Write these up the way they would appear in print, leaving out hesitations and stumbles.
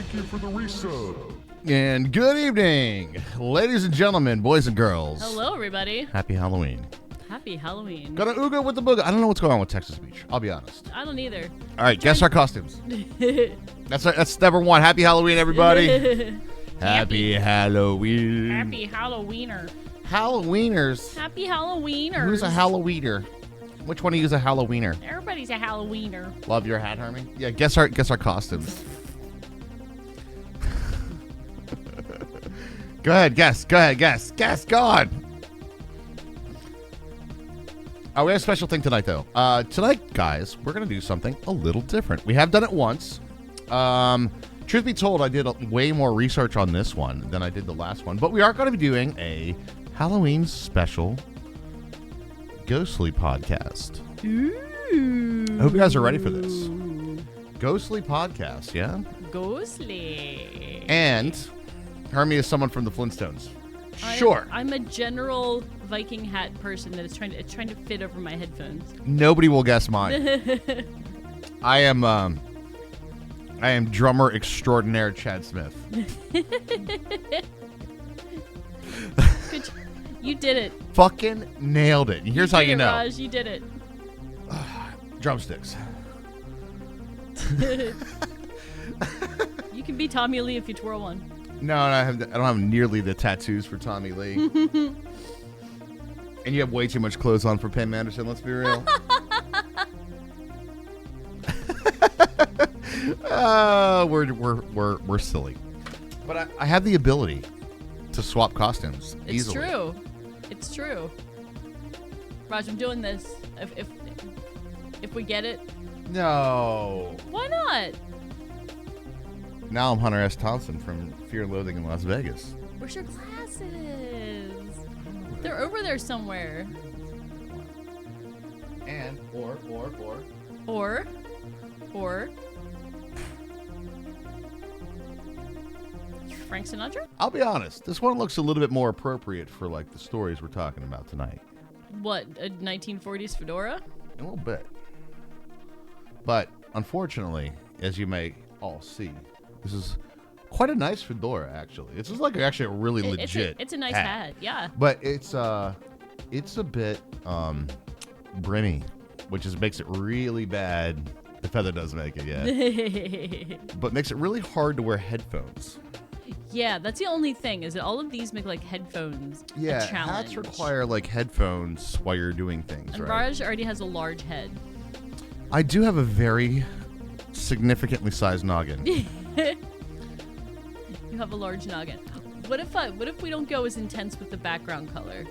Thank you for the resub. And good evening, ladies and gentlemen, boys and girls. Hello, everybody. Happy Halloween. Happy Halloween. Got an ooga with the booga. I don't know what's going on with Texas Beach. I'll be honest. I don't either. All right, guess our costumes. That's number one. Happy Halloween, everybody. Happy Halloween. Happy Halloweener. Halloweeners. Happy Halloweeners. Who's a Halloweener? Which one of you is a Halloweener? Everybody's a Halloweener. Love your hat, Hermie. Yeah, guess our costumes. Go ahead, guess. Go on. Oh, we have a special thing tonight, though. Tonight, guys, we're going to do something a little different. We have done it once. Truth be told, I did way more research on this one than I did the last one. But we are going to be doing a Halloween special Ghostly podcast. Ooh. I hope you guys are ready for this. Ghostly podcast, yeah? Ghostly. And Hermie is someone from the Flintstones. Sure. I'm a general Viking hat person that is trying to fit over my headphones. Nobody will guess mine. I am drummer extraordinaire Chad Smith. You did it. Fucking nailed it. And here's how you know. Raj, you did it. Drumsticks. You can be Tommy Lee if you twirl one. No, I don't have nearly the tattoos for Tommy Lee. And you have way too much clothes on for Pam Anderson, let's be real. We're silly. But I have the ability to swap costumes easily. It's true. Raj, I'm doing this. If we get it. No. Why not? Now I'm Hunter S. Thompson from Fear and Loathing in Las Vegas. Where's your glasses? They're over there somewhere. And or Frank Sinatra? I'll be honest, this one looks a little bit more appropriate for like the stories we're talking about tonight. What, a 1940s fedora? A little bit. But unfortunately, as you may all see, this is quite a nice fedora, actually. It's just like actually a really legit It's a nice hat, yeah. But it's a bit brimmy, which makes it really bad. The feather does make it, yeah. But makes it really hard to wear headphones. Yeah, that's the only thing, is that all of these make like headphones a challenge. Hats require like headphones while you're doing things, and right? Raj already has a large head. I do have a very significantly sized noggin. You have a large noggin. What if we don't go as intense with the background color?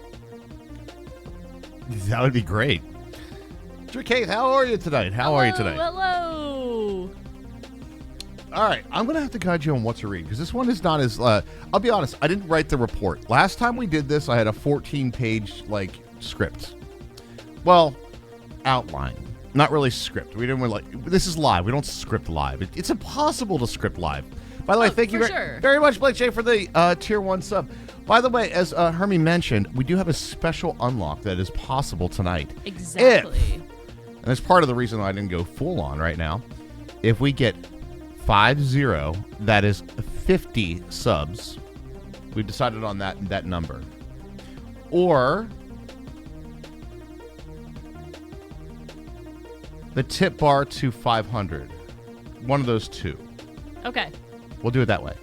That would be great. Kate, how are you tonight? Hello. All right, I'm going to have to guide you on what to read, because this one is not as... I'll be honest, I didn't write the report. Last time we did this, I had a 14-page, script. Well, outline. Not really script. We didn't this is live. We don't script live. It's impossible to script live. By the way, thank you very much, Blake J, for the Tier 1 sub. By the way, as Hermie mentioned, we do have a special unlock that is possible tonight. Exactly. And that's part of the reason I didn't go full on right now. If we get 50, that is 50 subs. We've decided on that number. Or the tip bar to 500. One of those two. Okay. We'll do it that way.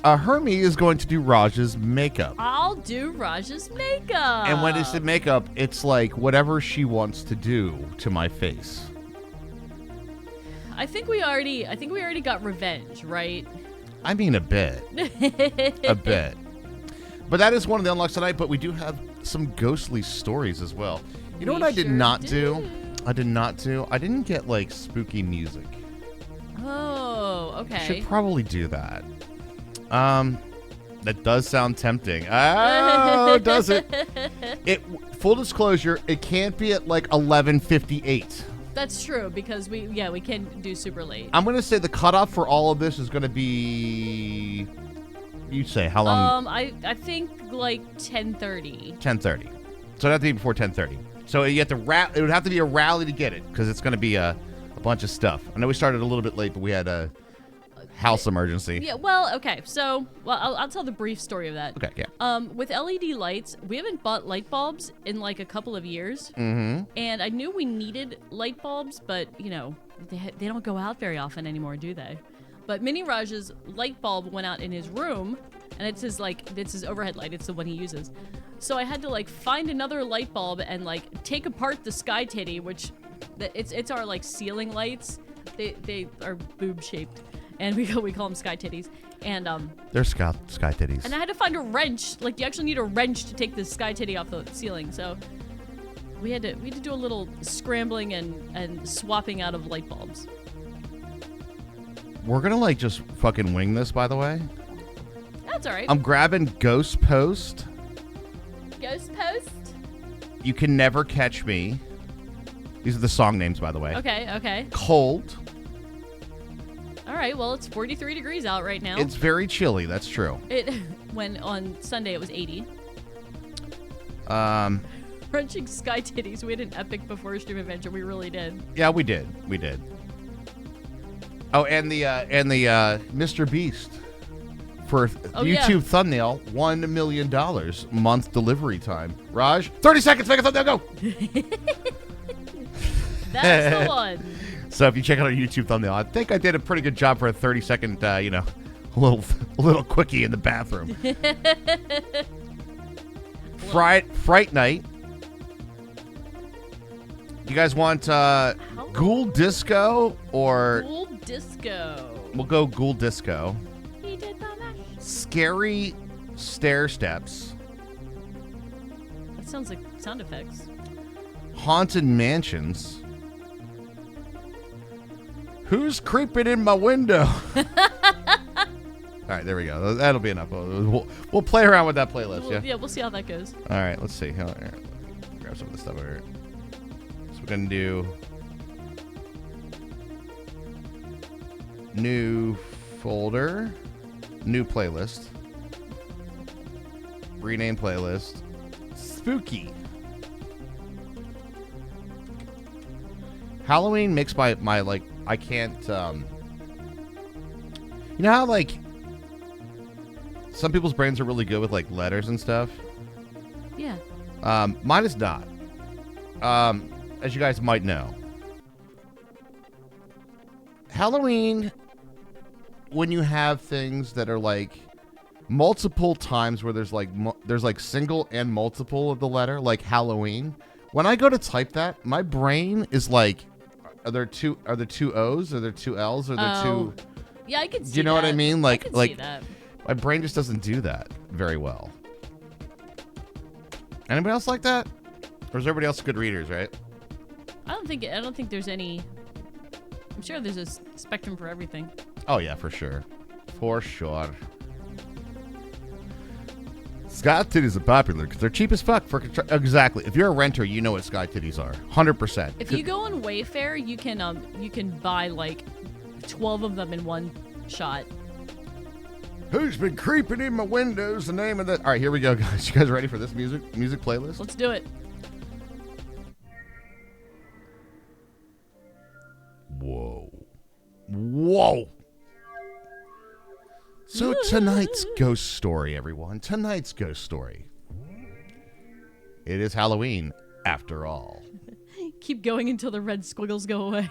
Hermie is going to do Raj's makeup. I'll do Raj's makeup. And when it's the makeup, it's like whatever she wants to do to my face. I think we already got revenge, right? I mean, a bit. A bit. But that is one of the unlocks tonight, but we do have some ghostly stories as well. You know what I did not do? I didn't get, spooky music. Oh, okay. Should probably do that. That does sound tempting. Oh, does it? Full disclosure, it can't be at, 11:58. That's true, because we can do super late. I'm going to say the cutoff for all of this is going to be... You say, how long? I think 10:30. 10:30. So it'd have to be before 10:30. So you have to it would have to be a rally to get it, because it's going to be a bunch of stuff. I know we started a little bit late, but we had house emergency. Yeah, well, okay. So, I'll tell the brief story of that. Okay, yeah. With LED lights, we haven't bought light bulbs in like a couple of years. Mm-hmm. And I knew we needed light bulbs, but, they don't go out very often anymore, do they? But Mini Raj's light bulb went out in his room, and it's his overhead light. It's the one he uses. So I had to like find another light bulb and like take apart the Sky Titty, which it's our like ceiling lights. They are boob shaped, and we call them Sky Titties. And they're sky titties. And I had to find a wrench. Like you actually need a wrench to take the Sky Titty off the ceiling. So we had to do a little scrambling and swapping out of light bulbs. We're gonna like just fucking wing this, by the way. That's all right. I'm grabbing Ghost Post. Ghost Post? You Can Never Catch Me. These are the song names, by the way. Okay. Cold. All right, well, it's 43 degrees out right now. It's very chilly, that's true. When on Sunday it was 80. Wrenching Sky Titties. We had an epic before stream adventure. We really did. Yeah, we did. Oh, and the Mr. Beast for YouTube thumbnail, $1 million month delivery time. Raj, 30 seconds, make a thumbnail, go. That's the one. So if you check out our YouTube thumbnail, I think I did a pretty good job for a 30-second, a little quickie in the bathroom. Fright Night. You guys want Ghoul Disco or... Ghoul Disco. We'll go Ghoul Disco. He did the mash. Scary Stair Steps. That sounds like sound effects. Haunted Mansions. Who's creeping in my window? All right, there we go. That'll be enough. We'll play around with that playlist, Yeah, we'll see how that goes. All right, let's see. Grab some of this stuff over here. So we're going to do new folder, new playlist, rename playlist, spooky. Halloween makes my like, I can't, you know how like some people's brains are really good with like letters and stuff? Yeah. Mine is not. As you guys might know, Halloween, when you have things that are like multiple times where there's like single and multiple of the letter, like Halloween, when I go to type that, my brain is like, are there two O's? Are there two L's? Are there two? Yeah, I can see that. Do you know what I mean? I can see that. My brain just doesn't do that very well. Anybody else like that? Or is everybody else good readers, right? I don't think there's any. I'm sure there's a spectrum for everything. Oh yeah, for sure. For sure. Sky titties are popular because they're cheap as fuck. Exactly. If you're a renter, you know what sky titties are. 100%. If you go on Wayfair, you can buy like 12 of them in one shot. Who's been creeping in my windows? The name of that. All right, here we go, guys. You guys ready for this music playlist? Let's do it. Whoa. So tonight's ghost story, everyone. Tonight's ghost story. It is Halloween, after all. Keep going until the red squiggles go away.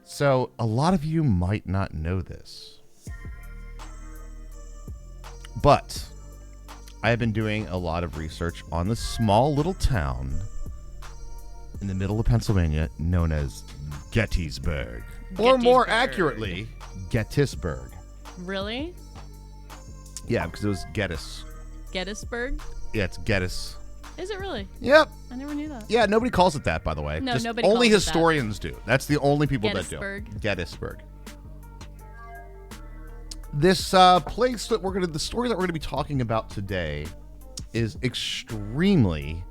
So, a lot of you might not know this. But I have been doing a lot of research on this small little town in the middle of Pennsylvania known as Gettysburg. Or more accurately, Gettysburg. Really? Yeah, because it was Gettys. Gettysburg? Yeah, it's Gettys. Is it really? Yep. I never knew that. Yeah, nobody calls it that, by the way. No, just nobody only calls it historians do. That's the only people that do. Gettysburg. This place that the story that we're gonna be talking about today is extremely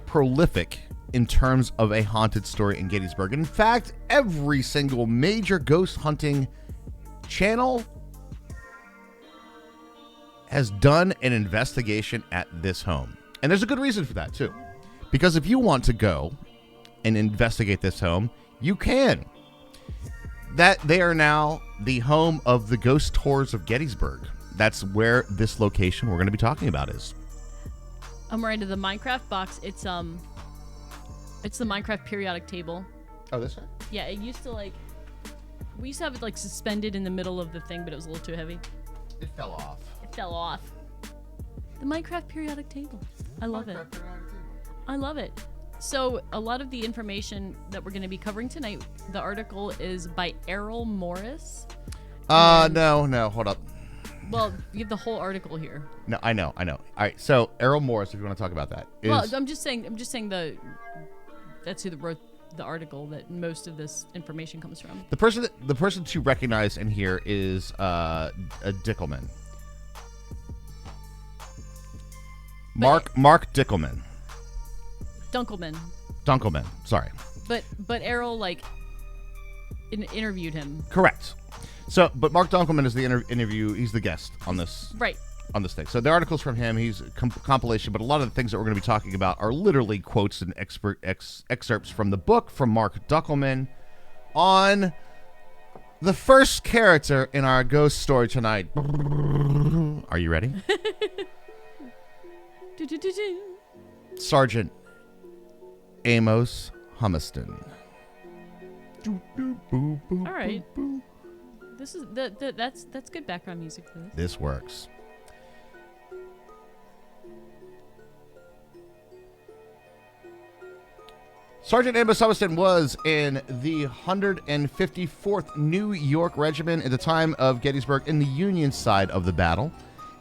prolific in terms of a haunted story in Gettysburg. In fact, every single major ghost hunting channel has done an investigation at this home. And there's a good reason for that, too. Because if you want to go and investigate this home, you can. that they are now the home of the ghost tours of Gettysburg. That's where this location we're going to be talking about is. I'm right to the Minecraft box. It's the Minecraft periodic table. Oh, this one? Yeah, it used to we used to have it like suspended in the middle of the thing, but it was a little too heavy. It fell off. It fell off. The Minecraft periodic table. I love it. I love it. So a lot of the information that we're going to be covering tonight, the article is by Errol Morris. No, hold up. Well, you have the whole article here. No, I know. All right, so Errol Morris, if you want to talk about that. Well, I'm just saying that's who wrote the article that most of this information comes from. The person to recognize in here is a Dickelman. Mark Dickelman. Dunkelman. Sorry. But Errol interviewed him. Correct. So, but Mark Dunkelman is the interview. He's the guest on this. Right. On this thing. So the article's from him. He's a compilation, but a lot of the things that we're going to be talking about are literally quotes and excerpts from the book from Mark Dunkelman on the first character in our ghost story tonight. Are you ready? Sergeant Amos Humiston. All right. This is that's good background music for this. This works. Sergeant Amos Humiston was in the 154th New York Regiment at the time of Gettysburg in the Union side of the battle.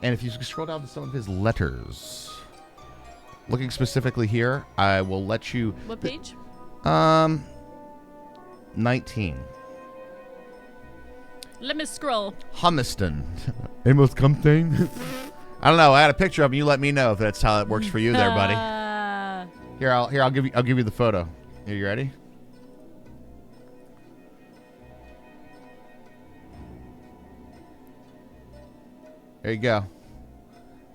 And if you scroll down to some of his letters, looking specifically here, I will let you... What page? 19. Let me scroll. Humiston. Amos Humiston. I don't know. I had a picture of him. You let me know if that's how it works for you there, buddy. Here, I'll give you the photo. Are you ready? There you go.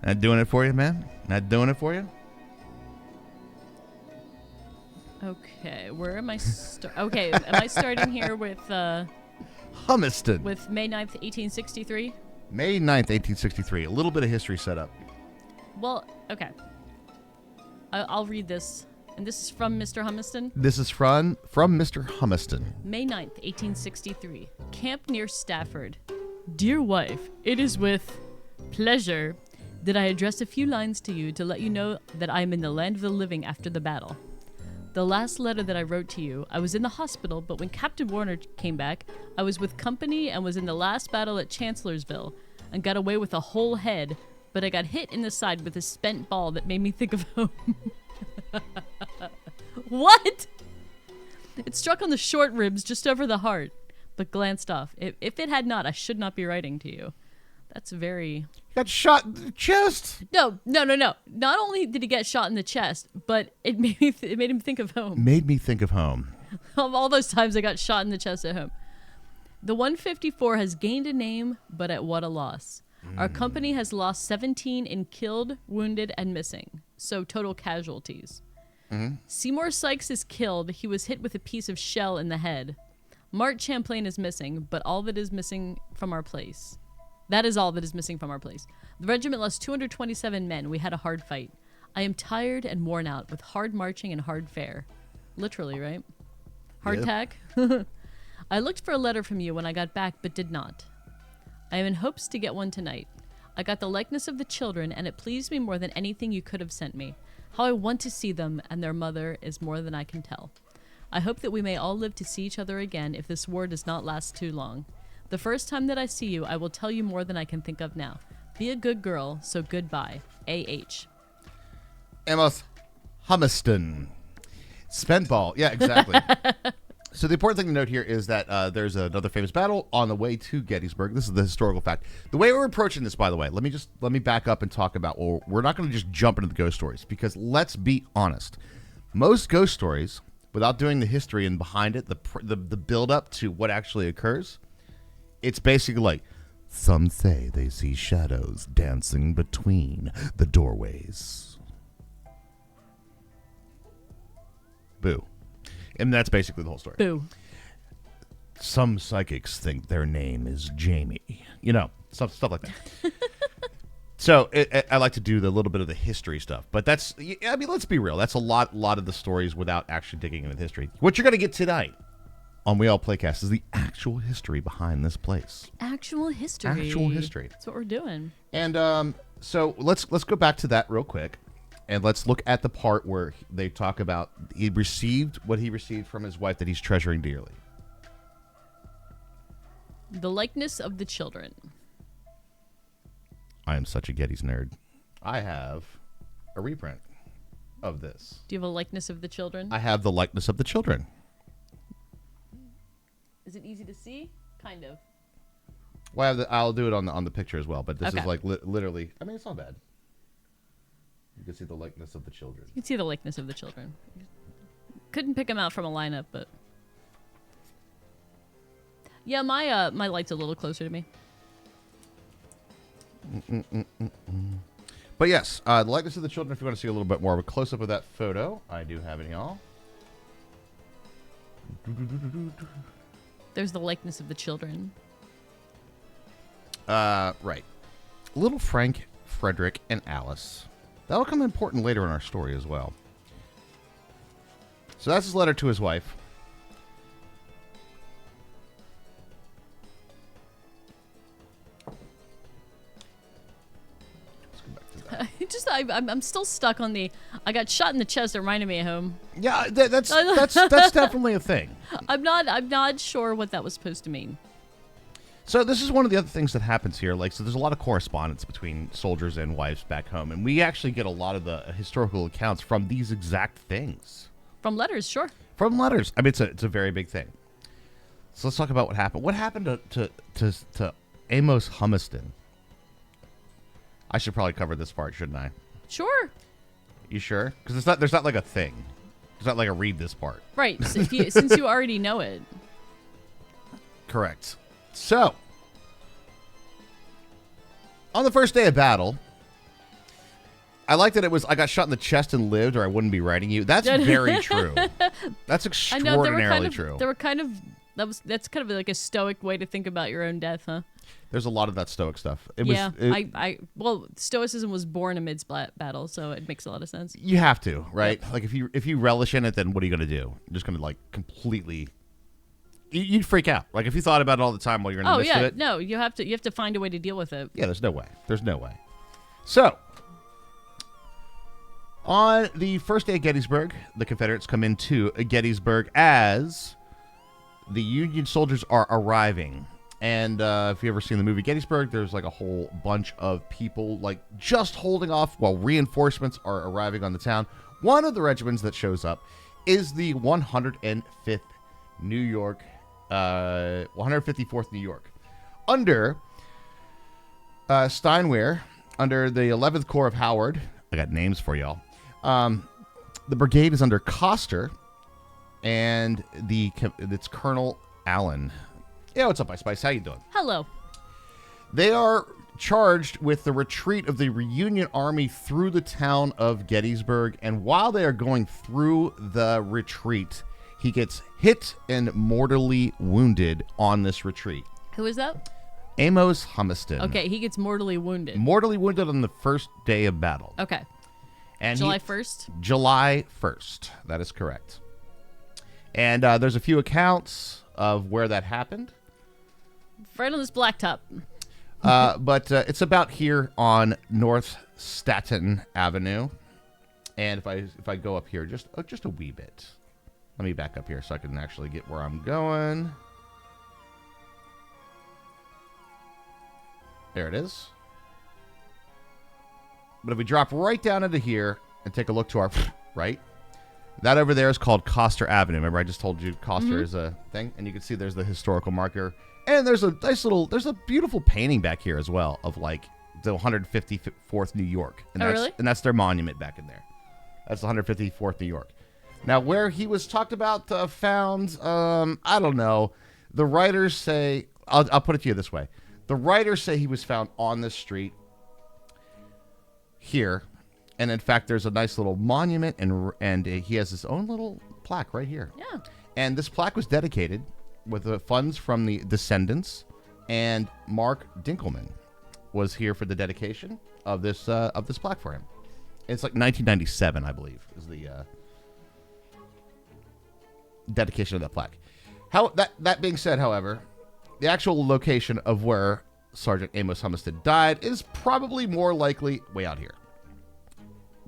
Not doing it for you, man? Not doing it for you? Okay, where am I? Okay, am I starting here with Humiston? With May 9th, 1863. May 9th, 1863. A little bit of history set up. Well, okay. I'll read this. And this is from Mr. Humiston? This is from Mr. Humiston. May 9th, 1863. Camp near Stafford. Dear wife, it is with pleasure that I address a few lines to you to let you know that I am in the land of the living after the battle. The last letter that I wrote to you, I was in the hospital, but when Captain Warner came back, I was with company and was in the last battle at Chancellorsville and got away with a whole head, but I got hit in the side with a spent ball that made me think of home. What? It struck on the short ribs just over the heart, but glanced off. If it had not, I should not be writing to you. That's very... Got shot in the chest. No. Not only did he get shot in the chest, but it made him think of home. Made me think of home. All those times I got shot in the chest at home. The 154 has gained a name, but at what a loss. Our company has lost 17 in killed, wounded, and missing. So total casualties. Seymour Sykes is killed. He was hit with a piece of shell in the head. Mart Champlain is missing, but all that is missing from our place. That is all that is missing from our place. The regiment lost 227 men. We had a hard fight. I am tired and worn out with hard marching and hard fare. Literally, right? Hardtack. I looked for a letter from you when I got back, but did not. I am in hopes to get one tonight. I got the likeness of the children, and it pleased me more than anything you could have sent me. How I want to see them and their mother is more than I can tell. I hope that we may all live to see each other again if this war does not last too long. The first time that I see you, I will tell you more than I can think of now. Be a good girl, so goodbye. A.H. Amos Humiston. Spent ball. Yeah, exactly. So the important thing to note here is that there's another famous battle on the way to Gettysburg. This is the historical fact. The way we're approaching this, by the way, let me back up and talk about, well, we're not going to just jump into the ghost stories, because let's be honest. Most ghost stories, without doing the history and behind it, the build up to what actually occurs, it's basically like, some say they see shadows dancing between the doorways. Boo. And that's basically the whole story. Boo. Some psychics think their name is Jamie. You know, stuff like that. So I like to do the little bit of the history stuff, but that's, I mean, let's be real. That's a lot of the stories without actually digging into the history. What you're going to get tonight on We All Playcast is the actual history behind this place. Actual history. Actual history. That's what we're doing. And so let's go back to that real quick, and let's look at the part where they talk about he received what he received from his wife that he's treasuring dearly. The likeness of the children. I am such a Getty's nerd. I have a reprint of this. Do you have a likeness of the children? I have the likeness of the children. Is it easy to see? Kind of. Well, I'll do it on the picture as well, but this Okay. is like literally. I mean, it's not bad. You can see the likeness of the children. You can see the likeness of the children. Couldn't pick them out from a lineup, but yeah, my light's a little closer to me. But yes, the likeness of the children. If you want to see a little bit more of a close up of that photo, I do have it, y'all. There's the likeness of the children. Right. Little Frank, Frederick, and Alice. That'll come important later in our story as well. So that's his letter to his wife. Let's go back to that. I'm still stuck on the I got shot in the chest. It reminded me of home. Yeah, that's definitely a thing. I'm not sure what that was supposed to mean. So this is one of the other things that happens here. Like, so there's a lot of correspondence between soldiers and wives back home, and we actually get a lot of the historical accounts from these exact things. From letters, sure. From letters. I mean, it's a very big thing. So let's talk about what happened. What happened to Amos Humiston? I should probably cover this part, shouldn't I? Sure. You sure? Because there's not like a thing. There's not like a read this part. Right. So since you already know it. Correct. So, on the first day of battle, I like that it was, I got shot in the chest and lived, or I wouldn't be writing you. That's very true. That's extraordinarily true. They were kind of, that's kind of like a stoic way to think about your own death, huh? There's a lot of that stoic stuff. Well, stoicism was born amidst battle, so it makes a lot of sense. You have to, right? Yep. Like if you relish in it, then what are you going to do? You're just going to like completely. You'd freak out. Like if you thought about it all the time while you're in the midst of it. No, you have to find a way to deal with it. Yeah, there's no way. So, on the first day of Gettysburg, the Confederates come into Gettysburg as the Union soldiers are arriving. And if you've ever seen the movie Gettysburg, there's like a whole bunch of people like just holding off while reinforcements are arriving on the town. One of the regiments that shows up is the 105th New York, 154th New York, under Steinwehr, under the 11th Corps of Howard. I got names for y'all. The brigade is under Coster, and it's Colonel Allen. Yeah, what's up, Ice Spice? How you doing? Hello. They are charged with the retreat of the Union Army through the town of Gettysburg, and while they are going through the retreat, he gets hit and mortally wounded on this retreat. Who is that? Amos Humiston. Okay, he gets mortally wounded. Mortally wounded on the first day of battle. Okay. And July 1st? July 1st. That is correct. And there's a few accounts of where that happened. Right on this blacktop. But it's about here on North Staten Avenue. And if I go up here just a wee bit. Let me back up here so I can actually get where I'm going. There it is. But if we drop right down into here and take a look to our right, that over there is called Coster Avenue. Remember I just told you Coster is a thing? And you can see there's the historical marker. And there's a there's a beautiful painting back here as well of like the 154th New York. And really? And that's their monument back in there. That's the 154th New York. Now, where he was talked about, found, I don't know. The writers say, I'll put it to you this way. The writers say he was found on this street here. And in fact, there's a nice little monument, and he has his own little plaque right here. Yeah. And this plaque was dedicated with the funds from the descendants, and Mark Dinkelman was here for the dedication of this plaque for him. It's like 1997, I believe, is the dedication of that plaque. That being said, however, the actual location of where Sergeant Amos Humstead died is probably more likely way out here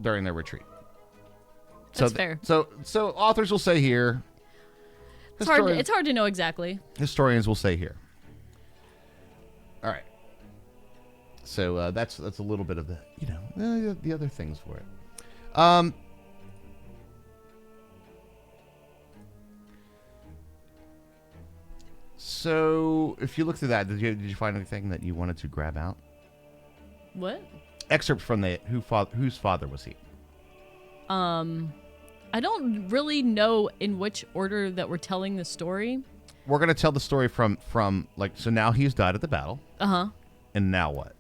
during their retreat. That's fair. So authors will say here. It's hard to know exactly. Historians will say here. All right. So that's a little bit of the other things for it. So if you look through that, did you find anything that you wanted to grab out? What? Excerpt from whose father was he? I don't really know in which order that we're telling the story. We're gonna tell the story from so now he's died at the battle. Uh-huh. And now what?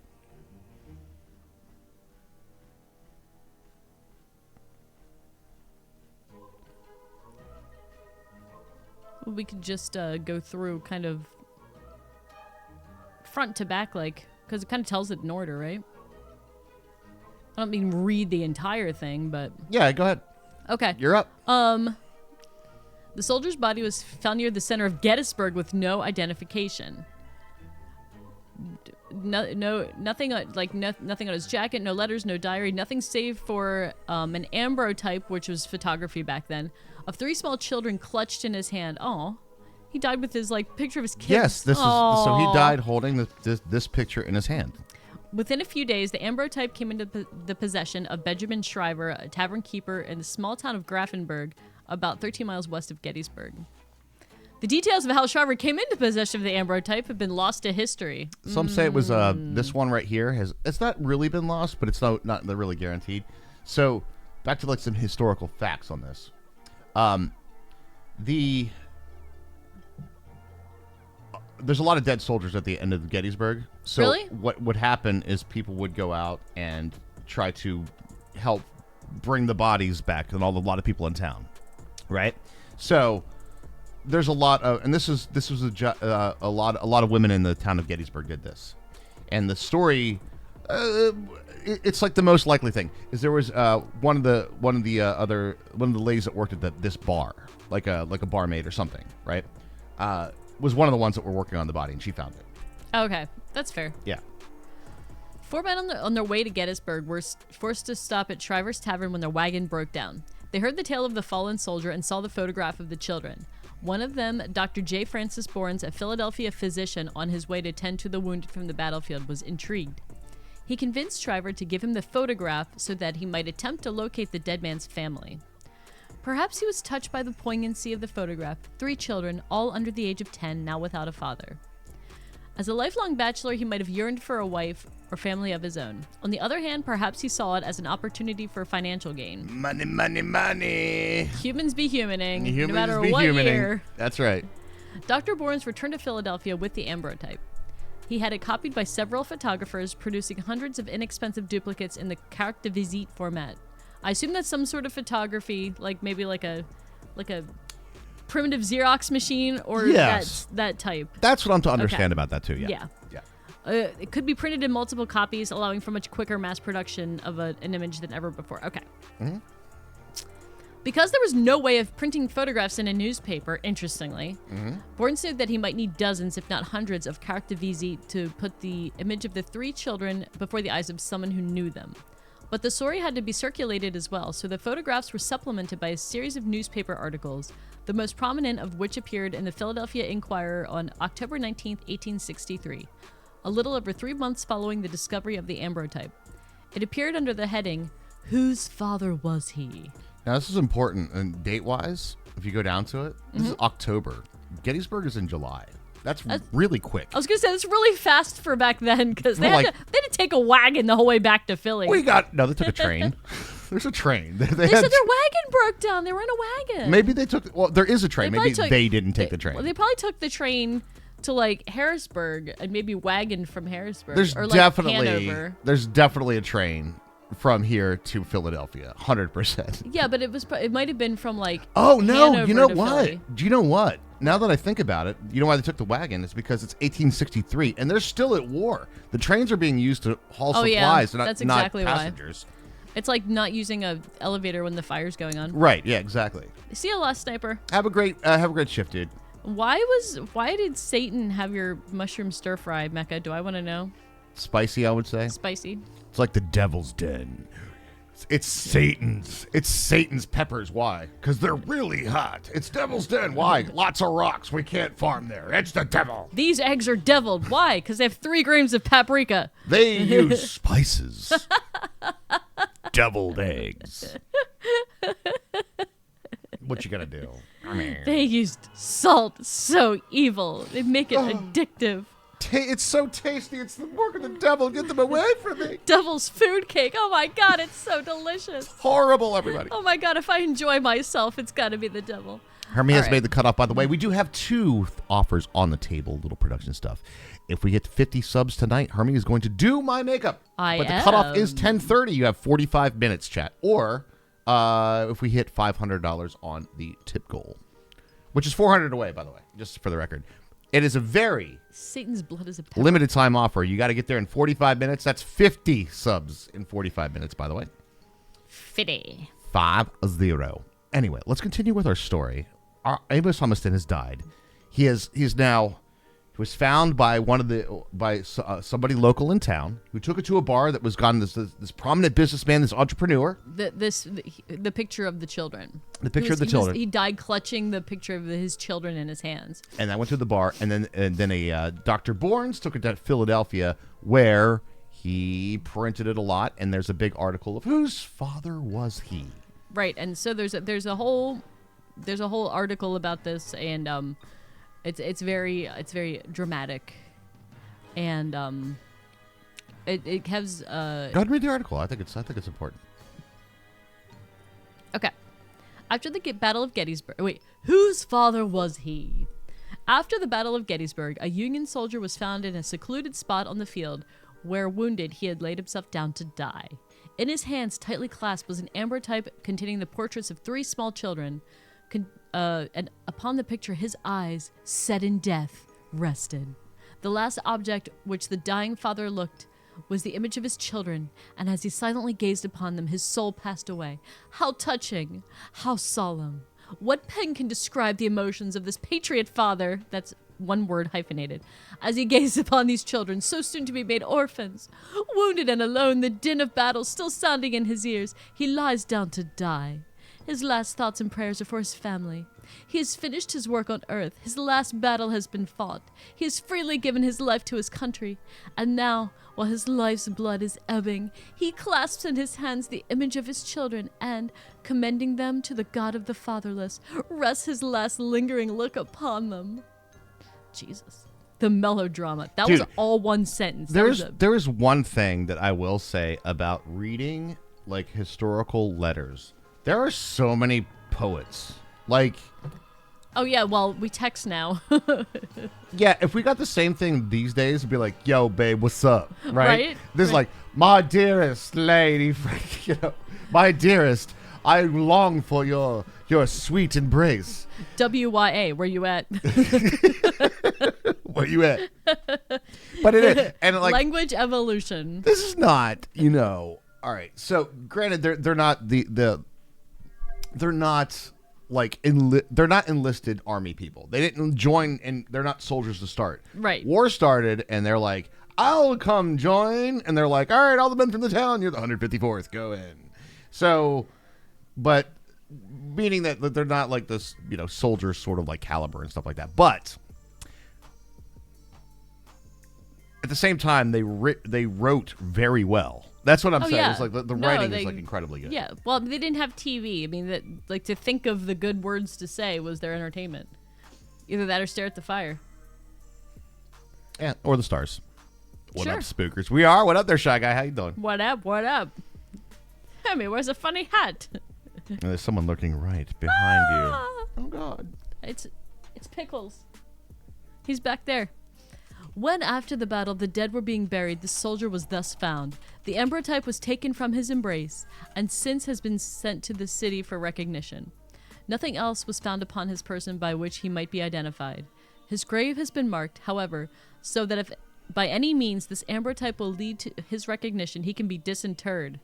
Well, we could just go through kind of front to back, because it kind of tells it in order, right? I don't mean read the entire thing, but... Yeah, go ahead. Okay. You're up. The soldier's body was found near the center of Gettysburg with no identification. Nothing on his jacket, no letters, no diary, nothing save for an ambrotype, which was photography back then, of 3 small children clutched in his hand. Oh, he died with his picture of his kids. Yes, so he died holding this picture in his hand. Within a few days, the ambrotype came into the possession of Benjamin Shriver, a tavern keeper in the small town of Grafenberg, about 13 miles west of Gettysburg. The details of how Shriver came into possession of the ambrotype have been lost to history. Some say it was this one right here it's not really been lost, but it's not really guaranteed. So back to some historical facts on this. There's a lot of dead soldiers at the end of Gettysburg. So really? What would happen is people would go out and try to help bring the bodies back, and a lot of people in town, right? So there's a lot of, and this was a lot of women in the town of Gettysburg did this, and the story, it's like the most likely thing is there was one of the ladies that worked at this bar, like a barmaid or something, right? Was one of the ones that were working on the body, and she found it. Okay, that's fair. Yeah. 4 men on their way to Gettysburg were forced to stop at Shriver's Tavern when their wagon broke down. They heard the tale of the fallen soldier and saw the photograph of the children. One of them, Dr. J. Francis Bournes, a Philadelphia physician on his way to tend to the wounded from the battlefield, was intrigued. He convinced Shriver to give him the photograph so that he might attempt to locate the dead man's family. Perhaps he was touched by the poignancy of the photograph. 3 children, all under the age of 10, now without a father. As a lifelong bachelor, he might have yearned for a wife or family of his own. On the other hand, perhaps he saw it as an opportunity for financial gain. Money, money, money. Humans be humaning, Humans no matter be what humaning. year. That's right. Dr. Bournes returned to Philadelphia with the ambrotype. He had it copied by several photographers, producing hundreds of inexpensive duplicates in the carte de visite format. I assume that's some sort of photography, maybe like a primitive Xerox machine, or yes. that type. That's what I'm to understand about that too. Yeah. It could be printed in multiple copies, allowing for much quicker mass production of an image than ever before. Okay. Mm-hmm. Because there was no way of printing photographs in a newspaper, interestingly, Bournes knew that he might need dozens, if not hundreds, of carte de visite to put the image of the 3 children before the eyes of someone who knew them. But the story had to be circulated as well, so the photographs were supplemented by a series of newspaper articles, the most prominent of which appeared in the Philadelphia Inquirer on October 19, 1863, a little over 3 months following the discovery of the ambrotype. It appeared under the heading, "Whose father was he?" Now, this is important, and date-wise, if you go down to it, this is October. Gettysburg is in July. That's really quick. I was going to say, that's really fast for back then, because they had to take a wagon the whole way back to Philly. They took a train. There's a train. They said their wagon broke down. They were in a wagon. Maybe they took, there is a train. Maybe they didn't take the train. Well, they probably took the train to, Harrisburg, and maybe wagoned from Harrisburg. There's Hanover. definitely a train from here to Philadelphia, 100%. Yeah, but it might have been from, Oh, no, Hanover you know to what? Philly. Do you know what? now that I think about it, you know why they took the wagon? It's because it's 1863, and they're still at war. The trains are being used to haul supplies, that's exactly not passengers. why. It's like not using a elevator when the fire's going on. Right? Yeah, exactly. See you, Lost Sniper. Have a great shift, dude. Why did Satan have your mushroom stir fry, Mecca? Do I want to know? Spicy, I would say. Spicy. It's like the devil's den. It's Satan's peppers. Why? Because they're really hot. It's devil's den. Why? Lots of rocks. We can't farm there. It's the devil. These eggs are deviled. Why? Because they have 3 grams of paprika. They use spices. Deviled eggs. What you gonna do? They used salt. So evil. They make it addictive. It's so tasty. It's the work of the devil. Get them away from me. Devil's food cake. Oh my god, it's so delicious. Horrible, everybody. Oh my god, if I enjoy myself, it's got to be the devil. Hermie has made the cutoff, by the way. We do have 2 offers on the table, little production stuff. If we hit 50 subs tonight, Hermie is going to do my makeup. But the cutoff is 10:30. You have 45 minutes, chat. Or if we hit $500 on the tip goal, which is $400 away, by the way, just for the record. It is a very Satan's blood is a pepper. limited time offer. You got to get there in 45 minutes. That's 50 subs in 45 minutes, by the way. 50. 5-0. Anyway, let's continue with our story. Amos Humiston has died. He was found by somebody local in town who took it to a bar that was gone. This prominent businessman, this entrepreneur. The picture of the children. The picture of the children. He died clutching the picture of his children in his hands. And I went to the bar, and then a Dr. Bournes took it to Philadelphia, where he printed it a lot. And there's a big article of whose father was he. Right, and so there's a whole article about this, and It's very dramatic, and it has. Go ahead and read the article. I think it's important. Okay. After the Battle of Gettysburg, wait, whose father was he? After the Battle of Gettysburg, a Union soldier was found in a secluded spot on the field, where wounded he had laid himself down to die. In his hands, tightly clasped, was an ambrotype containing the portraits of 3 small children. And upon the picture, his eyes, set in death, rested. The last object which the dying father looked was the image of his children, and as he silently gazed upon them, his soul passed away. How touching! How solemn! What pen can describe the emotions of this patriot father, that's one word hyphenated, as he gazed upon these children, so soon to be made orphans? Wounded and alone, the din of battle still sounding in his ears, he lies down to die. His last thoughts and prayers are for his family. He has finished his work on earth. His last battle has been fought. He has freely given his life to his country. And now, while his life's blood is ebbing, he clasps in his hands the image of his children and, commending them to the God of the fatherless, rests his last lingering look upon them. Jesus. The melodrama. That was all one sentence. There is one thing that I will say about reading, like, historical letters. There are so many poets. Like... Oh, yeah, well, we text now. Yeah, if we got the same thing these days, it'd be like, yo, babe, what's up? Right? This is right. like, my dearest lady, you know, my dearest, I long for your sweet embrace. WYA, where you at? Where you at? But it is. And like, language evolution. This is not, you know... All right, so granted, they're not they're not like they're not enlisted army people. They didn't join, and they're not soldiers to start. Right. War started, and they're like, "I'll come join," and they're like, "All right, all the men from the town, you're the 154th, go in." So, but meaning that they're not like this, you know, soldiers sort of like caliber and stuff like that. But at the same time, they wrote very well. That's what I'm saying. Yeah. It's like the writing is like incredibly good. Yeah. Well, they didn't have TV. I mean, like to think of the good words to say was their entertainment. Either that or stare at the fire. Yeah, or the stars. What Sure. up, spookers? We are. What up there, Shy Guy? How you doing? What up? What up? I mean, where's a funny hat? And there's someone lurking right behind you. Oh God. It's Pickles. He's back there. When, after the battle, the dead were being buried, the soldier was thus found. The ambrotype was taken from his embrace, and since has been sent to the city for recognition. Nothing else was found upon his person by which he might be identified. His grave has been marked, however, so that if by any means this ambrotype will lead to his recognition, he can be disinterred.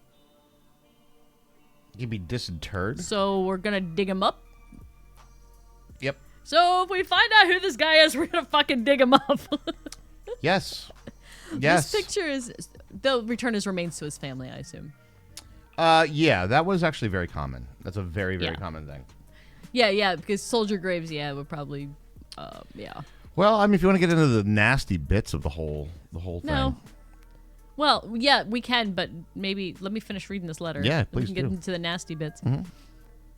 He'd be disinterred? So we're going to dig him up? Yep. So if we find out who this guy is, we're going to fucking dig him up. Yes. Yes. This picture is... They'll return his remains to his family, I assume. Yeah, that was actually very common. That's a very, very Yeah. common thing. Yeah, because soldier graves, would probably... yeah. Well, I mean, if you want to get into the nasty bits of the whole thing. No. Well, yeah, we can, but maybe let me finish reading this letter. Yeah, We please can get do. into the nasty bits. Mhm.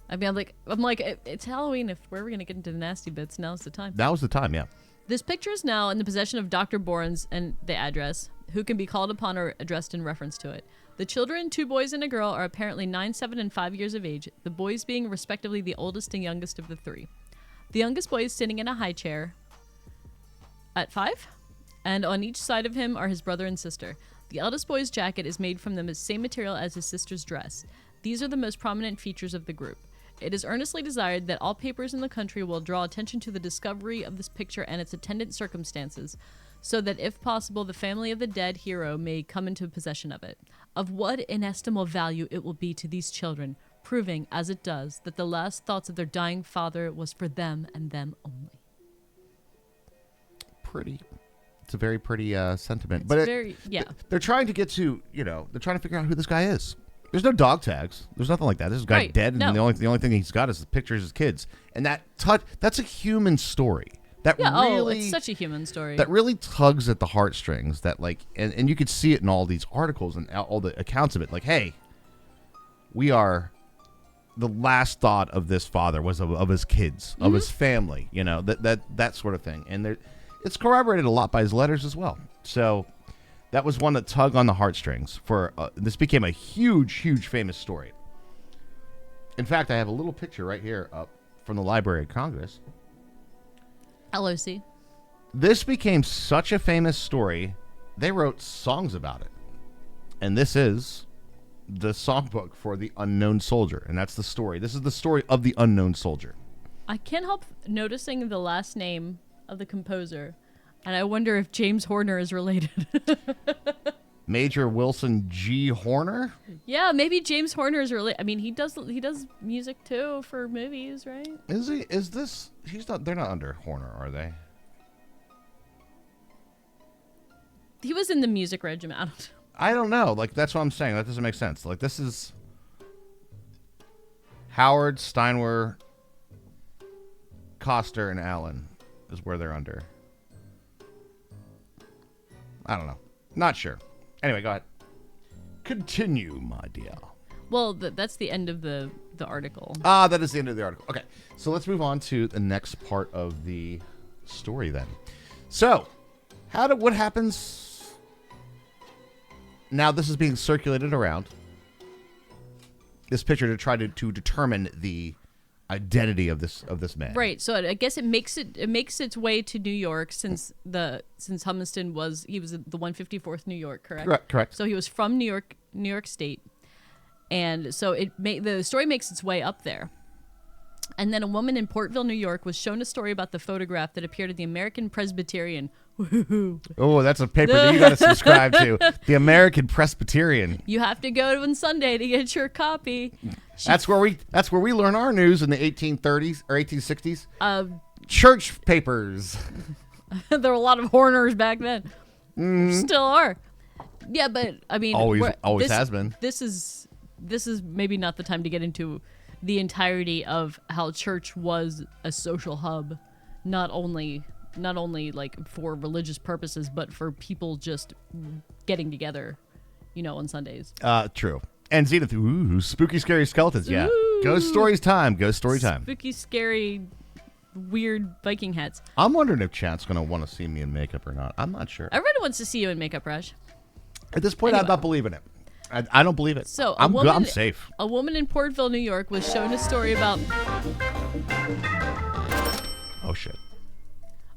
I mean, I'm like, it's Halloween. If we're ever gonna get into the nasty bits, now's the time. That was the time, yeah. This picture is now in the possession of Dr. Borens and the address, who can be called upon or addressed in reference to it. The children, 2 boys and a girl, are apparently 9, 7, and 5 years of age, the boys being respectively the oldest and youngest of the 3. The youngest boy is sitting in a high chair at 5, and on each side of him are his brother and sister. The eldest boy's jacket is made from the same material as his sister's dress. These are the most prominent features of the group. It is earnestly desired that all papers in the country will draw attention to the discovery of this picture and its attendant circumstances, so that if possible the family of the dead hero may come into possession of it. Of what inestimable value it will be to these children, proving, as it does, that the last thoughts of their dying father was for them and them only. Pretty. It's a very pretty sentiment. It's But very, yeah. they're trying to get to, they're trying to figure out who this guy is. There's no dog tags. There's nothing like that. This guy's Right, dead, and no. the only thing he's got is the pictures of his kids. And that's a human story. That Yeah, really, it's such a human story. that really tugs at the heartstrings. That and you could see it in all these articles and all the accounts of it. Like, hey, we are the last thought of this father was of his kids, of his family. That sort of thing. And it's corroborated a lot by his letters as well. So that was one that tugged on the heartstrings. This became a huge, huge famous story. In fact, I have a little picture right here up from the Library of Congress. LOC. This became such a famous story, they wrote songs about it. And this is the songbook for The Unknown Soldier. And that's the story. This is the story of The Unknown Soldier. I can't help noticing the last name of the composer, and I wonder if James Horner is related. Major Wilson G. Horner? Yeah, maybe James Horner is related. I mean, he does music too for movies, right? Is he? Is this? He's not. They're not under Horner, are they? He was in the music regiment. I don't know. That's what I'm saying. That doesn't make sense. This is Howard, Steinwer, Coster, and Allen is where they're under. I don't know. Not sure. Anyway, go ahead. Continue, my dear. Well, that's the end of the article. That is the end of the article. Okay, so let's move on to the next part of the story then. So, what happens now? This is being circulated around. This picture to try to determine the identity of this man. Right. So I guess it makes its way to New York since Humiston was the 154th New York, correct? Correct. So he was from New York State, and so the story makes its way up there. And then a woman in Portville, New York, was shown a story about the photograph that appeared in the American Presbyterian. Oh, that's a paper that you got to subscribe to. The American Presbyterian. You have to go on Sunday to get your copy. That's where we learn our news in the 1830s or 1860s. Church papers. There were a lot of Horners back then. Still are. Yeah, but I mean, always has been. This is maybe not the time to get into the entirety of how church was a social hub, not only like for religious purposes, but for people just getting together, on Sundays. True. And Zenith, ooh, spooky, scary skeletons. Yeah. Ooh. Ghost story time. Spooky, scary, weird Viking hats. I'm wondering if Chat's going to want to see me in makeup or not. I'm not sure. Everybody wants to see you in makeup, Raj. At this point, Anyway. I'm not believing it. I don't believe it. So I'm good. I'm safe. A woman in Portville, New York, was shown a story about. Oh shit.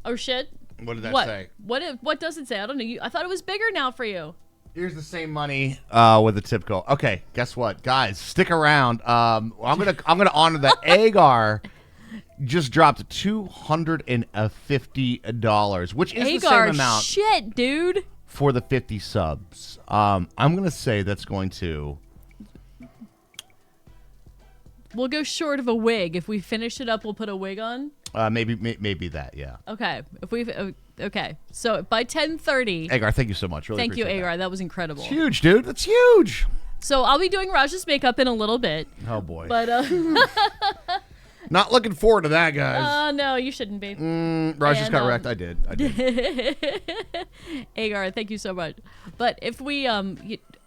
Oh shit. What did that say? What does it say? I don't know. I thought it was bigger now for you. Here's the same money with the tip goal. Okay, guess what, guys? Stick around. I'm gonna honor that. Agar just dropped $250, which is the same amount. Shit, dude. For the 50 subs. I'm gonna say that's going to. We'll go short of a wig. If we finish it up, we'll put a wig on. Maybe that. Yeah. Okay. Okay. So by 10:30. Agar, thank you so much. Really thank you, appreciate Agar. that. That was incredible. It's huge, dude. That's huge. So I'll be doing Raj's makeup in a little bit. Oh boy. But not looking forward to that, guys. no, you shouldn't be. Raj just got wrecked. I did. Agar, thank you so much. But if we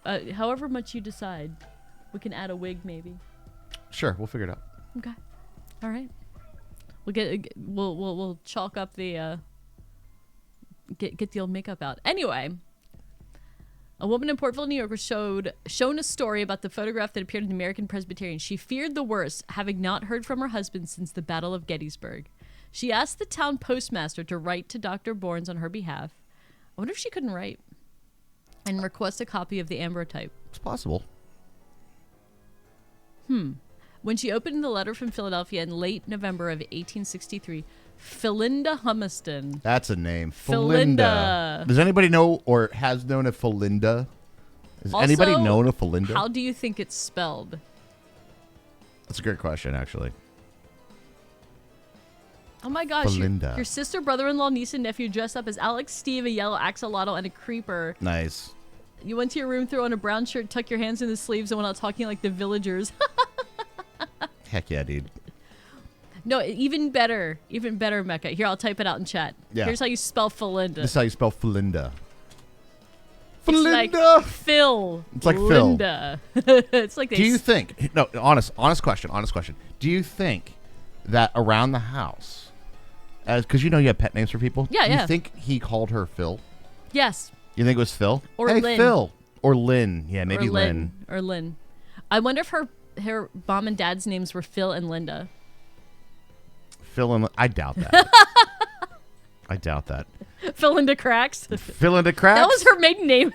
however much you decide, we can add a wig maybe. Sure, we'll figure it out. Okay. All right. We'll chalk up the get the old makeup out. Anyway, a woman in Portville, New York was shown a story about the photograph that appeared in the American Presbyterian. She feared the worst, having not heard from her husband since the Battle of Gettysburg. She asked the town postmaster to write to Dr. Bournes on her behalf. I wonder if she couldn't write and request a copy of the ambrotype. It's possible. When she opened the letter from Philadelphia in late November of 1863, Philinda Humiston. That's a name. Philinda. Does anybody know or has known a Philinda? Has Also, anybody known a Philinda? How do you think it's spelled? That's a great question, actually. Oh my gosh. Philinda. Your sister, brother-in-law, niece, and nephew dressed up as Alex, Steve, a yellow axolotl, and a creeper. Nice. You went to your room, threw on a brown shirt, tuck your hands in the sleeves, and went out talking like the villagers. Heck yeah, dude. No, even better, Mecca. Here, I'll type it out in chat. Yeah. Here's how you spell Philinda. This is how you spell Philinda. It's Philinda. like Phil. It's like Linda. It's like they. Do you think? No, honest question. Do you think that around the house, because you know you have pet names for people? Yeah, yeah. You think he called her Phil? Yes. You think it was Phil? Or hey, Lynn. Phil. Or Lynn. Yeah, maybe Lynn. Or Lynn. I wonder if her mom and dad's names were Phil and Linda. Phil and I doubt that. I doubt that. Philinda Cracks. Philinda Cracks? That was her maiden name.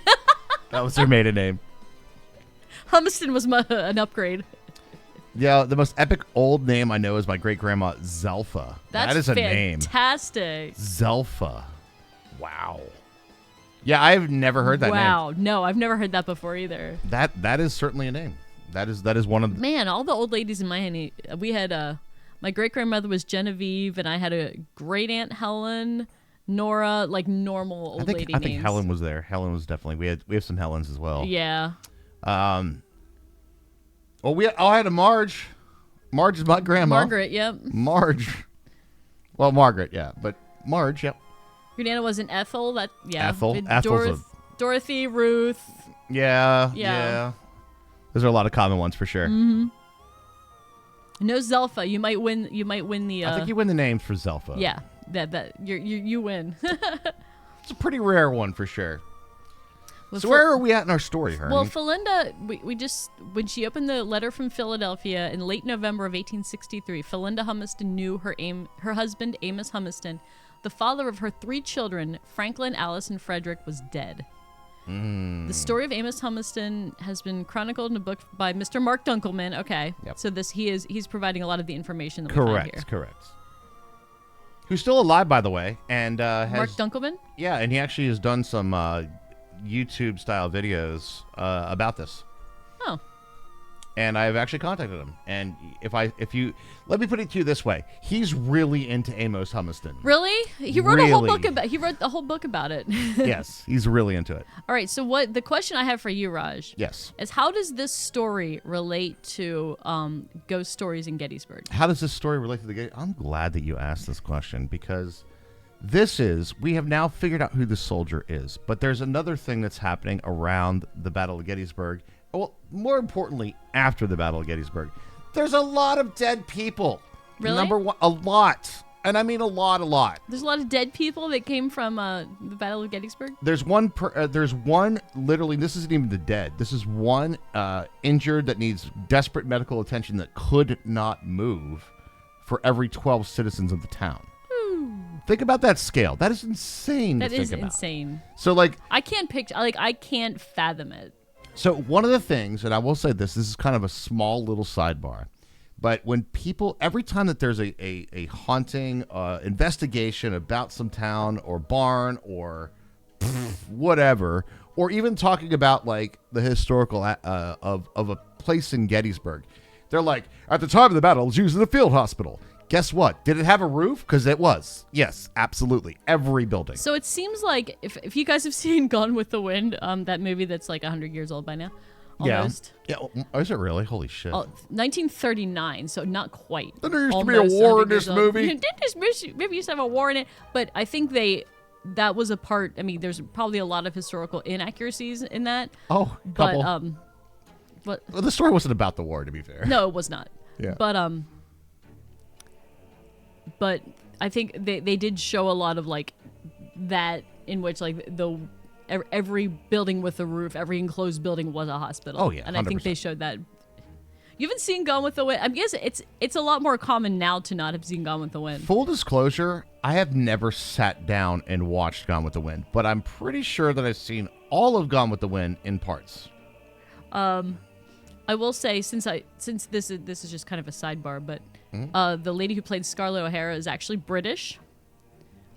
That was her maiden name. Humiston was an upgrade. Yeah, the most epic old name I know is my great-grandma, Zelfa. That's that is a name. Fantastic. Zelfa. Wow. Yeah, I've never heard that name. Wow. No, I've never heard that before either. That is certainly a name. That is one of the... Man, all the old ladies in my honey, we had my great-grandmother was Genevieve, and I had a great-aunt Helen, Nora, like normal old lady names. I think Helen was there. Helen was definitely... We have some Helens as well. Yeah. Well, I had a Marge. Marge is my grandma. Margaret, yep. Marge. Well, Margaret, yeah. But Marge, yep. Your Nana was an Ethel. Ethel. Ethel's Dorothy, Ruth. Yeah. Those are a lot of common ones for sure. Mm-hmm. No Zelfa. You might win the. I think you win the names for Zelfa. Yeah, that you win. It's a pretty rare one for sure. Well, so where are we at in our story, Hernie? Well, Philinda, we just when she opened the letter from Philadelphia in late November of 1863, Philinda Humiston knew her husband Amos Humiston, the father of her 3 children, Franklin, Alice, and Frederick, was dead. The story of Amos Humiston has been chronicled in a book by Mr. Mark Dunkelman. Okay, yep. So he's providing a lot of the information that we find here. Correct. Who's still alive, by the way, and has Mark Dunkelman. Yeah, and he actually has done some YouTube style videos about this. Oh. And I've actually contacted him. And if you let me put it to you this way, he's really into Amos Humiston. Really? He wrote a whole book about. He wrote a whole book about it. Yes, he's really into it. All right. So the question I have for you, Raj? Yes. Is how does this story relate to ghost stories in Gettysburg? How does this story relate to the Gettysburg? I'm glad that you asked this question because we have now figured out who the soldier is, but there's another thing that's happening around the Battle of Gettysburg. Well, more importantly, after the Battle of Gettysburg, there's a lot of dead people. Really? Number one, a lot. And I mean a lot. There's a lot of dead people that came from the Battle of Gettysburg? There's one, literally, this isn't even the dead. This is one injured that needs desperate medical attention that could not move for every 12 citizens of the town. Think about that scale. That is insane That to think is about. insane. So, like, I can't picture. Like, I can't fathom it. so one of the things, and I will say this is kind of a small little sidebar, but when people, every time that there's a haunting investigation about some town or barn or whatever, or even talking about like the historical of a place in Gettysburg, they're like, at the time of the battle, it was used as a field hospital. Guess what? Did it have a roof? Because it was. Yes, absolutely. Every building. So it seems like if you guys have seen Gone with the Wind, that movie that's like 100 years old by now, almost. Yeah. Oh, is it really? Holy shit. 1939, so not quite. Then there used to be a war in this movie. Did this movie used to have a war in it? But I think that was a part. I mean, there's probably a lot of historical inaccuracies in that. Oh, couple. But Well, the story wasn't about the war, to be fair. no, it was not. Yeah. But I think they did show a lot of like that in which like every building with a roof, every enclosed building was a hospital. Oh, yeah, and I think 100%. they showed that. You haven't seen Gone with the Wind? I guess it's a lot more common now to not have seen Gone with the Wind. Full disclosure, I have never sat down and watched Gone with the Wind, but I'm pretty sure that I've seen all of Gone with the Wind in parts. I will say since this is just kind of a sidebar, but the lady who played Scarlett O'Hara is actually British.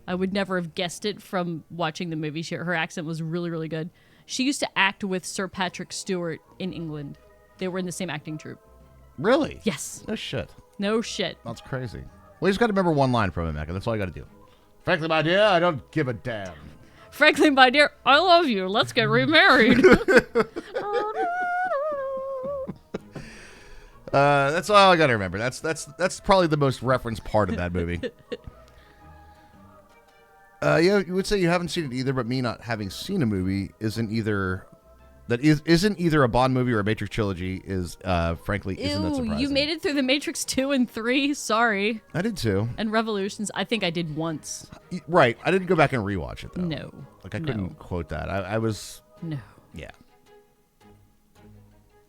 I would never have guessed it from watching the movie. Her accent was really, really good. She used to act with Sir Patrick Stewart in England. They were in the same acting troupe. Really? Yes. No shit. No shit. That's crazy. Well, you just got to remember one line from him, Mecca. That's all you got to do. Frankly, my dear, I don't give a damn. Frankly, my dear, I love you. Let's get remarried. That's all I got to remember. That's probably the most referenced part of that movie. Yeah, you would say you haven't seen it either, but me not having seen a movie isn't either a Bond movie or a Matrix trilogy isn't that surprising. You made it through the Matrix 2 and 3. Sorry. I did too. And Revolutions, I think I did once. Right. I didn't go back and rewatch it though. No. Like I couldn't quote that. I was. No. Yeah.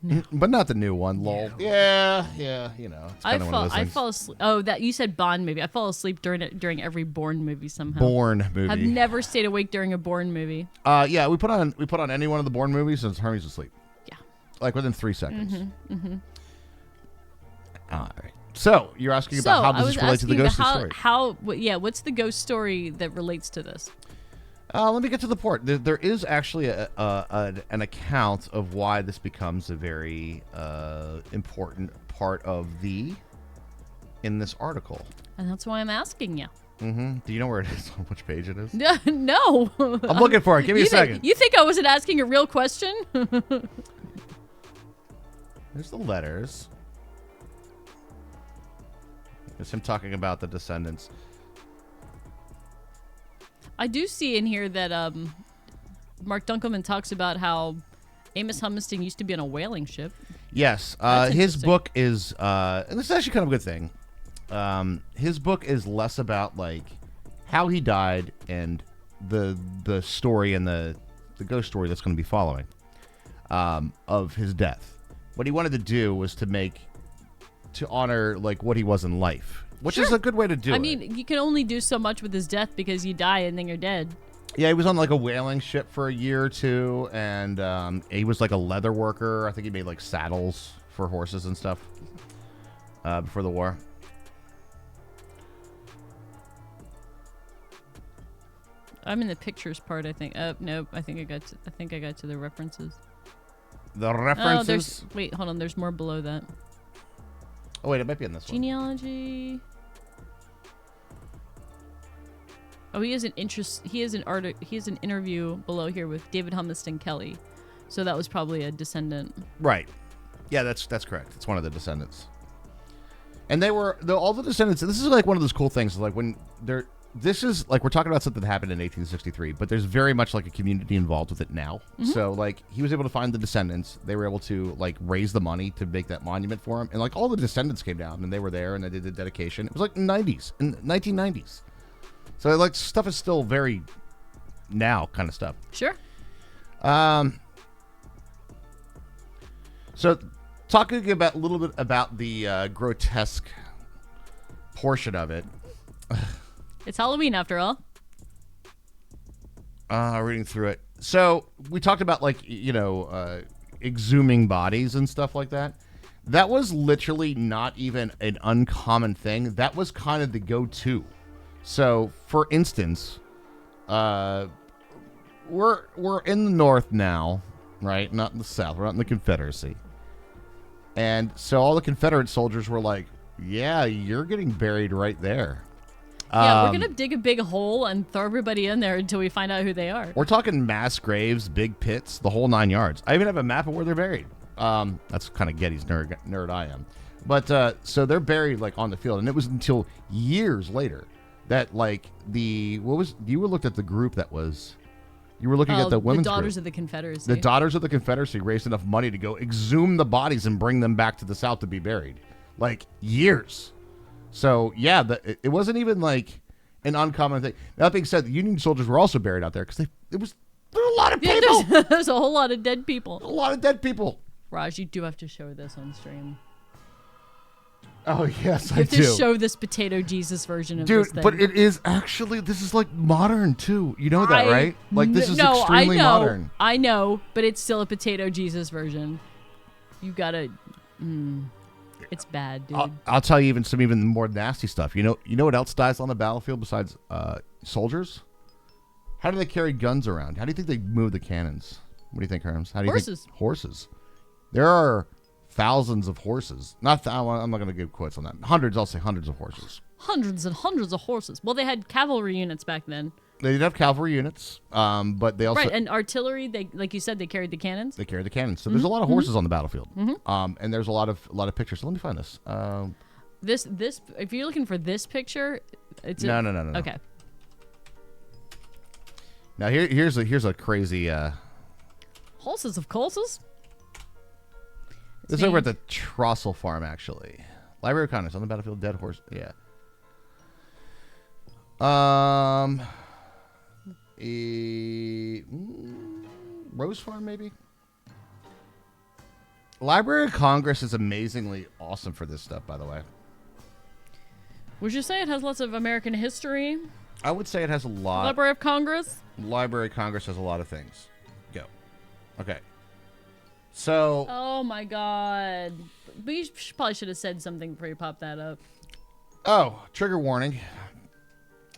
No. But not the new one, lol. No. Yeah, you know. It's kind of one of those things. I fall asleep. Oh, that you said Bond movie. I fall asleep during every Bourne movie somehow. Bourne movie. I've never stayed awake during a Bourne movie. Yeah, we put on any one of the Bourne movies since Hermes asleep. Yeah. Like within 3 seconds. All right. So you're asking about how does this relate to the ghost story? What's the ghost story that relates to this? Let me get to the port. There is actually an account of why this becomes a very important part of in this article. And that's why I'm asking you. Mm-hmm. Do you know where it is? On which page it is? No. I'm looking for it. Give me a second. You think I wasn't asking a real question? There's the letters. There's him talking about the descendants. I do see in here that Mark Dunkelman talks about how Amos Humiston used to be on a whaling ship. Yes. His book is, and this is actually kind of a good thing. His book is less about like how he died and the story and the ghost story that's going to be following of his death. What he wanted to do was to honor like what he was in life. Which is a good way to do it. I mean, you can only do so much with his death because you die and then you're dead. Yeah, he was on like a whaling ship for a year or two, and he was like a leather worker. I think he made like saddles for horses and stuff before the war. I'm in the pictures part, I think. Nope. I think I got to the references. The references. Wait, hold on. There's more below that. Oh wait, it might be in this one. Genealogy. Oh, he has an interview below here with David Humiston Kelly, so that was probably a descendant. Right. Yeah, that's correct. It's one of the descendants. And they were all the descendants. This is like one of those cool things. Like when they're. This is like we're talking about something that happened in 1863, but there's very much like a community involved with it now. Mm-hmm. So like he was able to find the descendants. They were able to like raise the money to make that monument for him, and like all the descendants came down and they were there and they did the dedication. It was like 1990s. So like stuff is still very now kind of stuff. Sure. So talking about a little bit about the grotesque portion of it. It's Halloween after all. Reading through it. So we talked about exhuming bodies and stuff like that. That was literally not even an uncommon thing. That was kind of the go-to. So, for instance, we're in the North now, right? Not in the South. We're not in the Confederacy. And so all the Confederate soldiers were like, "Yeah, you're getting buried right there." Yeah, we're gonna dig a big hole and throw everybody in there until we find out who they are. We're talking mass graves, big pits, the whole 9 yards. I even have a map of where they're buried. That's kind of Getty's nerd I am. But so they're buried like on the field, and it was until years later that you were looked at the group that was. You were looking at the women's Daughters group. of the Confederacy. The Daughters of the Confederacy raised enough money to go exhume the bodies and bring them back to the South to be buried. Years. So, yeah, it wasn't even an uncommon thing. That being said, the Union soldiers were also buried out there because there were a lot of people. There's a whole lot of dead people. A lot of dead people. Raj, you do have to show this on stream. Oh, yes, You I have do. to show this potato Jesus version of this thing. But it is actually, this is modern too. You know that, right? This is extremely modern. I know, but it's still a potato Jesus version. You gotta. It's bad, dude. I'll tell you some even more nasty stuff. You know what else dies on the battlefield besides soldiers? How do they carry guns around? How do you think they move the cannons? What do you think, Herms? How do you Horses. think? Horses. There are thousands of horses. I'm not going to give quotes on that. Hundreds, I'll say hundreds of horses. Hundreds and hundreds of horses. Well, they had cavalry units back then. They did have cavalry units, but they also... Right, and artillery, they like you said, they carried the cannons. They carried the cannons. So there's a lot of horses on the battlefield. And there's a lot of pictures. So let me find this. This if you're looking for this picture, it's No. Okay. Now here's a crazy... Horses of courses. This is over at the Trossel Farm, actually. Library of Congress on the battlefield, dead horse. Yeah. Rose Farm, maybe? Library of Congress is amazingly awesome for this stuff, by the way. Would you say it has lots of American history? I would say it has a lot. Library of Congress? Library of Congress has a lot of things. Go. Okay. So... Oh, my God. We probably should have said something before you popped that up. Oh, trigger warning.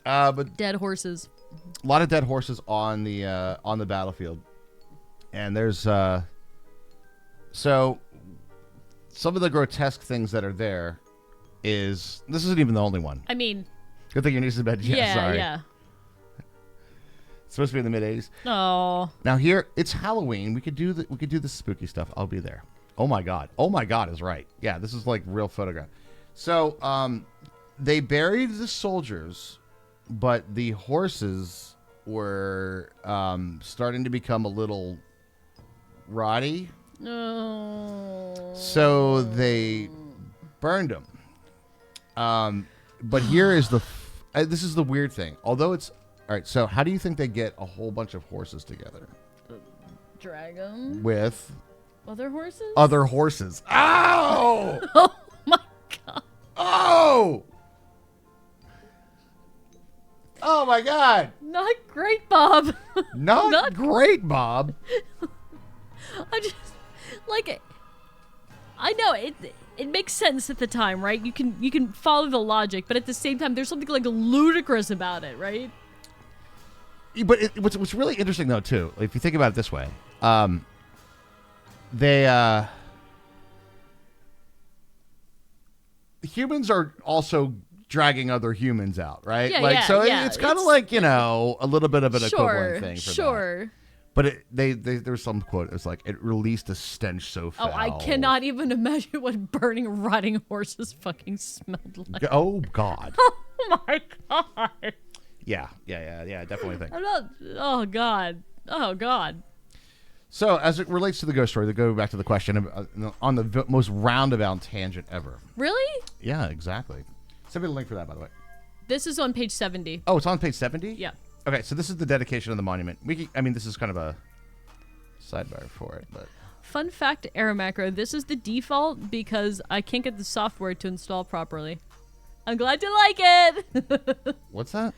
But Dead horses. a lot of dead horses on the battlefield, and there's so some of the grotesque things that are there is this isn't even the only one. I mean, Good thing your niece is in bed. Yeah, sorry. yeah. It's supposed to be in the mid-'80s. Oh, Now here it's Halloween. We could do the spooky stuff. I'll be there. Oh my god. Oh my god is right. Yeah, this is like real photograph. So they buried the soldiers, but the horses were starting to become a little rotty. no. So they burned them. But here is this is the weird thing. Although it's all right. So how do you think they get a whole bunch of horses together? Drag them With other horses. other horses. Ow! Oh my god. Oh! Oh my god! Not great, Bob. Not great, Bob. I just like. I know it. It makes sense at the time, right? You can follow the logic, but at the same time, there's something like ludicrous about it, right? But what's really interesting though too, if you think about it this way, humans are also dragging other humans out, right? Yeah, like yeah, so yeah. it's kind of like, you know, a little bit of an equivalent thing for that. Sure. But there was some quote. It was like it released a stench so foul. Oh, I cannot even imagine what burning, rotting horses fucking smelled like. Oh God. Oh my god. Yeah, definitely think. I'm not. Oh god. Oh god. So, as it relates to the ghost story, to go back to the question on the most roundabout tangent ever. Really? Yeah, exactly. Send me the link for that, by the way. This is on page 70. Oh, it's on page 70? Yeah. Okay, so this is the dedication of the monument. This is kind of a sidebar for it, but Fun fact, Aeромacro, this is the default because I can't get the software to install properly. I'm glad you like it. What's that?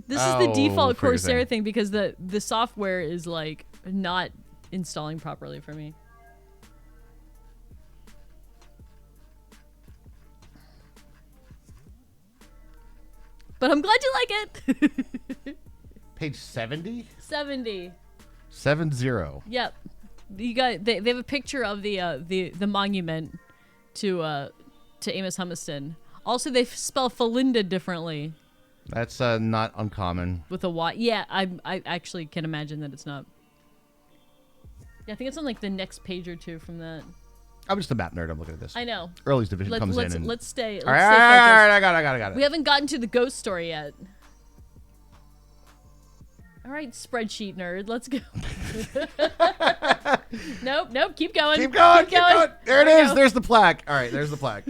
This is the default for your Corsair thing. thing because the software is like not installing properly for me. But I'm glad you like it. Page 70? 70. 70. Yep. You got they have a picture of the monument to Amos Humiston. Also, they spell Felinda differently That's not uncommon. with a Y. Yeah, I actually can imagine that it's not. Yeah, I think it's on like the next page or two from that. I'm just a map nerd. I'm looking at this. I know. Early's division comes in. And... Let's stay. all right, all right, I got it. We haven't gotten to the ghost story yet. All right, spreadsheet nerd, let's go. Nope, keep going. Keep going. There it is. Go. There's the plaque. All right, there's the plaque.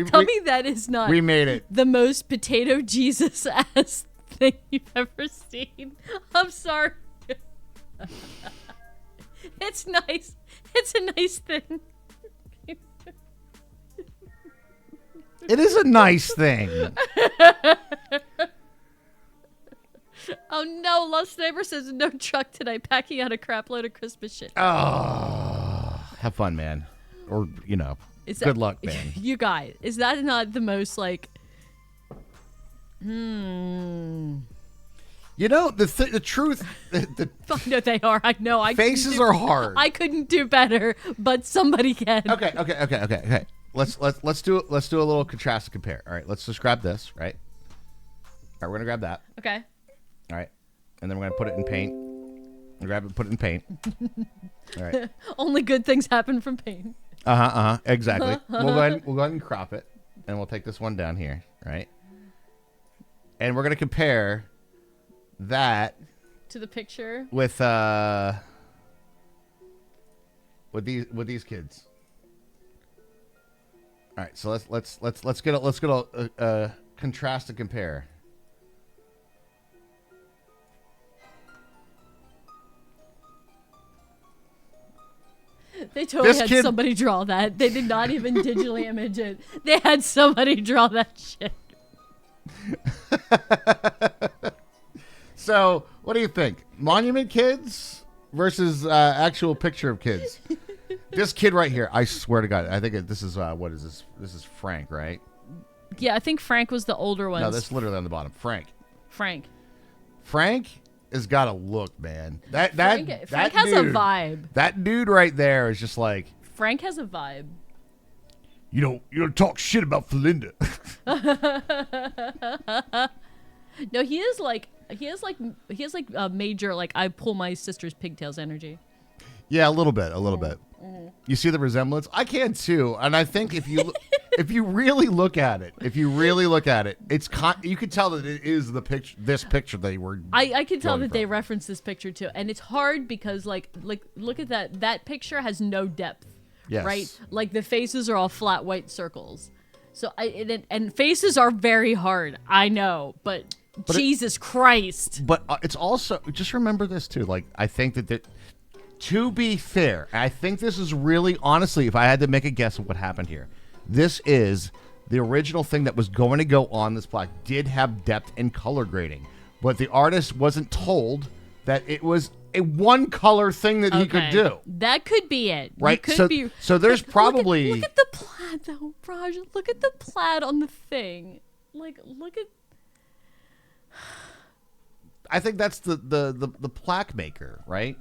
Tell me that is not we made it. The most potato Jesus ass thing you've ever seen. I'm sorry. It's nice. It's a nice thing. It is a nice thing. Oh no, Lost Neighbor says no truck today, packing out a crap load of Christmas shit. Oh, have fun, man. Or, good luck, man. You guys, is that not the most like... The truth... No, they are. I know. Faces are hard. I couldn't do better, but somebody can. Okay. Let's do a little contrast and compare. All right, let's just grab this, right? All right, we're gonna grab that. Okay. All right, and then we're gonna put it in paint. Grab it, put it in paint. All right. Only good things happen from pain. Exactly. We'll go ahead and crop it, and we'll take this one down here, right? And we're gonna compare that to the picture with these kids. All right, so let's get a contrast and compare. They totally had somebody draw that. They did not even digitally image it. They had somebody draw that shit. So, what do you think? Monument kids versus actual picture of kids? This kid right here, I swear to God, I think this is, what is this? This is Frank, right? Yeah, I think Frank was the older one. No, that's literally on the bottom. Frank has got a look, man. Frank has a vibe. That dude right there is just like... Frank has a vibe. You don't talk shit about Felinda. No, he has a major, like, I pull my sister's pigtails energy. Yeah, a little bit. Mm-hmm. You see the resemblance? I can too, and I think if you really look at it, it's you could tell that it is the picture. This picture they were. I can tell that they referenced this picture too, and it's hard because like look at that. That picture has no depth. Yes. Right. Like the faces are all flat white circles. So and faces are very hard. I know, but Jesus Christ. But it's also, just remember this too. Like, I think that to be fair, I think this is really, honestly, if I had to make a guess of what happened here, this is the original thing that was going to go on this plaque did have depth and color grading, but the artist wasn't told that it was a one color thing that he could do. That could be it. Right. So there's probably... Look at the plaid though, Raj. Look at the plaid on the thing. Like, look at... I think that's the plaque maker, right?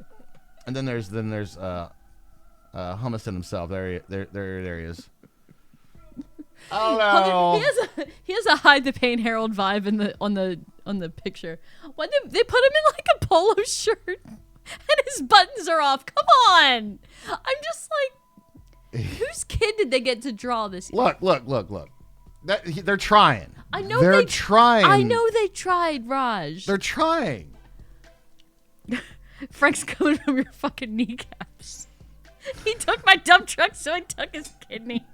And then there's Humiston himself. There he is. Oh no! He has a hide the pain Herald vibe on the picture. Why they put him in like a polo shirt and his buttons are off? Come on! I'm just like, whose kid did they get to draw this? Look! They're trying. I know they're trying. I know they tried, Raj. They're trying. Frank's coming from your fucking kneecaps. He took my dump truck, so I took his kidney.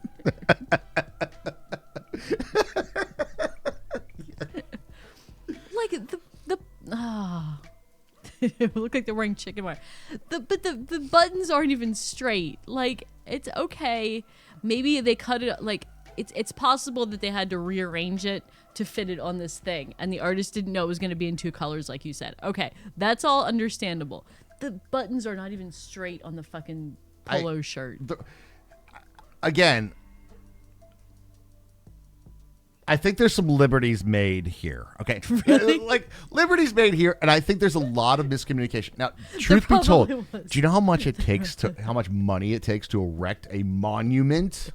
Like it look like they're wearing chicken wire. But the buttons aren't even straight. Like, it's okay. Maybe they cut it like it's possible that they had to rearrange it to fit it on this thing, and the artist didn't know it was going to be in 2 colors, like you said. Okay, that's all understandable. The buttons are not even straight on the fucking polo shirt. Again, I think there's some liberties made here. Okay, Really? like liberties made here, and I think there's a lot of miscommunication. Now, truth be told, was. do you know how much how much money it takes to erect a monument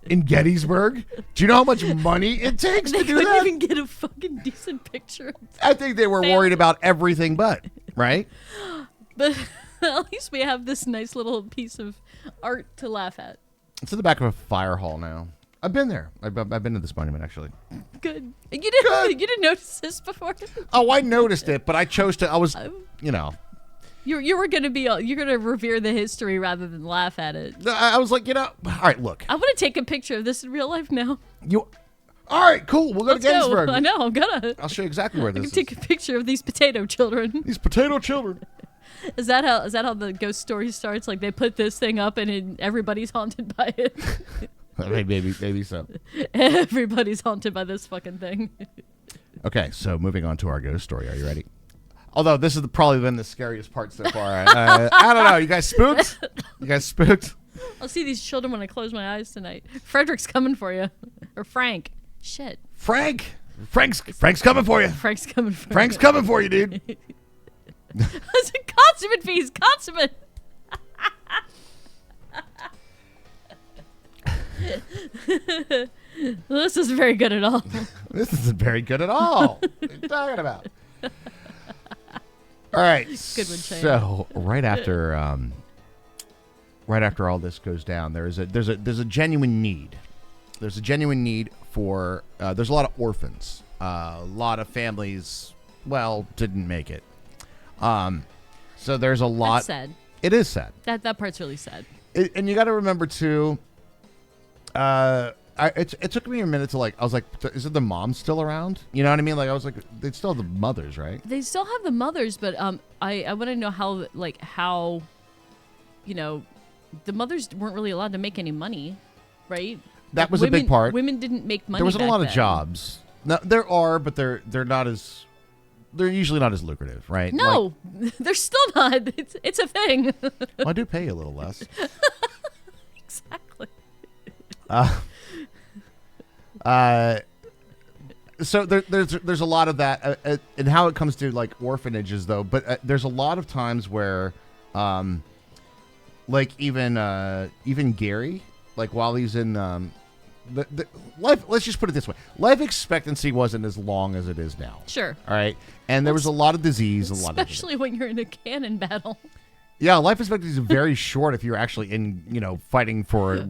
in Gettysburg? Do you know how much money it takes They to do couldn't that? even get a fucking decent picture. I think they were worried about everything but, right? But at least we have this nice little piece of art to laugh at. It's in the back of a fire hall now. I've been there. I've been to this monument, actually. Good. You didn't notice this before? Oh, I noticed it, but I chose to. I was, you know. You were gonna you're gonna revere the history rather than laugh at it. I was like, all right, look. I want to take a picture of this in real life now. All right, cool. We'll go Let's to Gettysburg. go. I know. I'm gonna. I'll show you exactly where I this can is. take a picture of these potato children. These potato children. Is that how the ghost story starts? Like they put this thing up and everybody's haunted by it. Maybe so. Everybody's haunted by this fucking thing. Okay, so moving on to our ghost story. Are you ready? Although this has probably been the scariest part so far. I don't know. You guys spooked? You guys spooked? I'll see these children when I close my eyes tonight. Frederick's coming for you. Or Frank. Shit. Frank's coming for you. Frank's coming for Frank's you. coming for you, dude. It's a consummate feast. Consummate. This isn't very good at all. This isn't very good at all. What are you talking about? All right. Good one, Shane. So right after all this goes down, there's a genuine need. There's a genuine need for. There's a lot of orphans. A lot of families, didn't make it. So there's a lot. That's sad. It is sad. That part's really sad. And you got to remember too. It took me a minute to I was like, is it the mom still around? You know what I mean? Like I was like, they still have the mothers, right? They still have the mothers, but I want to know how the mothers weren't really allowed to make any money, right? That was a big part. Women didn't make money. There wasn't a back lot of then. jobs. No, there are, but they're not as. They're usually not as lucrative, right? No, they're still not. It's a thing. Well, I do pay you a little less. Exactly. So there's a lot of that, and how it comes to orphanages though. But there's a lot of times where, even Gary, while he's in the life. Let's just put it this way: life expectancy wasn't as long as it is now. Sure. All right, and there was a lot of disease, Especially when you're in a cannon battle. Yeah, life expectancy is very short if you're actually in, fighting for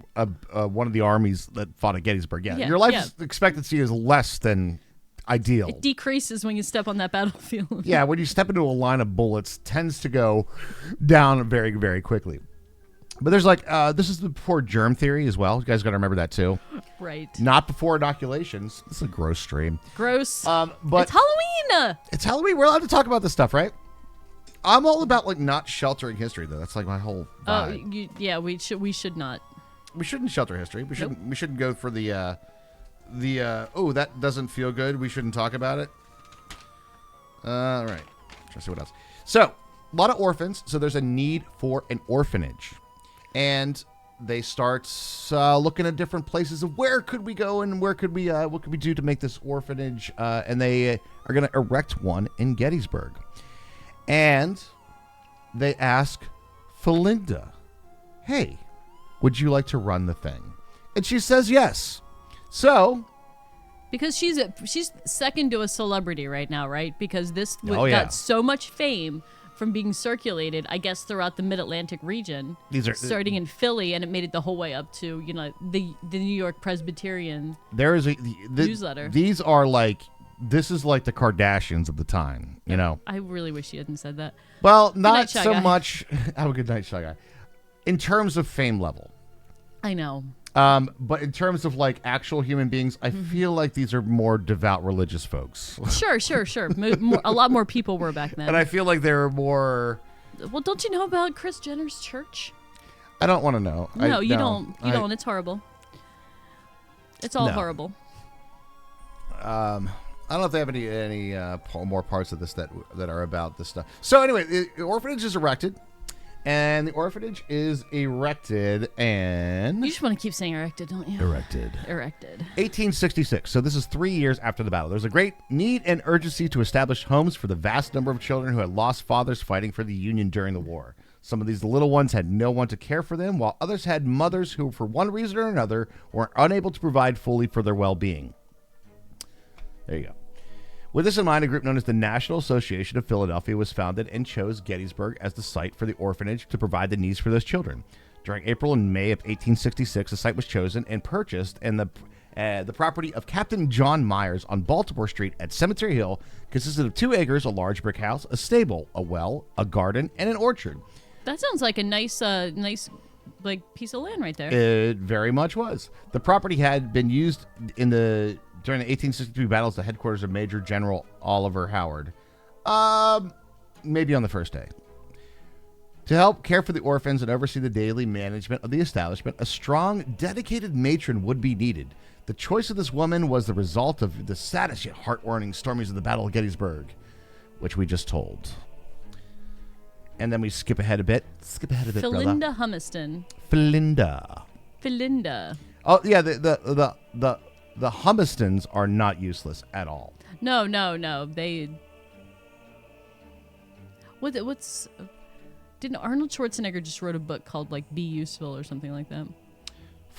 one of the armies that fought at Gettysburg. Yeah, your life expectancy is less than ideal. It decreases when you step on that battlefield. Yeah, when you step into a line of bullets, tends to go down very, very quickly. But there's this is before germ theory as well. You guys got to remember that too. Right. Not before inoculations. This is a gross stream. Gross. But it's Halloween. It's Halloween. We're allowed to talk about this stuff, right? I'm all about not sheltering history though. That's my whole vibe. We should not. We shouldn't shelter history. We shouldn't. Nope. We shouldn't go for the oh, that doesn't feel good. We shouldn't talk about it. All right. Try to see what else. So a lot of orphans. So there's a need for an orphanage, and they start looking at different places of where could we go and where could we what could we do to make this orphanage. And they are going to erect one in Gettysburg. And they ask Felinda, hey, would you like to run the thing? And she says yes. So. Because she's second to a celebrity right now, right? Because this got so much fame from being circulated, I guess, throughout the Mid-Atlantic region. These are starting in Philly, and it made it the whole way up to, the New York Presbyterian newsletter. These are this is like the Kardashians of the time, I really wish you hadn't said that. Well, Good not night, Shy so Guy. much. Have a good night, Shy Guy. In terms of fame level. I know. But in terms of actual human beings, I feel like these are more devout religious folks. Sure. A lot more people were back then. And I feel like they're more. Well, don't you know about Kris Jenner's church? I don't want to know. No, you don't. You don't. It's horrible. It's all No. horrible. I don't know if they have any more parts of this that are about this stuff. So anyway, the orphanage is erected, and You just want to keep saying erected, don't you? Erected. Erected. 1866. So this is 3 years after the battle. There's a great need and urgency to establish homes for the vast number of children who had lost fathers fighting for the Union during the war. Some of these little ones had no one to care for them, while others had mothers who, for one reason or another, were unable to provide fully for their well-being. There you go. With this in mind, a group known as the National Association of Philadelphia was founded and chose Gettysburg as the site for the orphanage to provide the needs for those children. During April and May of 1866, the site was chosen and purchased, and the property of Captain John Myers on Baltimore Street at Cemetery Hill consisted of 2 acres, a large brick house, a stable, a well, a garden, and an orchard. That sounds like a nice like piece of land right there. It very much was. The property had been used during the 1863 battle as the headquarters of Major General Oliver Howard. Maybe on the first day. To help care for the orphans and oversee the daily management of the establishment, a strong, dedicated matron would be needed. The choice of this woman was the result of the saddest yet heart-warming stories of the Battle of Gettysburg, which we just told. And then we skip ahead a bit. Philinda Humiston. Philinda. Oh yeah, the Humistons are not useless at all. No. They. Didn't Arnold Schwarzenegger just wrote a book called like Be Useful or something like that?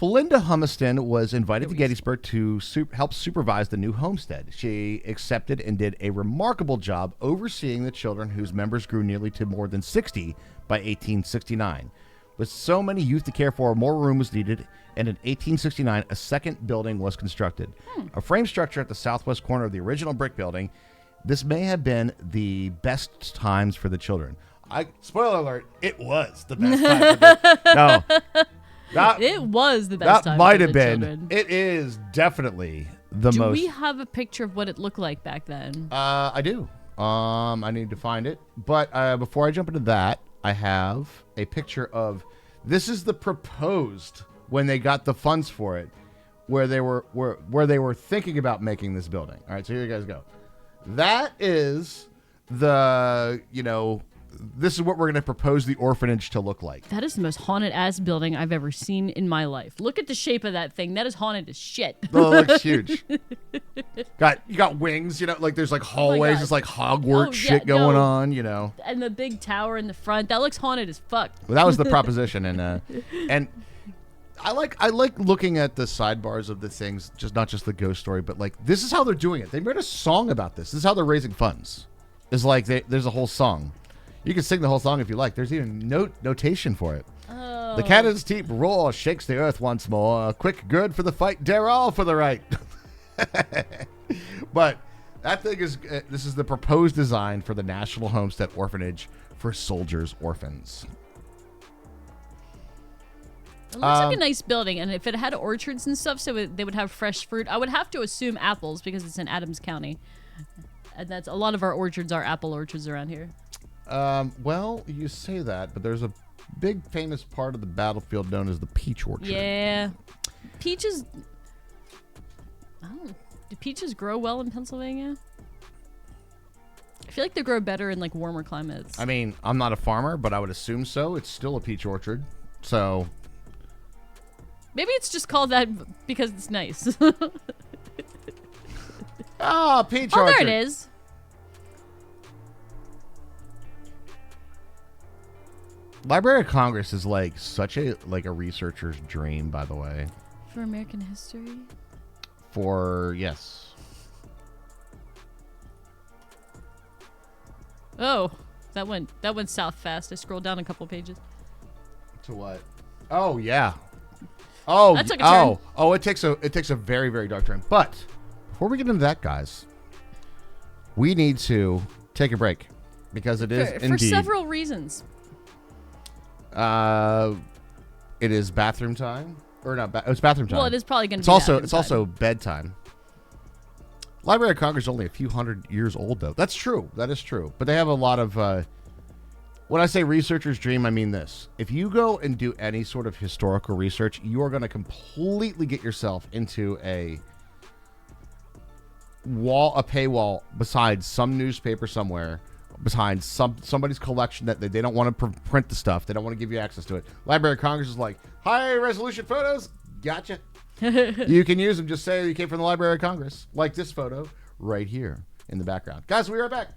Philinda Humiston was invited to Gettysburg to help supervise the new homestead. She accepted and did a remarkable job overseeing the children whose members grew nearly to more than 60 by 1869. With so many youth to care for, more room was needed, and in 1869, a second building was constructed. A frame structure at the southwest corner of the original brick building. This may have been the best times for the children. Spoiler alert, it was the best time for the It was the best time. That might have for the been. children. It is definitely the most. Do we have a picture of what it looked like back then? I do. I need to find it. But before I jump into that, I have a picture of. This is the proposed when they got the funds for it, where they were thinking about making this building. All right, so here you guys go. That is the This is what we're going to propose the orphanage to look like. That is the most haunted ass building I've ever seen in my life. Look at the shape of that thing. That is haunted as shit. Oh, it looks huge. You got wings, like there's like hallways, God. it's like Hogwarts shit going on, And the big tower in the front. That looks haunted as fuck. Well, that was the proposition, and I like looking at the sidebars of the things, not just the ghost story, but like this is how they're doing it. They made a song about this. This is how they're raising funds. It's like there's a whole song. You can sing the whole song if you like. There's even notation for it. Oh. The cannon's deep roar shakes the earth once more. Quick, good for the fight, dare all for the right. But that thing is, this is the proposed design for the National Homestead Orphanage for soldiers' orphans. It looks like a nice building, and if it had orchards and stuff, so they would have fresh fruit. I would have to assume apples because it's in Adams County, and that's a lot of our orchards are apple orchards around here. Well, you say that, but there's a big famous part of the battlefield known as the peach orchard. Yeah, peaches. Do peaches grow well in Pennsylvania? I feel like they grow better in like warmer climates. I mean, I'm not a farmer, but I would assume so. It's still a peach orchard, so. Maybe it's just called that because it's nice. Peach orchard. Oh, there it is. Library of Congress is like such a researcher's dream, by the way. For American history? Yes. Oh, that went south fast. I scrolled down a couple pages. To what? Oh yeah. Oh, that took a turn. Oh, it takes a very, very dark turn. But before we get into that, guys, we need to take a break because it is indeed for several reasons. It is bathroom time, or not? It's bathroom time. Well, it is probably going to. It's also bedtime. Library of Congress is only a few hundred years old, though. That's true. That is true. But they have a lot of When I say researcher's dream, I mean this. If you go and do any sort of historical research, you are going to completely get yourself into a paywall beside some newspaper somewhere, behind somebody's collection that they don't want to print the stuff. They don't want to give you access to it. Library of Congress is like, high resolution photos, gotcha. You can use them. Just say you came from the Library of Congress, like this photo right here in the background. Guys, we'll be right back.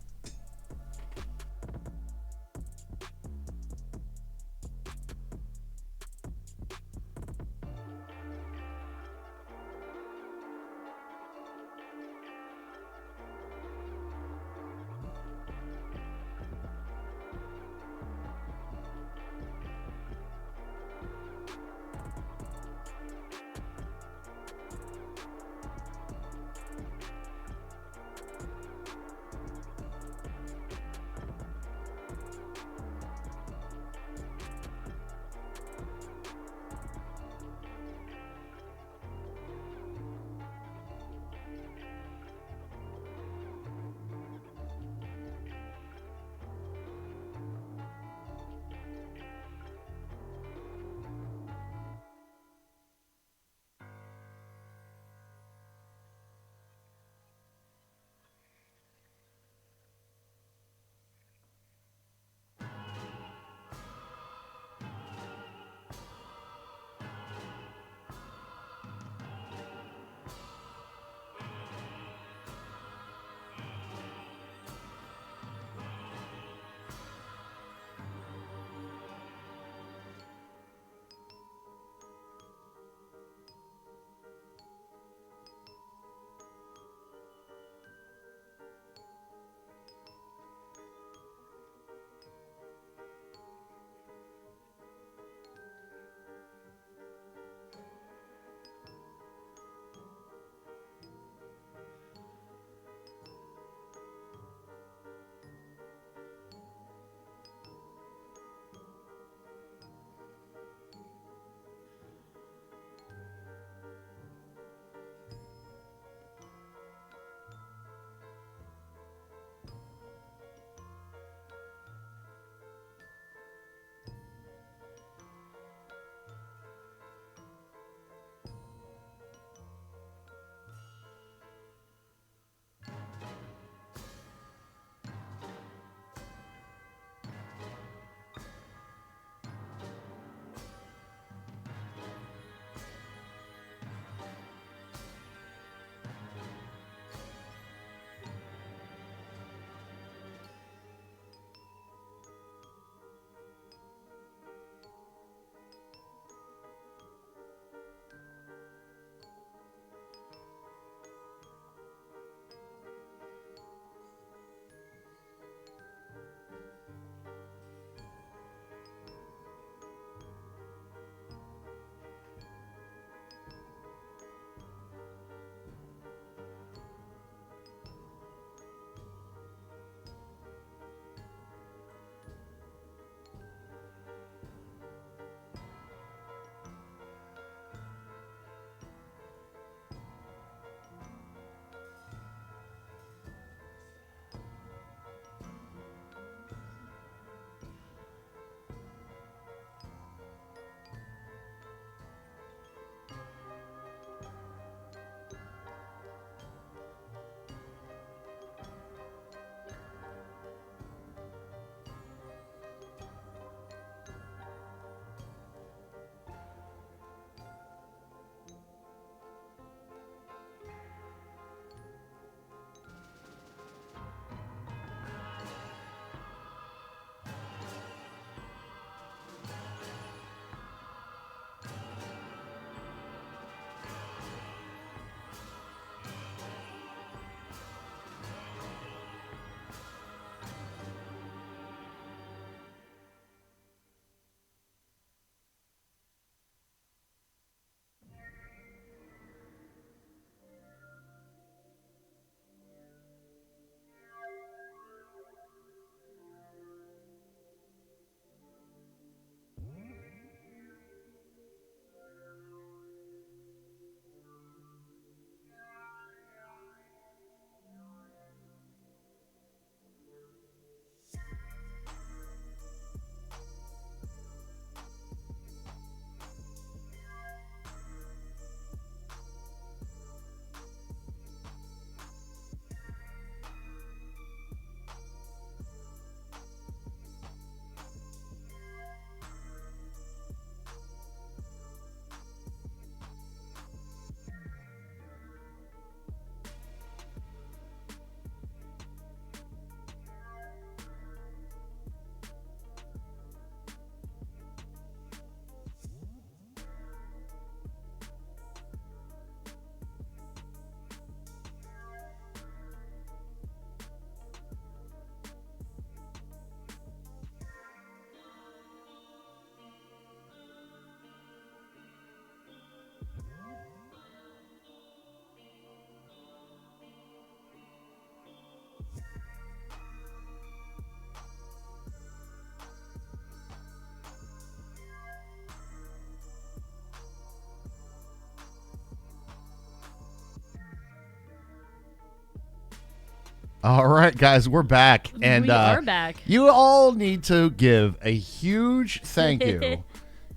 All right, guys, we're back. And we are back. You all need to give a huge thank you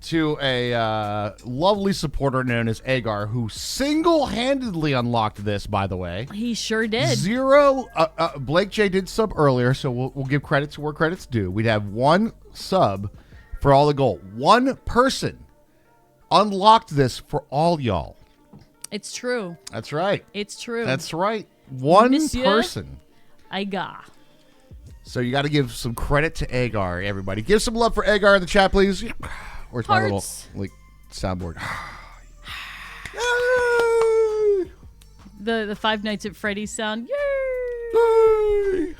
to a lovely supporter known as Agar, who single-handedly unlocked this, by the way. He sure did. Zero. Blake J did sub earlier, so we'll give credit to where credit's due. We'd have one sub for all the gold. One person unlocked this for all y'all. It's true. That's right. It's true. That's right. One Monsieur person. Agar. So you got to give some credit to Agar, everybody. Give some love for Agar in the chat, please. Where's my little soundboard? Yay! The Five Nights at Freddy's sound. Yay! Yay!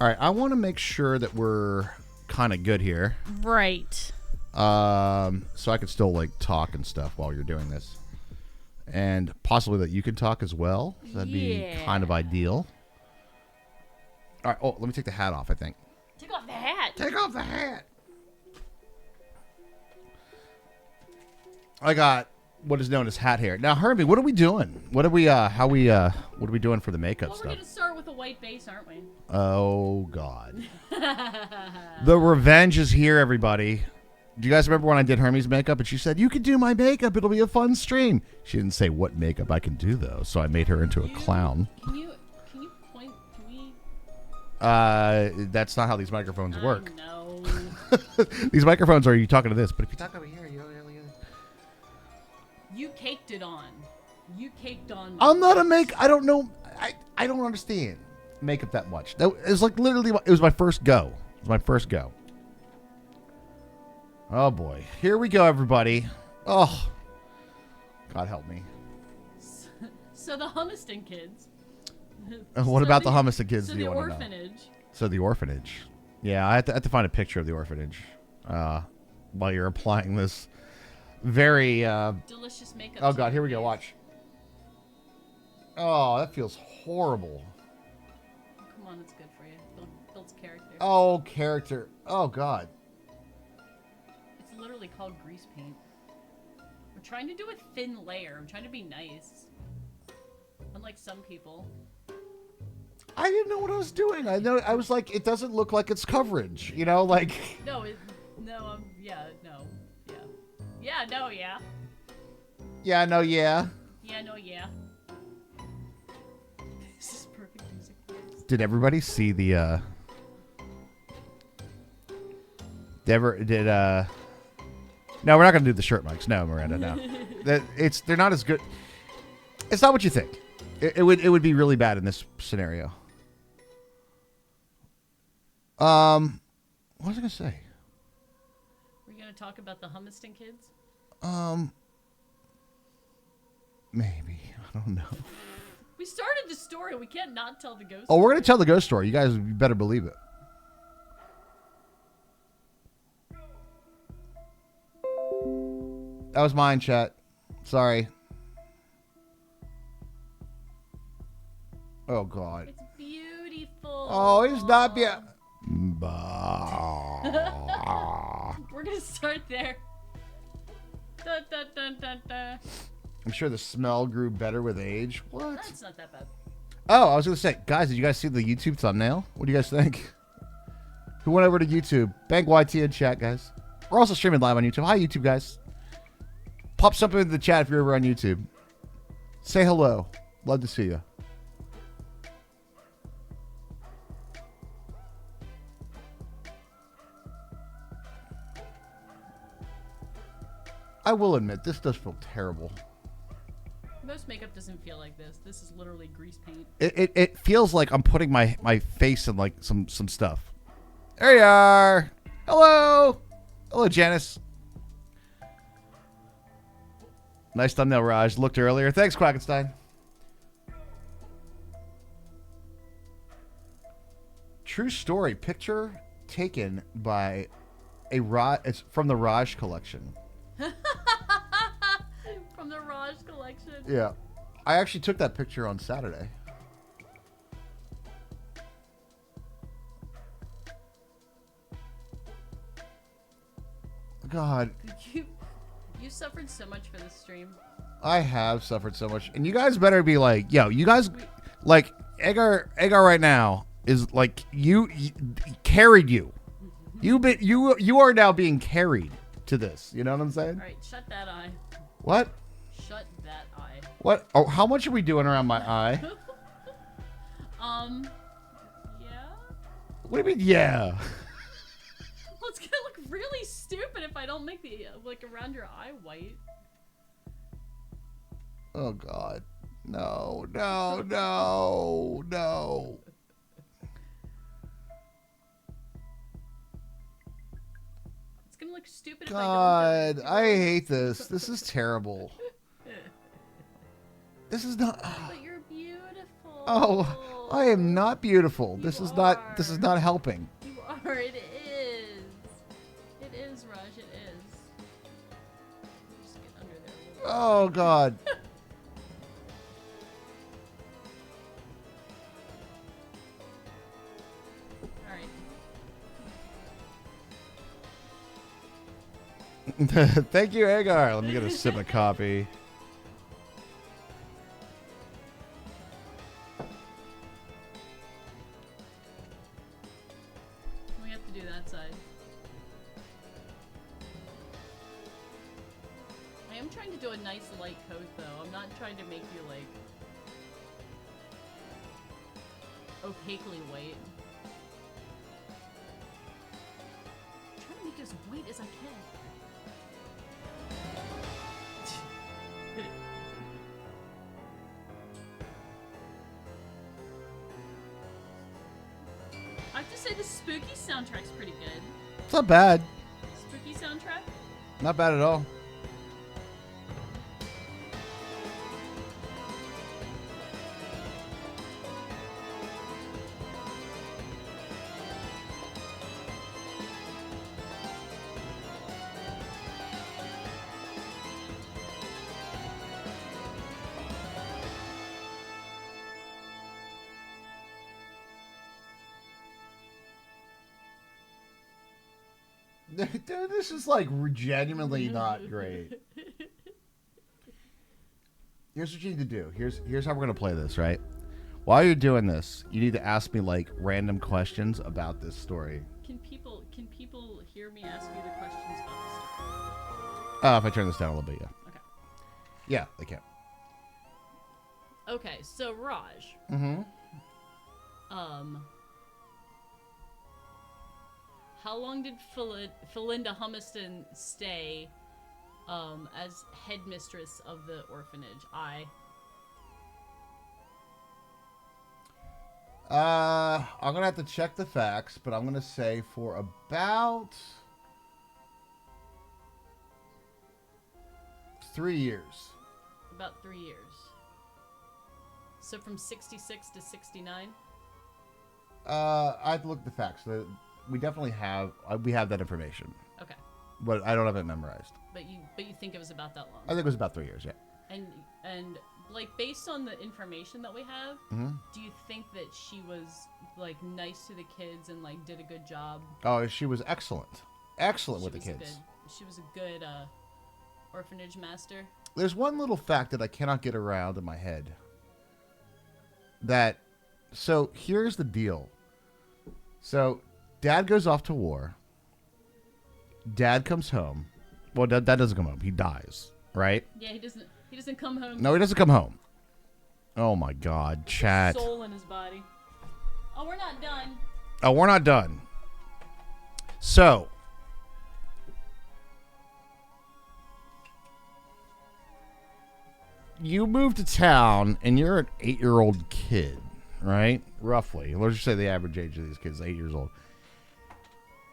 All right, I want to make sure that we're kind of good here. Right. So I can still talk and stuff while you're doing this. And possibly that you can talk as well. So that'd be kind of ideal. All right. Oh, let me take the hat off, I think. Take off the hat. Take off the hat. I got what is known as hat hair. Now, Herbie, what are we doing? What are we what are we doing for the makeup Well, stuff? we're going to start with a white base, aren't we? Oh, God. The revenge is here, everybody. Do you guys remember when I did Hermes makeup and she said, "You can do my makeup. It'll be a fun stream." She didn't say what makeup I can do, though, so I made her into a clown. Can you point? Can we? That's not how these microphones work. No. These microphones are you talking to this, but if you talk over here, You caked it on. You caked on. I'm not a I don't know. I don't understand makeup that much. That is literally. It was my first go. It was my first go. Oh boy, here we go, everybody. Oh, God help me. So the Humiston kids. What about the Humiston kids? So do you the want to know? orphanage. So the orphanage. Yeah, I have to find a picture of the orphanage while you're applying this very delicious makeup. Oh God, here we go. Watch. Oh, that feels horrible. Come on, it's good for you. Builds character. Oh, character. Oh God. It's literally called grease paint. We're trying to do a thin layer. I'm trying to be nice. Unlike some people. I didn't know what I was doing. I was like, it doesn't look like it's coverage. No, no, no, yeah. Yeah, no, yeah. Yeah, no, yeah. Yeah, no, yeah. This is perfect music. Did everybody see the, No, we're not going to do the shirt mics. No, Miranda, no. They're not as good. It's not what you think. It would be really bad in this scenario. What was I going to say? We're going to talk about the Humiston kids? Maybe. I don't know. We started the story. We can't not tell the ghost Oh, story. we're going to tell the ghost story. You guys better believe it. That was mine, chat. Sorry. Oh, God. It's beautiful. Oh, it's not We're going to start there. Dun, dun, dun, dun, dun. I'm sure the smell grew better with age. What? That's not that bad. Oh, I was going to say, guys, did you guys see the YouTube thumbnail? What do you guys think? Who went over to YouTube? Bang YT in chat, guys. We're also streaming live on YouTube. Hi, YouTube, guys. Pop something in the chat if you're ever on YouTube. Say hello. Love to see you. I will admit, this does feel terrible. Most makeup doesn't feel like this. This is literally grease paint. It feels like I'm putting my face in some stuff. There you are. Hello. Hello, Janice. Nice thumbnail, Raj. Looked earlier. Thanks, Quackenstein. True story. Picture taken by a Raj. It's from the Raj collection. From the Raj collection. Yeah. I actually took that picture on Saturday. God. You suffered so much for this stream. I have suffered so much. And you guys better be like, yo, you guys, Agar right now is like you carried you. You are now being carried to this. You know what I'm saying? All right, shut that eye. What? Shut that eye. What? Oh, how much are we doing around my eye? Yeah. What do you mean? Yeah. Well, it's gonna look really stupid if I don't make the like around your eye white. Oh God. No. It's gonna look stupid God, if I don't. I hate this. This is terrible. This is not. But you're beautiful. Oh, I am not beautiful. This is not. This is not helping. You are. It is. It is, Raj. It is. Just get under there a little. Oh God. All right. Thank you, Agar. Let me get a sip of coffee. We have to do that side. I am trying to do a nice light coat, though. I'm not trying to make you like opaquely white. I'm trying to make it as white as I can. I have to say the spooky soundtrack's pretty good. It's not bad. Spooky soundtrack? Not bad at all. Dude, this is like genuinely not great. Here's what you need to do. Here's how we're gonna play this, right? While you're doing this, you need to ask me like random questions about this story. Can people hear me ask you the questions about the story? If I turn this down a little bit, yeah. Okay. Yeah, they can. Okay, so Raj. Mm-hmm. How long did Felinda Humiston stay as headmistress of the orphanage? I'm gonna have to check the facts, but I'm gonna say for about 3 years. About 3 years. So from 66 to 69? I have to look at the facts. We definitely have that information, Okay. but I don't have it memorized. But you think it was about that long? I think it was about 3 years. Yeah. And like based on the information that we have, do you think that she was like nice to the kids and like did a good job? Oh, she was excellent with the kids. She was a good orphanage master. There's one little fact that I cannot get around in my head. So here's the deal. So Dad goes off to war. Dad comes home. Well, Dad doesn't come home. He dies, right? Yeah, he doesn't come home. No, he doesn't come home. Oh my God, chat. Soul in his body. Oh, we're not done. Oh, we're not done. So, you move to town and you're an 8-year-old kid, right? Roughly. Let's just say the average age of these kids is 8 years old.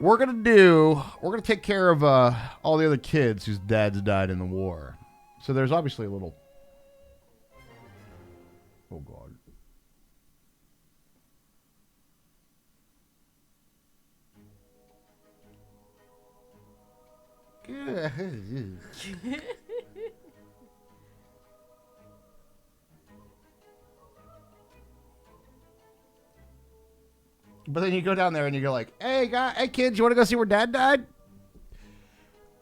We're gonna take care of all the other kids whose dads died in the war. So there's obviously a little. Oh God. But then you go down there and you go like, hey kids, you want to go see where Dad died?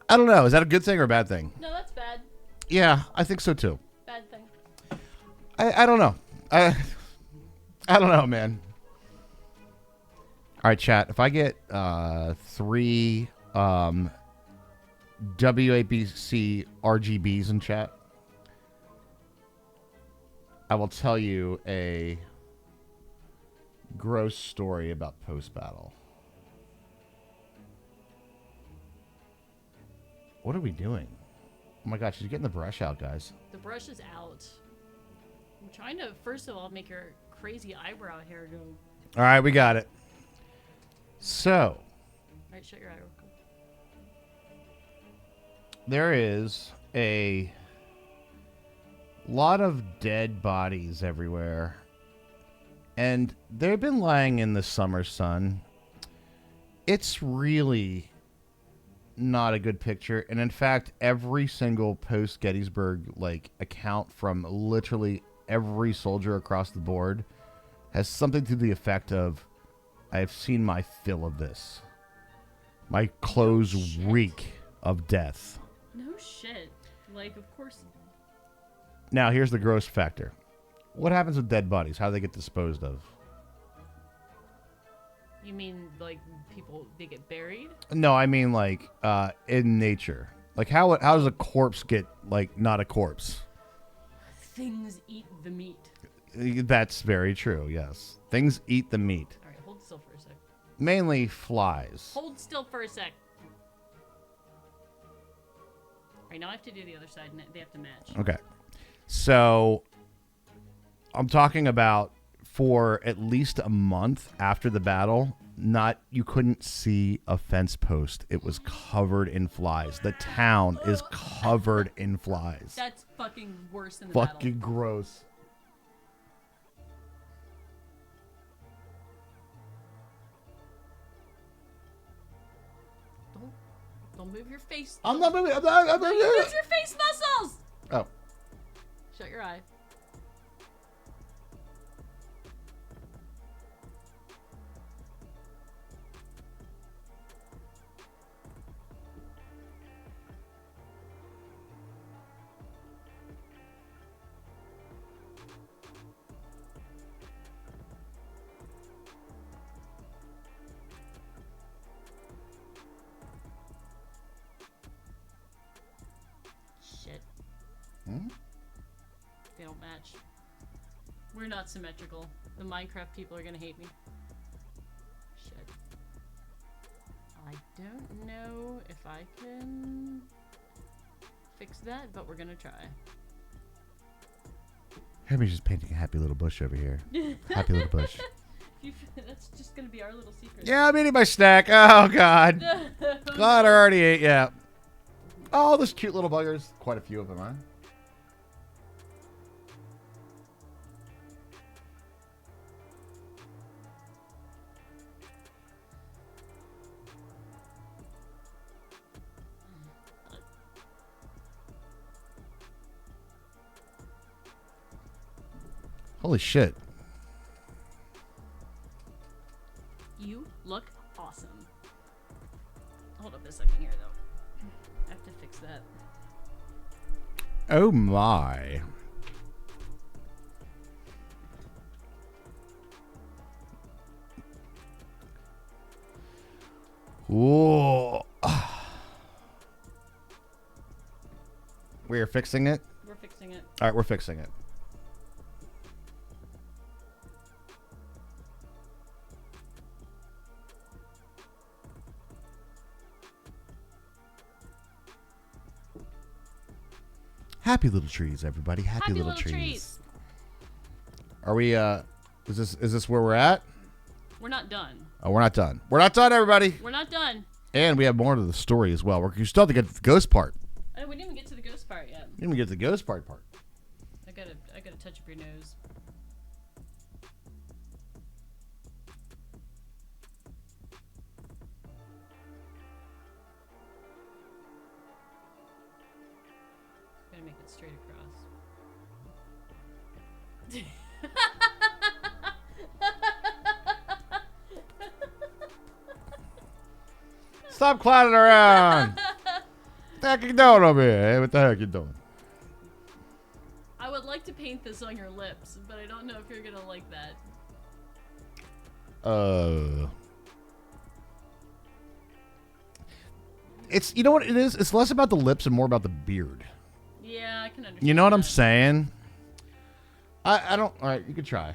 I don't know. Is that a good thing or a bad thing? No, that's bad. Yeah, I think so too. Bad thing. I don't know. I don't know, man. All right, chat. If I get 3 WABC RGBs in chat, I will tell you a gross story about post-battle. What are we doing? Oh my gosh, she's getting the brush out, guys. The brush is out. I'm trying to, first of all, make your crazy eyebrow hair go. All right, we got it. So. All right, shut your eye real quick. There is a lot of dead bodies everywhere. And they've been lying in the summer sun. It's really not a good picture. And in fact, every single post Gettysburg account from literally every soldier across the board has something to the effect of, I've seen my fill of this. My clothes reek of death. No shit. Of course. Now, here's the gross factor. What happens with dead bodies? How do they get disposed of? You mean, people, they get buried? No, I mean, in nature. How does a corpse get, not a corpse? Things eat the meat. That's very true, yes. Things eat the meat. All right, hold still for a sec. Mainly flies. Hold still for a sec. All right, now I have to do the other side, and they have to match. Okay. So, I'm talking about for at least a month after the battle, you couldn't see a fence post. It was covered in flies. The town is covered in flies. That's fucking worse than the fucking battle. Gross. Don't move your face. I'm not moving. I'm not moving. Use your face muscles. Oh. Shut your eye. Shit. Hmm? They don't match. We're not symmetrical. The Minecraft people are gonna hate me. Shit. I don't know if I can fix that, but we're gonna try. Happy's just painting a happy little bush over here. Happy little bush. That's just gonna be our little secret. Yeah, I'm eating my snack. Oh, God. Glad I already ate, yeah. Oh, those cute little buggers. Quite a few of them, huh? Holy shit. You look awesome. Hold up a second here, though. I have to fix that. Oh, my. Whoa. We're fixing it? We're fixing it. All right, we're fixing it. Happy little trees, everybody. Happy little trees. Are we is this where we're at? We're not done. Oh, we're not done. We're not done, everybody. We're not done. And we have more to the story as well. You still have to get to the ghost part. Oh, we didn't even get to the ghost part yet. You didn't even get to the ghost part. I gotta touch up your nose. Gotta make it straight across. Stop clowning around. What the heck you doing over here? Hey, what the heck you doing? I would like to paint this on your lips, but I don't know if you're gonna like that. It's, you know what it is? It's less about the lips and more about the beard. Yeah, I can understand. You know what that. I'm saying? I don't. All right, you could try.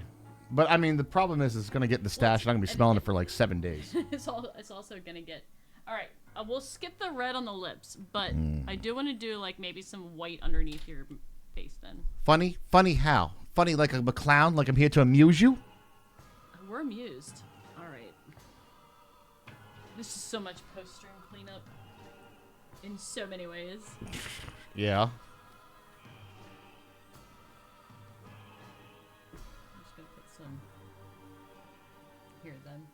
But, I mean, the problem is it's going to get in the stash, and I'm going to be smelling it for like 7 days. It's also going to get... All right, we'll skip the red on the lips, but I do want to do, like, maybe some white underneath your face then. Funny? Funny how? Funny like I'm a clown? Like I'm here to amuse you? We're amused. All right. This is so much post-stream cleanup in so many ways. Yeah. I'm just going to put some here then.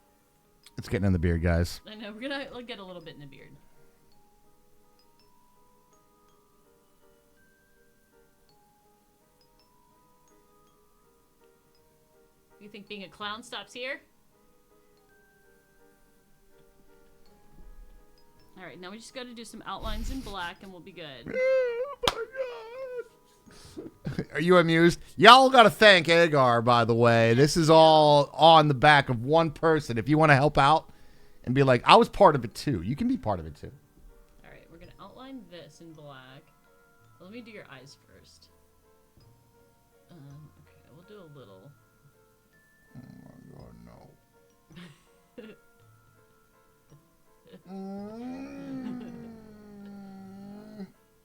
It's getting in the beard, guys. I know, we're going to get a little bit in the beard. You think being a clown stops here? All right, now we just got to do some outlines in black and we'll be good. Oh my God. Are you amused? Y'all got to thank Agar, by the way. This is all on the back of one person. If you want to help out and be like, I was part of it too. You can be part of it too. All right, we're going to outline this in black. Let me do your eyes first. Okay, we'll do a little. Oh my God, no.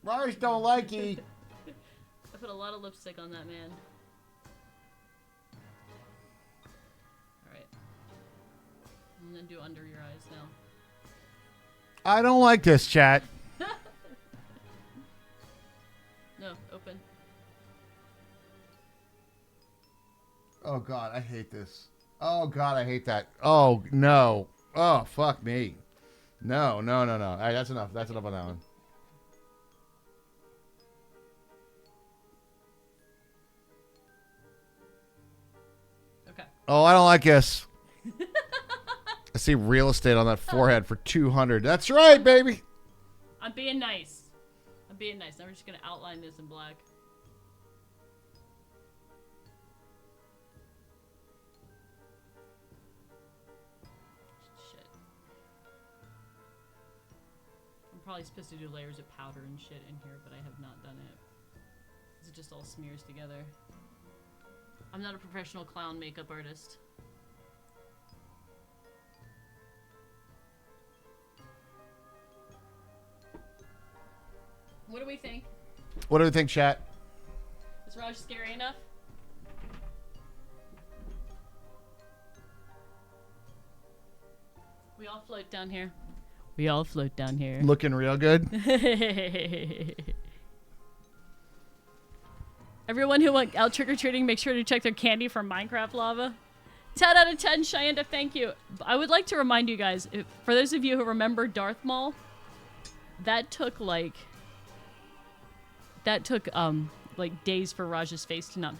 Rars don't like you. I put a lot of lipstick on that man. Alright. I'm gonna do under your eyes now. I don't like this, chat. No, open. Oh, God, I hate this. Oh, God, I hate that. Oh, no. Oh, fuck me. No, no, no, no. All right, that's enough. That's enough on that one. Okay. Oh, I don't like this. I see real estate on that forehead for 200. That's right, baby. I'm being nice. I'm being nice. Now we're just gonna outline this in black. Shit. I'm probably supposed to do layers of powder and shit in here, but I have not done it. It just all smears together. I'm not a professional clown makeup artist. What do we think? What do you think, chat? Is Raj scary enough? We all float down here. We all float down here. Looking real good. Everyone who went out trick-or-treating, make sure to check their candy for Minecraft lava. 10 out of 10, Cheyenne, thank you. I would like to remind you guys, for those of you who remember Darth Maul, that took like days for Raj's face to not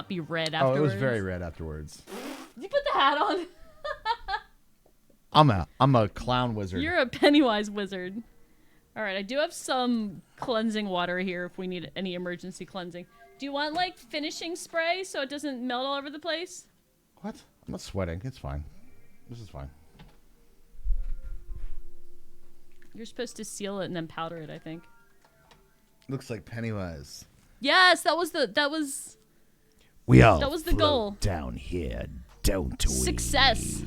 be red afterwards. Oh, it was very red afterwards. Did you put the hat on? I'm a clown wizard. You're a Pennywise wizard. All right, I do have some cleansing water here if we need any emergency cleansing. Do you want like finishing spray so it doesn't melt all over the place? What? I'm not sweating. It's fine. This is fine. You're supposed to seal it and then powder it, I think. Looks like Pennywise. Yes, that was the goal. Down here, don't we? Success.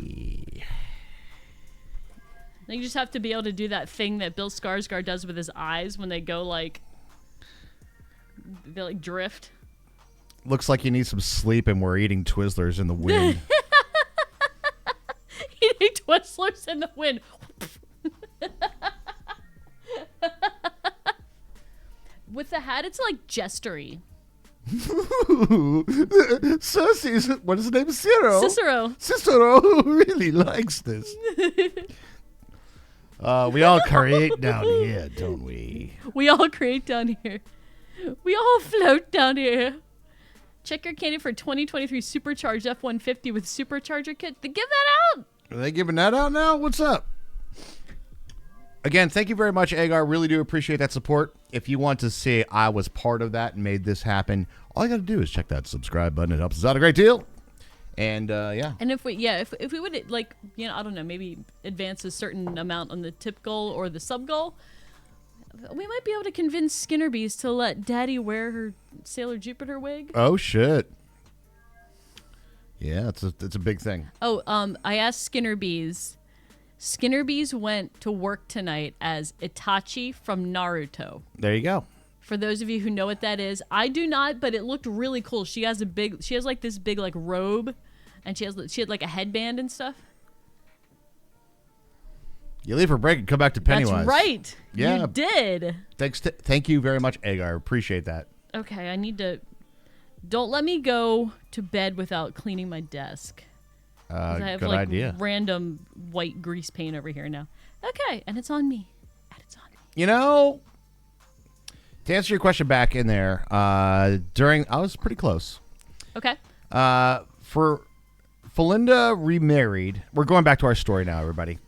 Then you just have to be able to do that thing that Bill Skarsgård does with his eyes when they go like they like drift. Looks like you need some sleep and we're eating Twizzlers in the wind. Eating Twizzlers in the wind. With the hat, it's like jestery. Cersei's, what is his name? Cicero. Cicero. Cicero really likes this. We all create down here, don't we? We all create down here. We all float down here. Check your candy for 2023 Supercharged F-150 with Supercharger Kit. They give that out. Are they giving that out now? What's up? Again, thank you very much, Agar. Really do appreciate that support. If you want to see I was part of that and made this happen, all you got to do is check that subscribe button. It helps us out a great deal. And yeah. And if we would like, I don't know, maybe advance a certain amount on the tip goal or the sub goal, we might be able to convince Skinner Bees to let Daddy wear her Sailor Jupiter wig. Oh shit. Yeah, it's a big thing. Oh, I asked Skinner Bees. Skinner Bees went to work tonight as Itachi from Naruto. There you go. For those of you who know what that is, I do not, but it looked really cool. She has like this big like robe, and she had like a headband and stuff. You leave for break and come back to Pennywise. That's right. Yeah. You did. Thank you very much, Agar. Appreciate that. Okay, I need to. Don't let me go to bed without cleaning my desk. 'Cause I have good like idea. random white grease paint over here now. Okay, and it's on me. To answer your question back in there, I was pretty close. Okay. For Felinda remarried, we're going back to our story now, everybody.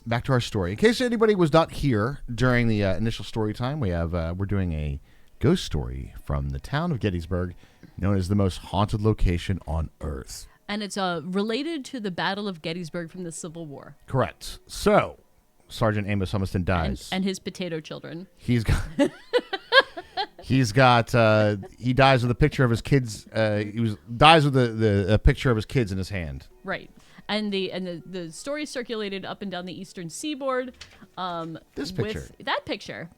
Back to our story. In case anybody was not here during the initial story time, we're doing a ghost story from the town of Gettysburg, known as the most haunted location on Earth. And it's related to the Battle of Gettysburg from the Civil War. Correct. So, Sergeant Amos Humiston dies. And his potato children. He dies with a picture of his kids. Dies with a picture of his kids in his hand. Right. And the story circulated up and down the eastern seaboard. This picture. With that picture.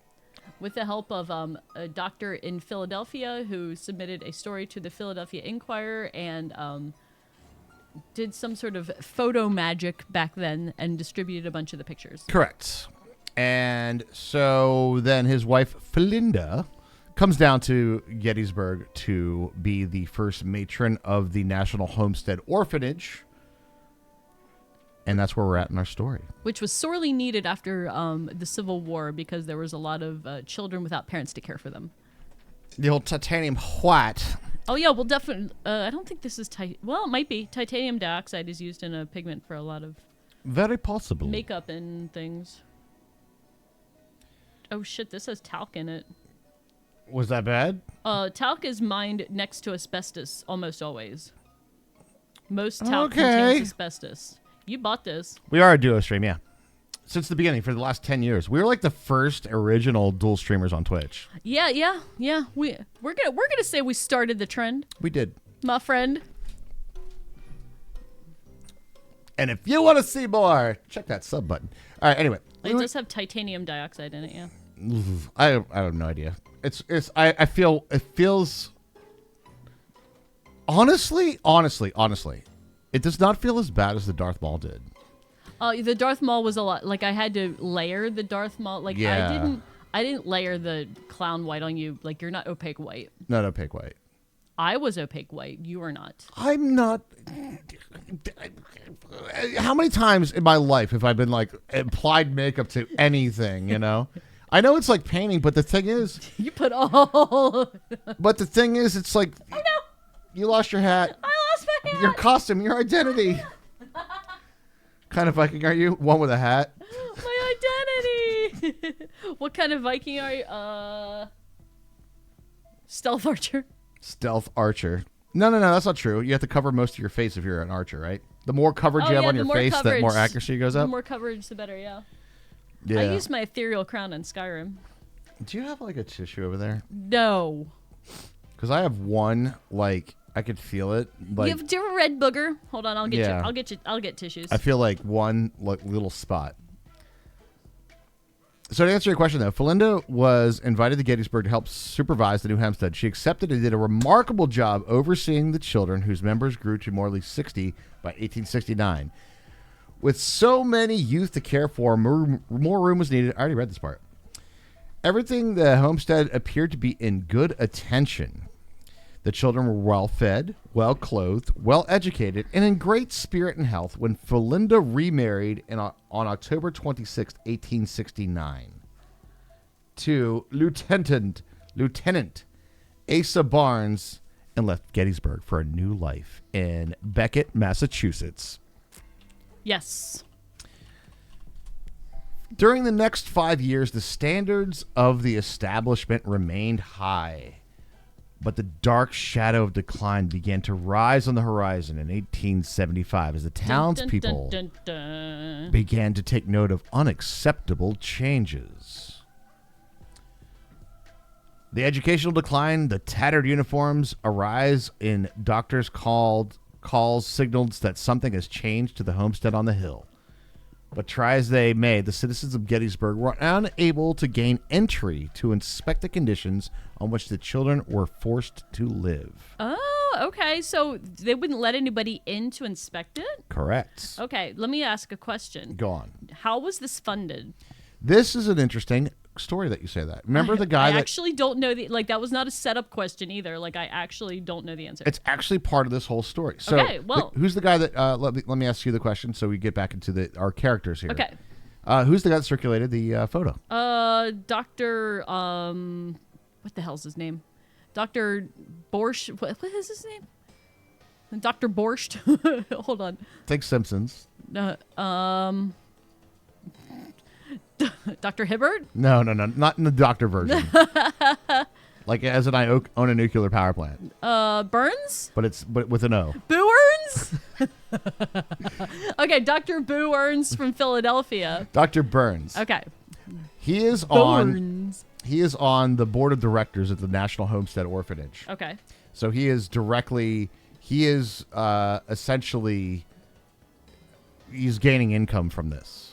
With the help of a doctor in Philadelphia who submitted a story to the Philadelphia Inquirer and did some sort of photo magic back then and distributed a bunch of the pictures. Correct. And so then his wife, Felinda, comes down to Gettysburg to be the first matron of the National Homestead Orphanage. And that's where we're at in our story. Which was sorely needed after the Civil War because there was a lot of children without parents to care for them. The old titanium white. Oh, yeah, well, definitely. I don't think this is... Well, it might be. Titanium dioxide is used in a pigment for a lot of... Very possible. Makeup and things. Oh, shit, this has talc in it. Was that bad? Talc is mined next to asbestos, almost always. Most talc contains asbestos. You bought this. We are a duo stream, yeah. Since the beginning, for the last 10 years. We were like the first original dual streamers on Twitch. Yeah. We're gonna say we started the trend. We did. My friend. And if you want to see more, check that sub button. All right, anyway. It does have titanium dioxide in it, yeah. I have no idea. I feel it feels honestly, it does not feel as bad as the Darth Maul did. The Darth Maul was a lot. Like I had to layer the Darth Maul. Like yeah. I didn't layer the clown white on you. Like you're not opaque white. Not opaque white. I was opaque white. You are not. I'm not. How many times in my life have I been like applied makeup to anything? You know. I know it's like painting, but the thing is, you put all. But the thing is, it's like, oh no, you lost your hat. I lost my hat. Your costume, your identity. Kind of Viking are you? One with a hat. My identity. What kind of Viking are you? Stealth archer. Stealth archer. No, that's not true. You have to cover most of your face if you're an archer, right? The more coverage you have on your face, the more accuracy goes up. The more coverage, the better. Yeah. Yeah. I used my ethereal crown in Skyrim. Do you have like a tissue over there? No. Because I have one, like I could feel it. Like, do you have a red booger? Hold on, I'll get you. I'll get tissues. I feel like one little spot. So to answer your question, though, Felinda was invited to Gettysburg to help supervise the new homestead. She accepted and did a remarkable job overseeing the children, whose members grew to more than 60 by 1869. With so many youth to care for, more room was needed. I already read this part. Everything the homestead appeared to be in good attention. The children were well fed, well clothed, well educated, and in great spirit and health when Felinda remarried on October 26, 1869, to Lieutenant Asa Barnes, and left Gettysburg for a new life in Beckett, Massachusetts. Yes. During the next 5 years, the standards of the establishment remained high. But the dark shadow of decline began to rise on the horizon in 1875 as the townspeople began to take note of unacceptable changes. The educational decline, the tattered uniforms, a rise in doctors' calls signaled that something has changed to the homestead on the hill. But try as they may, the citizens of Gettysburg were unable to gain entry to inspect the conditions on which the children were forced to live. Oh, okay. So they wouldn't let anybody in to inspect it? Correct. Okay, let me ask a question. Go on. How was this funded? This is an interesting story that you say that. Remember the guy I that... actually don't know that was not a setup question either. Like, I actually don't know the answer. It's actually part of this whole story. So, okay, well... who's the guy that... let me ask you the question so we get back into our characters here. Okay. Who's the guy that circulated the photo? Dr. What the hell's his name? Dr. Borscht. What is his name? Dr. Borscht. Hold on. Think Simpsons. Dr. Hibbert? No. Not in the doctor version. Like as in I own a nuclear power plant. Burns? But with an O. Boo Earns? Okay, Dr. Boo Earns from Philadelphia. Dr. Burns. Okay. He is on the board of directors at the National Homestead Orphanage. Okay. So he is essentially he's gaining income from this.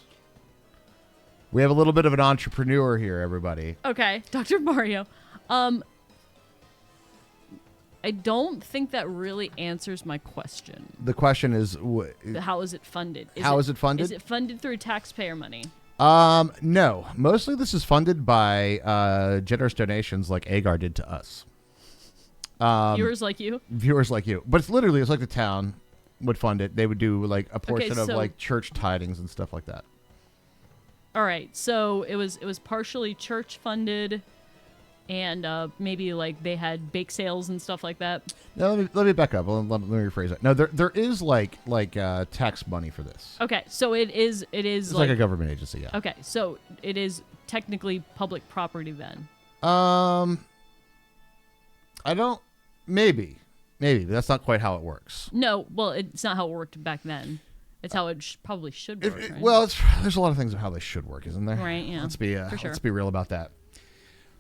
We have a little bit of an entrepreneur here, everybody. Okay, Dr. Mario. I don't think that really answers my question. The question is, how is it funded? How is it funded? Is it funded through taxpayer money? No. Mostly this is funded by generous donations like Agar did to us. Viewers like you? Viewers like you. But it's like the town would fund it. They would do like a portion of like church tidings and stuff like that. All right, so it was partially church funded, and maybe like they had bake sales and stuff like that. Now, let me back up. Let me rephrase that. No, there is like tax money for this. Okay, so it's like a government agency. Yeah. Okay, so it is technically public property then. I don't. Maybe but that's not quite how it works. No, well, it's not how it worked back then. It's how it probably should work. Right? Well, there's a lot of things of how they should work, isn't there? Right. Yeah. Let's be real about that.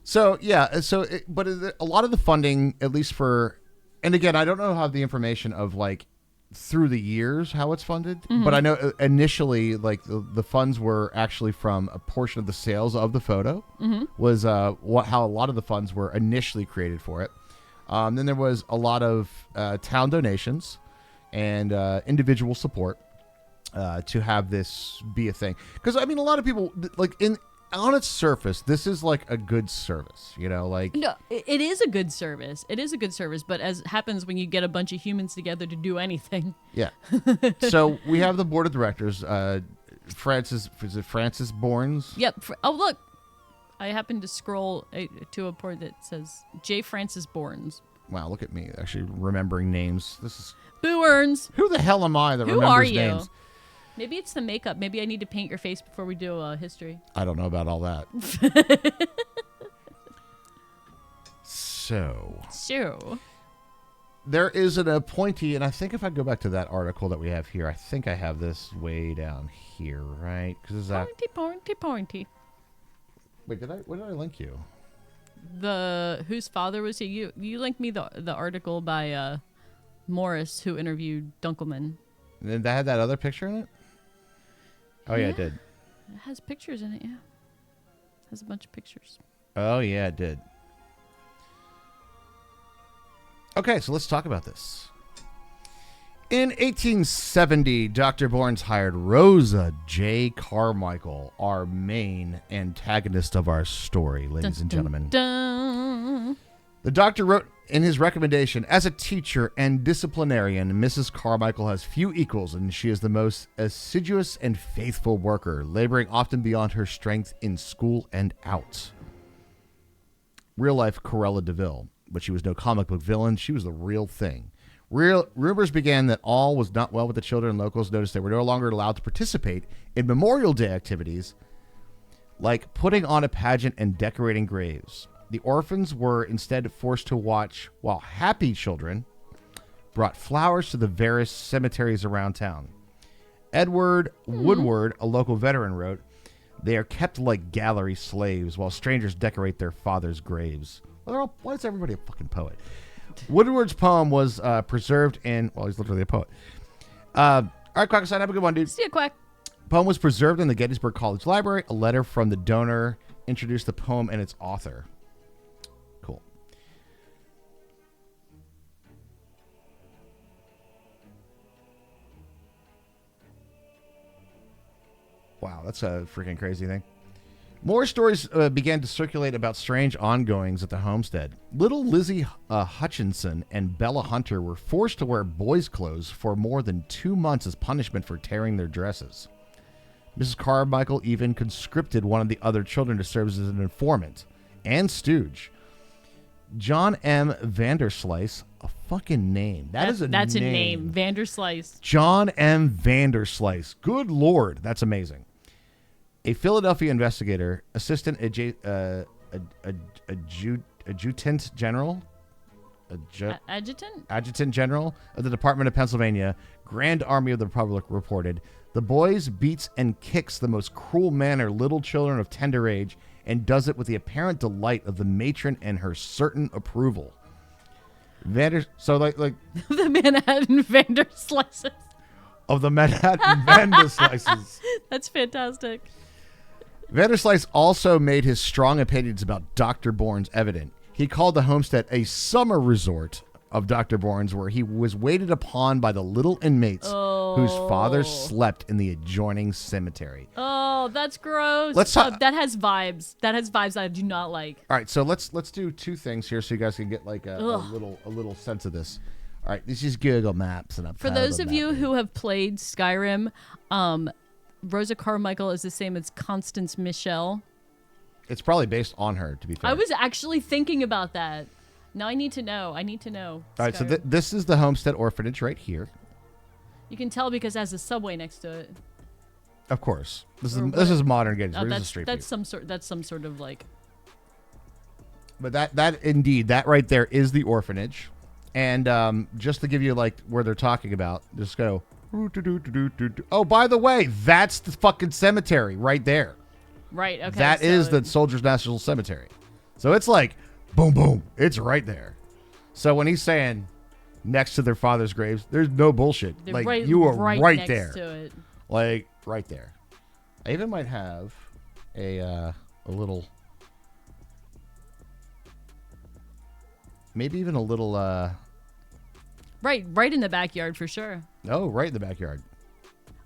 So yeah. But a lot of the funding, at least for, and again, I don't know how the information of like through the years how it's funded, but I know initially like the funds were actually from a portion of the sales of the photo was how a lot of the funds were initially created for it. Then there was a lot of town donations and individual support. To have this be a thing, because I mean, a lot of people like on its surface, this is like a good service, like no, it is a good service. It is a good service, but as happens when you get a bunch of humans together to do anything. Yeah. So we have the board of directors. Francis Bournes? Yep. Oh look, I happened to scroll to a port that says J. Francis Bournes. Wow, look at me actually remembering names. This is Boo Earns. Who the hell am I that Who remembers are you? names? Maybe it's the makeup. Maybe I need to paint your face before we do history. I don't know about all that. So there is an appointee, and I think if I go back to that article that we have here, I think I have this way down here, right? Because Pointy. Wait, where did I link you? The whose father was he? You linked me the article by Morris who interviewed Dunkelman. And then that had that other picture in it? Oh, yeah, it did. It has pictures in it, yeah. It has a bunch of pictures. Oh, yeah, it did. Okay, so let's talk about this. In 1870, Dr. Bournes hired Rosa J. Carmichael, our main antagonist of our story, ladies and gentlemen. The doctor wrote in his recommendation, as a teacher and disciplinarian, Mrs. Carmichael has few equals, and she is the most assiduous and faithful worker, laboring often beyond her strength in school and out. Real life Corella DeVille, but she was no comic book villain. She was the real thing. Rumors began that all was not well with the children, and locals noticed they were no longer allowed to participate in Memorial Day activities like putting on a pageant and decorating graves. The orphans were instead forced to watch while happy children brought flowers to the various cemeteries around town. Edward Woodward, a local veteran, wrote, "They are kept like gallery slaves while strangers decorate their fathers' graves." Well, why is everybody a fucking poet? Woodward's poem was preserved in... Well, he's literally a poet. All right, Quackaside, have a good one, dude. See ya, Quack. Poem was preserved in the Gettysburg College Library. A letter from the donor introduced the poem and its author. Cool. Wow, that's a freaking crazy thing. More stories began to circulate about strange ongoings at the homestead. Little Lizzie Hutchinson and Bella Hunter were forced to wear boys' clothes for more than 2 months as punishment for tearing their dresses. Mrs. Carmichael even conscripted one of the other children to serve as an informant and stooge. John M. Vanderslice, a fucking name. That's a name. Vanderslice. John M. Vanderslice. Good Lord. That's amazing. A Philadelphia investigator, assistant adjutant general, adjutant general of the Department of Pennsylvania, Grand Army of the Republic, reported, "The boys beats and kicks the most cruel manner little children of tender age, and does it with the apparent delight of the matron and her certain approval." So like The Manhattan Vanderslices. Of the Manhattan Vanderslices. That's fantastic. Vanderslice also made his strong opinions about Dr. Bourne's evident. He called the homestead a summer resort of Dr. Bourne's, where he was waited upon by the little inmates whose fathers slept in the adjoining cemetery. Oh, that's gross. That has vibes. That has vibes I do not like. All right, so let's do two things here so you guys can get like a little sense of this. All right, this is Google Maps, and for those of you who have played Skyrim, Rosa Carmichael is the same as Constance Michelle. It's probably based on her, to be fair. I was actually thinking about that. Now I need to know. All right, so this is the Homestead Orphanage right here. You can tell because it has a subway next to it. Of course, this is modern Gettysburg. Oh, this is street that's some sort of like. But that indeed, that right there is the orphanage, and just to give you like where they're talking about, just go. Oh, by the way, that's the fucking cemetery right there. Right. Okay. That is the Soldiers National Cemetery. So it's like, boom, boom. It's right there. So when he's saying next to their father's graves, there's no bullshit. They're like you are right next there. To it. Like right there. I even might have a little, maybe even a little. Right in the backyard for sure. Oh, right in the backyard.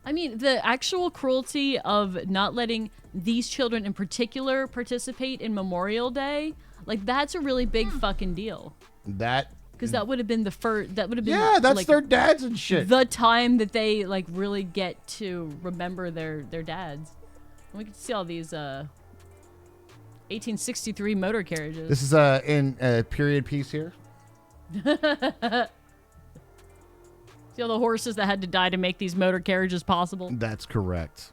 I mean, the actual cruelty of not letting these children in particular participate in Memorial Day, like that's a really big fucking deal. Because that would have been the first. That would have been that's like, their dads and shit. The time that they like really get to remember their dads. And we can see all these 1863 motor carriages. This is in a period piece here. See all the horses that had to die to make these motor carriages possible? That's correct.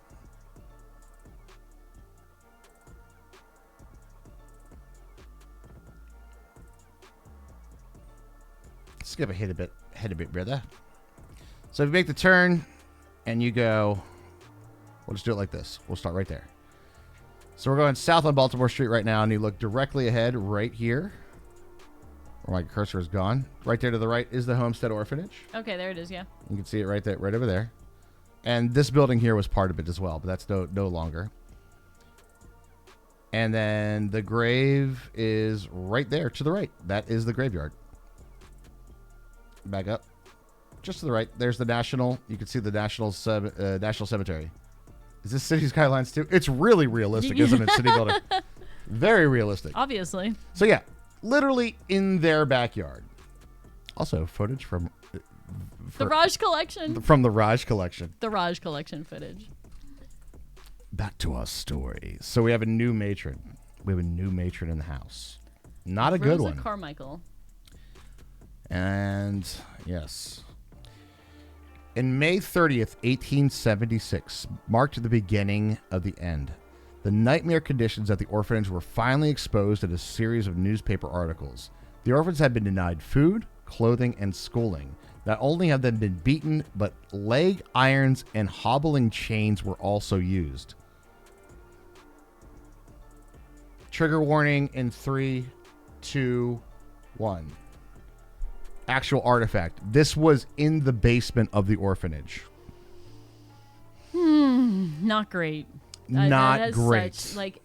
Skip ahead a bit, brother. So if you make the turn and you go, we'll just do it like this. We'll start right there. So we're going south on Baltimore Street right now, and you look directly ahead right here. Where my cursor is gone. Right there to the right is the Homestead Orphanage. Okay, there it is, yeah. You can see it right there, right over there. And this building here was part of it as well, but that's no longer. And then the grave is right there to the right. That is the graveyard. Back up. Just to the right. There's the National. You can see the National Cemetery. Is this City Skylines too? It's really realistic, isn't it, City Building? Very realistic. Obviously. So yeah. Literally in their backyard. Also, footage from the Raj Collection. From the Raj Collection. The Raj Collection footage. Back to our story. So we have a new matron. We have a new matron in the house. Not a good one. Rosa Carmichael. And yes. In May 30th, 1876, marked the beginning of the end. The nightmare conditions at the orphanage were finally exposed in a series of newspaper articles. The orphans had been denied food, clothing, and schooling. Not only have they been beaten, but leg irons and hobbling chains were also used. Trigger warning in 3, 2, 1. Actual artifact. This was in the basement of the orphanage. Not great. Not great. Like,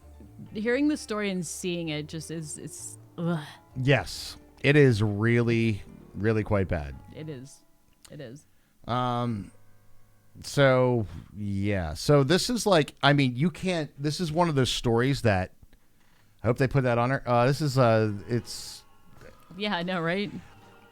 hearing the story and seeing it just it's ugh. Yes, it is really, really quite bad. It is. So yeah. So this is like, I mean, you can't. This is one of those stories that. I hope they put that on her. This is it's. Yeah, I know, right?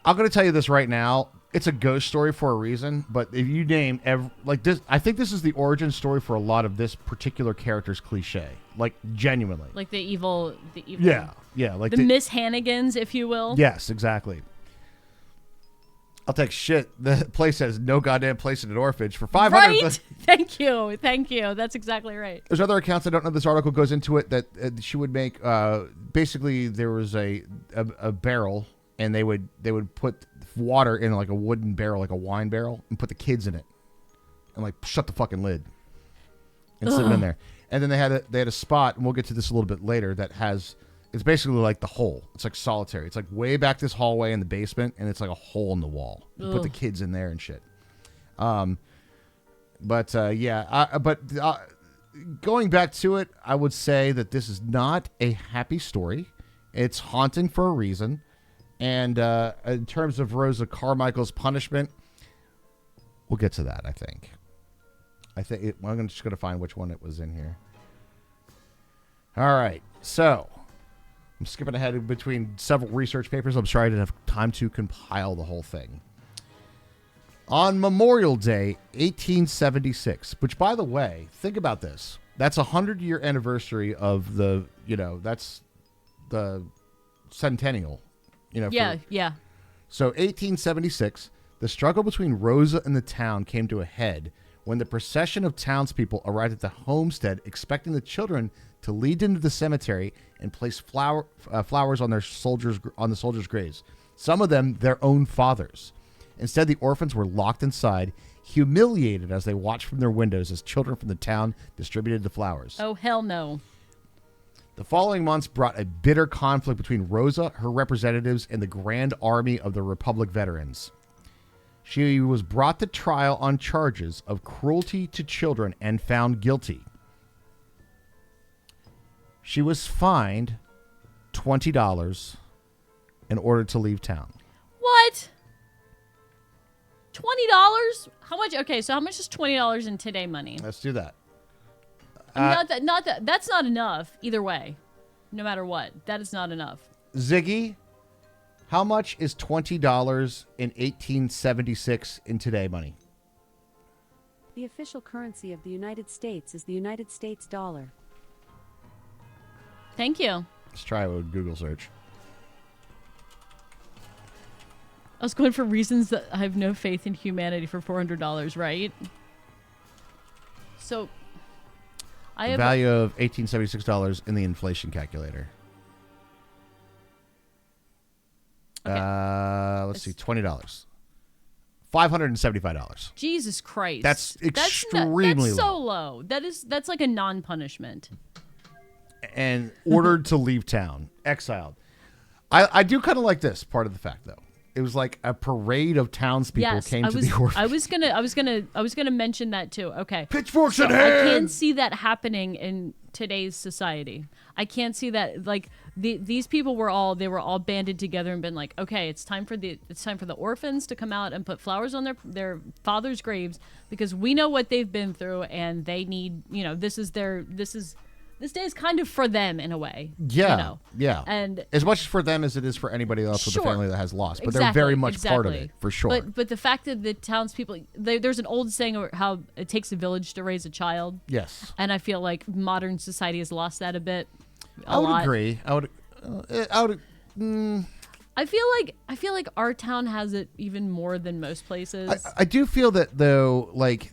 I'm gonna tell you this right now. It's a ghost story for a reason, but if you name like this, I think this is the origin story for a lot of this particular character's cliche. Like genuinely. Like the evil. Yeah, like the Miss Hannigans, if you will. Yes, exactly. I'll take shit. The place has no goddamn place in an orphanage for 500. Right? Thank you. That's exactly right. There's other accounts. I don't know. This article goes into it that she would make. Basically, there was a barrel, and they would put water in like a wooden barrel, like a wine barrel, and put the kids in it, and like shut the fucking lid, and sit them in there. And then they had a spot, and we'll get to this a little bit later. That has. It's basically like the hole. It's like solitary. It's like way back this hallway in the basement, and it's like a hole in the wall. You put the kids in there and shit. Going back to it, I would say that this is not a happy story. It's haunting for a reason. And in terms of Rosa Carmichael's punishment, we'll get to that, I think. I'm just going to find which one it was in here. All right. So... I'm skipping ahead between several research papers. I'm sorry I didn't have time to compile the whole thing. On Memorial Day, 1876, which, by the way, think about this. That's a 100-year anniversary of that's the centennial. Yeah. So 1876, the struggle between Rosa and the town came to a head when the procession of townspeople arrived at the homestead expecting the children to lead into the cemetery and place flowers on the soldiers' graves. Some of them their own fathers. Instead, the orphans were locked inside, humiliated as they watched from their windows as children from the town distributed the flowers. Oh, hell no. The following months brought a bitter conflict between Rosa, her representatives, and the Grand Army of the Republic veterans. She was brought to trial on charges of cruelty to children and found guilty. She was fined $20 in order to leave town. What? $20? How much? Okay, so how much is $20 in today money? Let's do that. That's not enough either way. No matter what, that is not enough. Ziggy, how much is $20 in 1876 in today money? The official currency of the United States is the United States dollar. Thank you. Let's try it with Google search. I was going for reasons that I have no faith in humanity for $400, right? So, The value of $1876 in the inflation calculator. Okay. Let's see, $20. $575. Jesus Christ. That's extremely that's so low. low. That's like a non-punishment. And ordered to leave town, exiled. I do kind of like this part of the fact, though. It was like a parade of townspeople came to the orphanage. I was gonna mention that too. Okay. Pitchforks in hand. I can't see that happening in today's society. I can't see that. Like these people were all banded together and been like, okay, it's time for the orphans to come out and put flowers on their fathers' graves because we know what they've been through and they need, this day is kind of for them in a way. Yeah. Yeah. And as much for them as it is for anybody else with a family that has lost. But exactly, they're very much part of it, for sure. But the fact that the townspeople, there's an old saying how it takes a village to raise a child. Yes. And I feel like modern society has lost that a bit. I would agree. I feel like our town has it even more than most places. I do feel that, though, like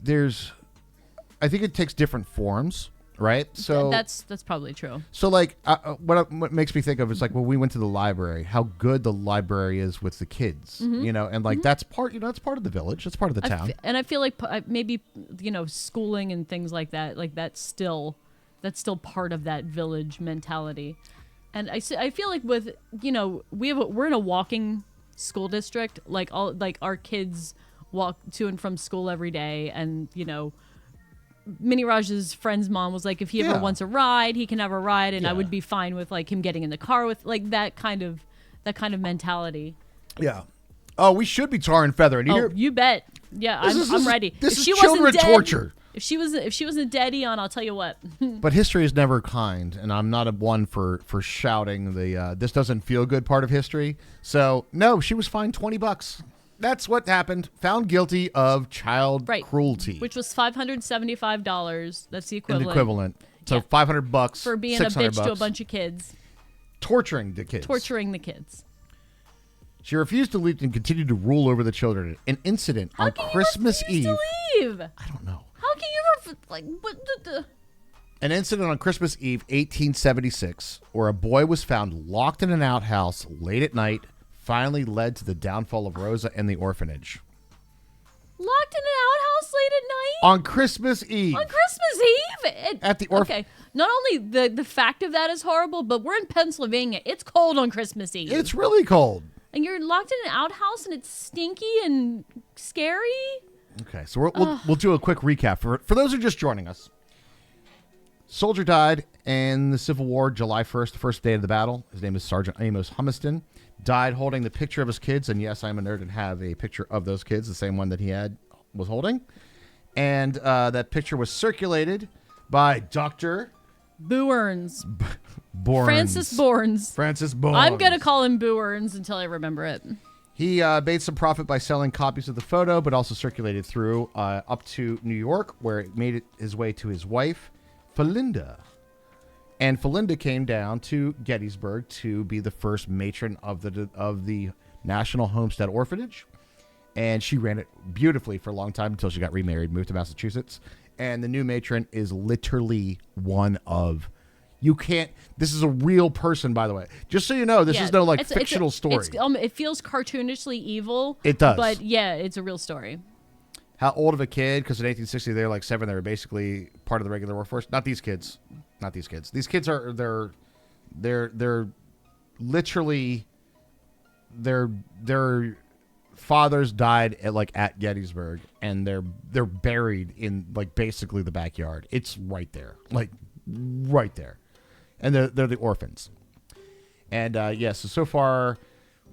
I think it takes different forms. right? So That's probably true. So, like, what makes me think of is like when we went to the library, how good the library is with the kids, you know, and like that's part, you know, it's part of the village, it's part of the town. And I feel like maybe, you know, schooling and things like that, like that's still part of that village mentality. And I feel like with, you know, we're in a walking school district, like our kids walk to and from school every day, and you know, Mini Raj's friend's mom was like, if he ever wants a ride, he can have a ride, and I would be fine with like him getting in the car with like that kind of mentality. Yeah. Oh, we should be tar and feather. And You bet. Yeah, I'm ready. This is children torture. If she wasn't dead, Eon, I'll tell you what. But history is never kind, and I'm not one for shouting the this doesn't feel good part of history. So no, she was fined $20. That's what happened. Found guilty of child cruelty, which was $575. That's the equivalent. The equivalent. So $500 for being a bitch to a bunch of kids, torturing the kids. She refused to leave and continued to rule over the children. An incident on Christmas Eve. To leave? I don't know. How can you like what the? An incident on Christmas Eve, 1876, where a boy was found locked in an outhouse late at night, finally led to the downfall of Rosa and the orphanage. Locked in an outhouse late at night? On Christmas Eve. On Christmas Eve? At the Okay. Not only the fact of that is horrible, but we're in Pennsylvania. It's cold on Christmas Eve. It's really cold. And you're locked in an outhouse and it's stinky and scary? Okay, so we'll do a quick recap. For those who are just joining us, soldier died in the Civil War, July 1st, the first day of the battle. His name is Sergeant Amos Humiston. Died holding the picture of his kids, and yes, I'm a nerd and have a picture of those kids, the same one that he was holding. And that picture was circulated by Dr. Boorns. Bourns. Francis Bourns. Francis Bourns. I'm going to call him Boorns until I remember it. He made some profit by selling copies of the photo, but also circulated through up to New York, where it made his way to his wife, Felinda. And Felinda came down to Gettysburg to be the first matron of the National Homestead Orphanage. And she ran it beautifully for a long time until she got remarried, moved to Massachusetts. And the new matron is literally one of... This is a real person, by the way. Just so you know, this is no fictional story. It feels cartoonishly evil. It does. But yeah, it's a real story. How old of a kid? Because in 1860, they were like 7. They were basically part of the regular workforce. Not these kids. These kids are they're literally their fathers died at Gettysburg, and they're buried in like basically the backyard. It's right there, and they're the orphans. And so far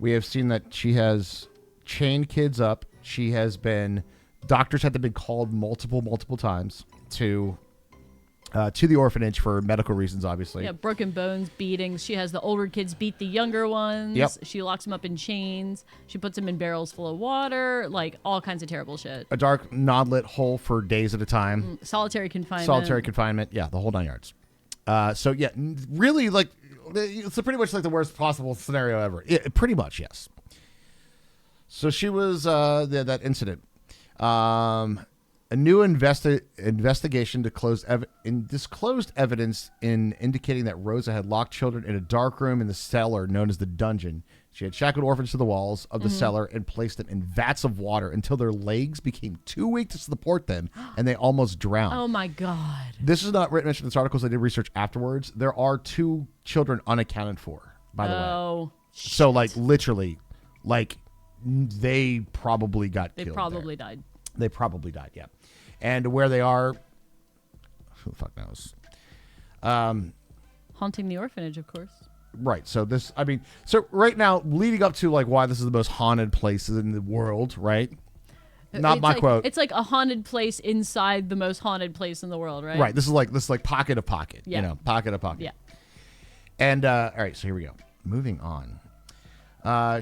we have seen that she has chained kids up. She has been doctors had to be called multiple times to the orphanage for medical reasons, obviously. Yeah, broken bones, beatings. She has the older kids beat the younger ones. Yep. She locks them up in chains. She puts them in barrels full of water. Like, all kinds of terrible shit. A dark, non-lit hole for days at a time. Solitary confinement. Yeah, the whole 9 yards. Really, like, it's pretty much like the worst possible scenario ever. Pretty much, yes. So she was, that incident. A new investigation disclosed evidence indicating that Rosa had locked children in a dark room in the cellar known as the dungeon. She had shackled orphans to the walls of the cellar and placed them in vats of water until their legs became too weak to support them, and they almost drowned. Oh, my God. This is not mentioned in this article, so I did research afterwards. There are 2 children unaccounted for, by the way. Oh, so, literally, they probably got killed. They probably died. They probably died, yeah. And where they are, who the fuck knows? Haunting the orphanage, of course. Right. So right now, leading up to why this is the most haunted place in the world, right? Not my quote. It's like a haunted place inside the most haunted place in the world, right? Right. This is like pocket of pocket. Yeah. Pocket of pocket. Yeah. And all right, so here we go. Moving on.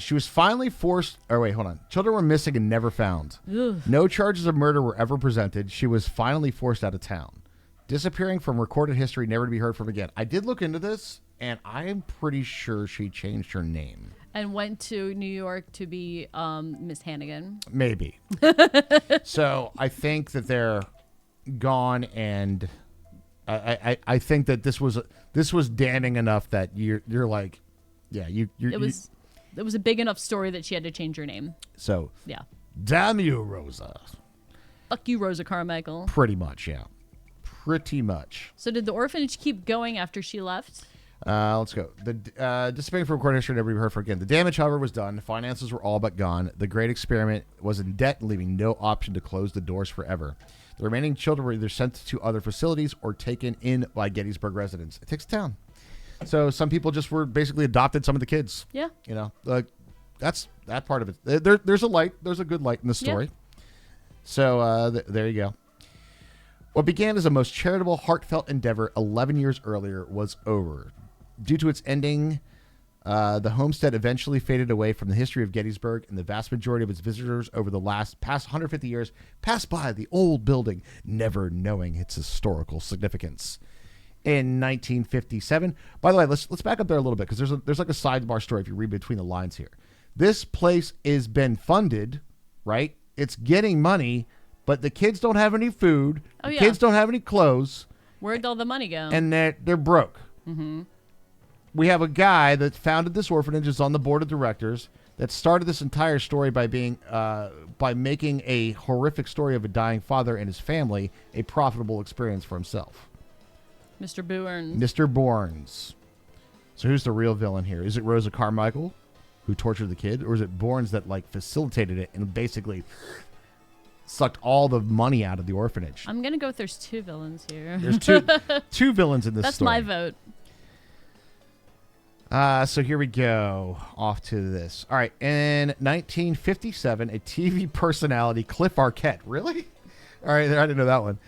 She was finally forced... Oh, wait, hold on. Children were missing and never found. Ugh. No charges of murder were ever presented. She was finally forced out of town. Disappearing from recorded history, never to be heard from again. I did look into this, and I am pretty sure she changed her name. And went to New York to be Miss Hannigan. Maybe. So I think that they're gone, and I think that this was damning enough that you're like, yeah, It was a big enough story that she had to change her name. So Yeah. damn you, Rosa. Fuck you, Rosa Carmichael. Pretty much, yeah. Pretty much. So did the orphanage keep going after she left? Let's go. Dissipating from court history, never be heard from again. The damage, however, was done. The finances were all but gone. The great experiment was in debt, leaving no option to close the doors forever. The remaining children were either sent to other facilities or taken in by Gettysburg residents. It takes town. So some people just were basically adopted some of the kids. Yeah. You know, that's that part of it. There's a light. There's a good light in the story. Yeah. So there you go. What began as a most charitable, heartfelt endeavor 11 years earlier was over. Due to its ending, the homestead eventually faded away from the history of Gettysburg, and the vast majority of its visitors over the past 150 years passed by the old building, never knowing its historical significance. In 1957, by the way, let's back up there a little bit, because there's like a sidebar story if you read between the lines here. This place has been funded, right? It's getting money, but the kids don't have any food. Oh, the yeah. kids don't have any clothes. Where'd all the money go? And they're broke. Mm-hmm. We have a guy that founded this orphanage, is on the board of directors, that started this entire story by making a horrific story of a dying father and his family a profitable experience for himself. Mr. Bourns. Mr. Bourns. So who's the real villain here? Is it Rosa Carmichael, who tortured the kid, or is it Bourns that like facilitated it and basically sucked all the money out of the orphanage? I'm gonna go with there's two villains here. There's two villains in this That's story. my vote. So here we go. Off to this. All right. In 1957, a TV personality, Cliff Arquette, really? All right, I didn't know that one.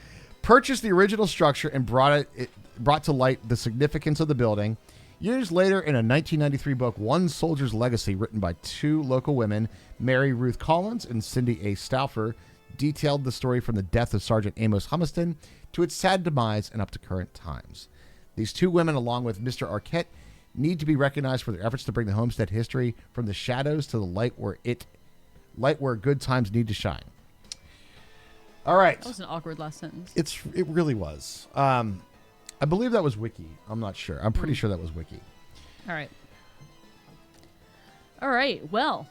Purchased the original structure and brought to light the significance of the building. Years later, in a 1993 book, One Soldier's Legacy, written by two local women, Mary Ruth Collins and Cindy A. Stauffer, detailed the story from the death of Sergeant Amos Humiston to its sad demise and up to current times. These two women, along with Mr. Arquette, need to be recognized for their efforts to bring the homestead history from the shadows to the light where good times need to shine. All right. That was an awkward last sentence. It really was. I believe that was Wiki. I'm not sure. I'm pretty sure that was Wiki. All right. Well.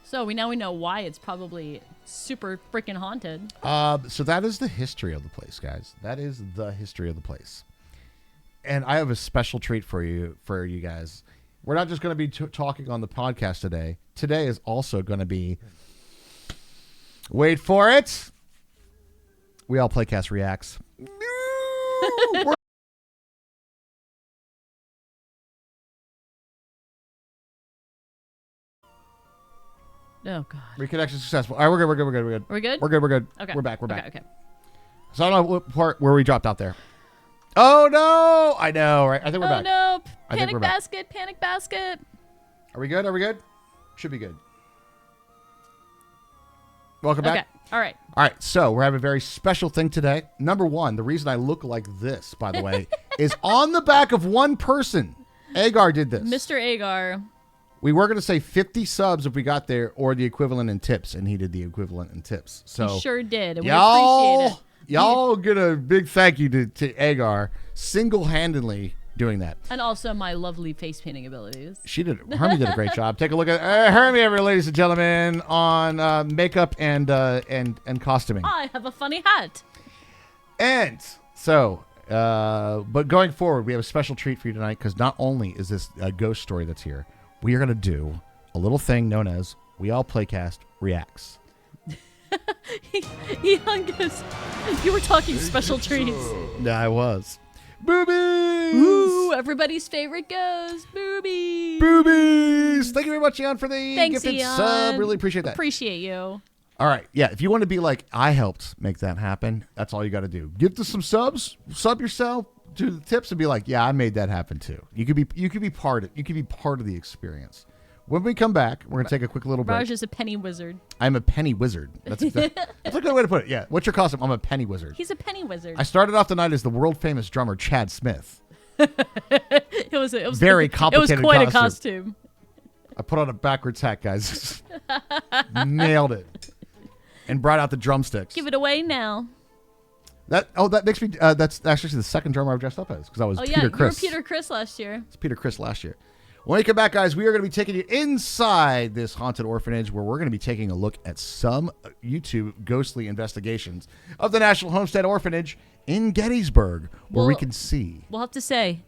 So we know why it's probably super freaking haunted. So that is the history of the place, guys. That is the history of the place. And I have a special treat for you guys. We're not just going to be talking on the podcast today. Today is also going to be, wait for it, We All Playcast Reacts. No! Oh, God. Reconnection successful. All right, we're good. Are we good? We're good. Okay. We're back. Okay. So I don't know what part where we dropped out there. Oh, no. I know, right? I think we're back. Oh, no. I think Panic we're back. basket. Panic basket. Are we good? Should be good. Welcome back. Okay. All right. All right, so we're having a very special thing today. Number one, the reason I look like this, by the way, is on the back of one person. Agar did this. Mr. Agar. We were going to say 50 subs if we got there, or the equivalent in tips, and he did the equivalent in tips. So He sure did. And we appreciate it. Y'all get a big thank you to Agar, single-handedly doing that. And also my lovely face painting abilities. Hermie did a great job. Take a look at Hermie, ladies and gentlemen, on makeup and costuming. I have a funny hat. And so, but going forward, we have a special treat for you tonight, because not only is this a ghost story that's here, we are going to do a little thing known as We All Playcast Reacts. He hung us. You were talking special treats. Yeah, I was. Boobies! Ooh, everybody's favorite ghost. Boobies. Boobies! Thank you very much, Ian, for the Thanks, gifted Ian. sub. Really appreciate that. Appreciate you. All right. Yeah, if you want to be like, I helped make that happen, that's all you got to do. Give us some subs, sub yourself to the tips, and be like, yeah, I made that happen too. You could be part of the experience. When we come back, we're going to take a quick little break. Raj is a penny wizard. I'm a penny wizard. That's a good way to put it. Yeah. What's your costume? I'm a penny wizard. He's a penny wizard. I started off the night as the world famous drummer Chad Smith. It was Very complicated It was quite costume. a costume. I put on a backwards hat, guys. Nailed it. And brought out the drumsticks. Give it away now. That makes me. That's actually the second drummer I've dressed up as because I was Oh Peter yeah, Criss. you were Peter Criss last year. It's Peter Criss last year. When we come back, guys, we are going to be taking you inside this haunted orphanage where we're going to be taking a look at some YouTube ghostly investigations of the National Homestead Orphanage in Gettysburg, where we can see. We'll have to say,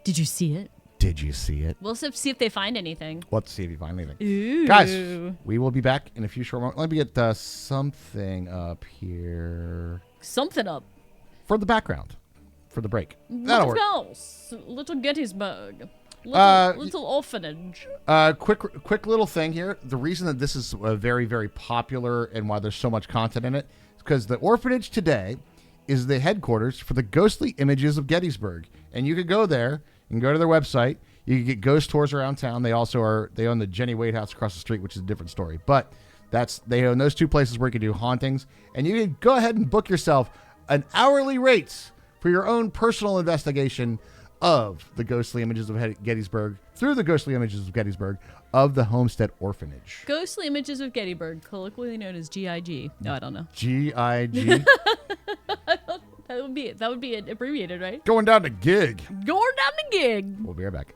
did you see it? Did you see it? We'll see if they find anything. Let's see if you find anything. Ooh. Guys, we will be back in a few short moments. Let me get something up here. Something up. For the background. For the break. That'll work. Else. Little Gettysburg. Little orphanage. Quick little thing here. The reason that this is very, very popular and why there's so much content in it is because the orphanage today is the headquarters for the Ghostly Images of Gettysburg. And you could go there and go to their website. You can get ghost tours around town. They also they own the Jenny Wade House across the street, which is a different story. But they own those two places where you can do hauntings. And you can go ahead and book yourself an hourly rate for your own personal investigation of the Ghostly Images of Gettysburg through the Ghostly Images of Gettysburg of the Homestead Orphanage. Ghostly Images of Gettysburg, colloquially known as GIG. No, I don't know. GIG. That would be it abbreviated, right? Going down to gig. Going down the gig. We'll be right back.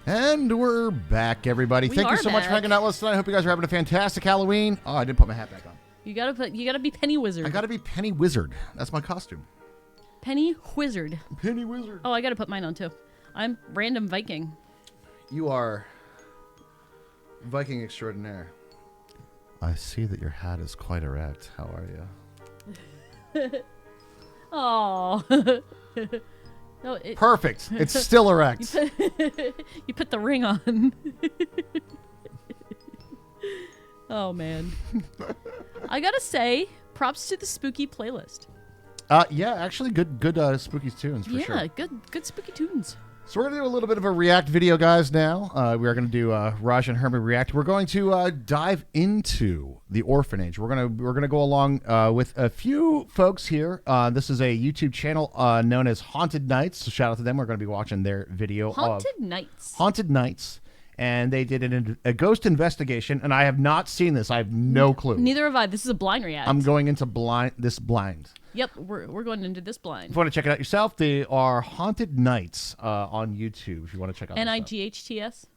And we're back, everybody. We Thank you are so much for back. hanging out with us tonight. I hope you guys are having a fantastic Halloween. Oh, I didn't put my hat back on. You gotta be Penny Wizard. I gotta be Penny Wizard. That's my costume. Penny Wizard. Penny Wizard. Oh, I gotta put mine on too. I'm Random Viking. You are Viking extraordinaire. I see that your hat is quite erect. How are you? Oh. No, Perfect. It's still erect. you put the ring on. Oh man. I gotta say, props to the spooky playlist. Yeah, actually, good spooky tunes for sure. Yeah, good spooky tunes. So we're gonna do a little bit of a react video, guys. Now we are gonna do Raj and Herman react. We're going to dive into the orphanage. We're gonna go along with a few folks here. This is a YouTube channel known as Haunted Nights. So shout out to them. We're gonna be watching their video. Haunted Nights. Haunted Nights, and they did a ghost investigation. And I have not seen this. I have no clue. Neither have I. This is a blind react. I'm going into blind. Yep, we're going into this blind. If you want to check it out yourself, they are Haunted Nights on YouTube. If you want to check out Nights. Nights,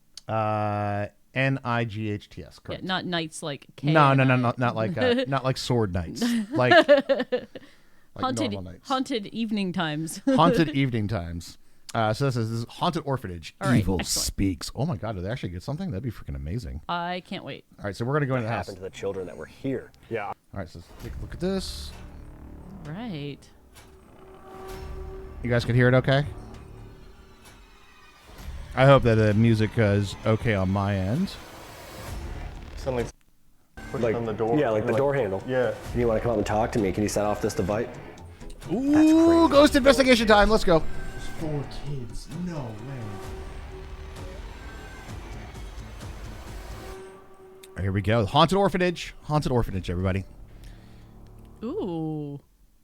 correct. Yeah, not nights like K. No, not like not like sword nights, like haunted normal nights. haunted evening times. Haunted evening times. So this is Haunted Orphanage. All right, Evil excellent. speaks. Oh my God, did they actually get something? That'd be freaking amazing. I can't wait. All right, so we're gonna go into the house. Happened to the children that were here. Yeah. All right, so let's take a look at this. Right. You guys can hear it, okay? I hope that the music is okay on my end. Suddenly push Like on the door. Yeah, like the door handle. Yeah. You want to come up and talk to me? Can you set off this device? Ooh, ghost investigation time. Let's go. 4 kids. No way. Here we go. Haunted Orphanage. Haunted Orphanage, everybody. Ooh.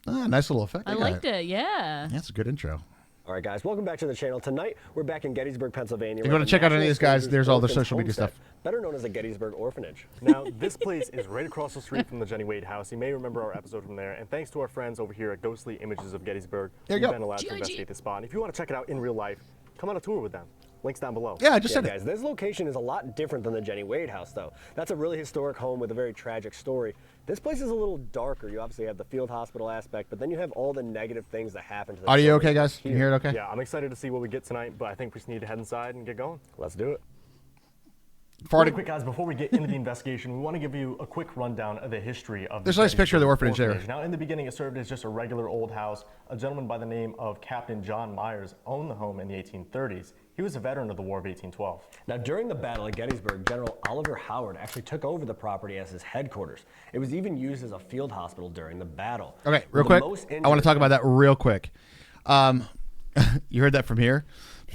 Nice little effect. I liked it. Yeah. That's a good intro. All right, guys, welcome back to the channel. Tonight, we're back in Gettysburg, Pennsylvania. If you want to check out any of these guys, there's all their social media stuff. Better known as the Gettysburg Orphanage. Now, this place is right across the street from the Jenny Wade house. You may remember our episode from there. And thanks to our friends over here at Ghostly Images of Gettysburg, There you we've go. been allowed to GIG. investigate this spot. And if you want to check it out in real life, come on a tour with them. Links down below. Yeah, I just Yeah, said guys, it. this location is a lot different than the Jenny Wade house, though. That's a really historic home with a very tragic story. This place is a little darker. You obviously have the field hospital aspect, but then you have all the negative things that happen to the Audio children okay, guys? Can you hear it okay? Yeah, I'm excited to see what we get tonight, but I think we just need to head inside and get going. Let's do it. Really quick, guys, before we get into the investigation, we want to give you a quick rundown of the history of There's the a nice picture of the Gettysburg orphanage there. Now, in the beginning, it served as just a regular old house. A gentleman by the name of Captain John Myers owned the home in the 1830s. He was a veteran of the War of 1812. Now, during the Battle of Gettysburg, General Oliver Howard actually took over the property as his headquarters. It was even used as a field hospital during the battle. Okay, real The quick. most I want to talk about that real quick. You heard that from here?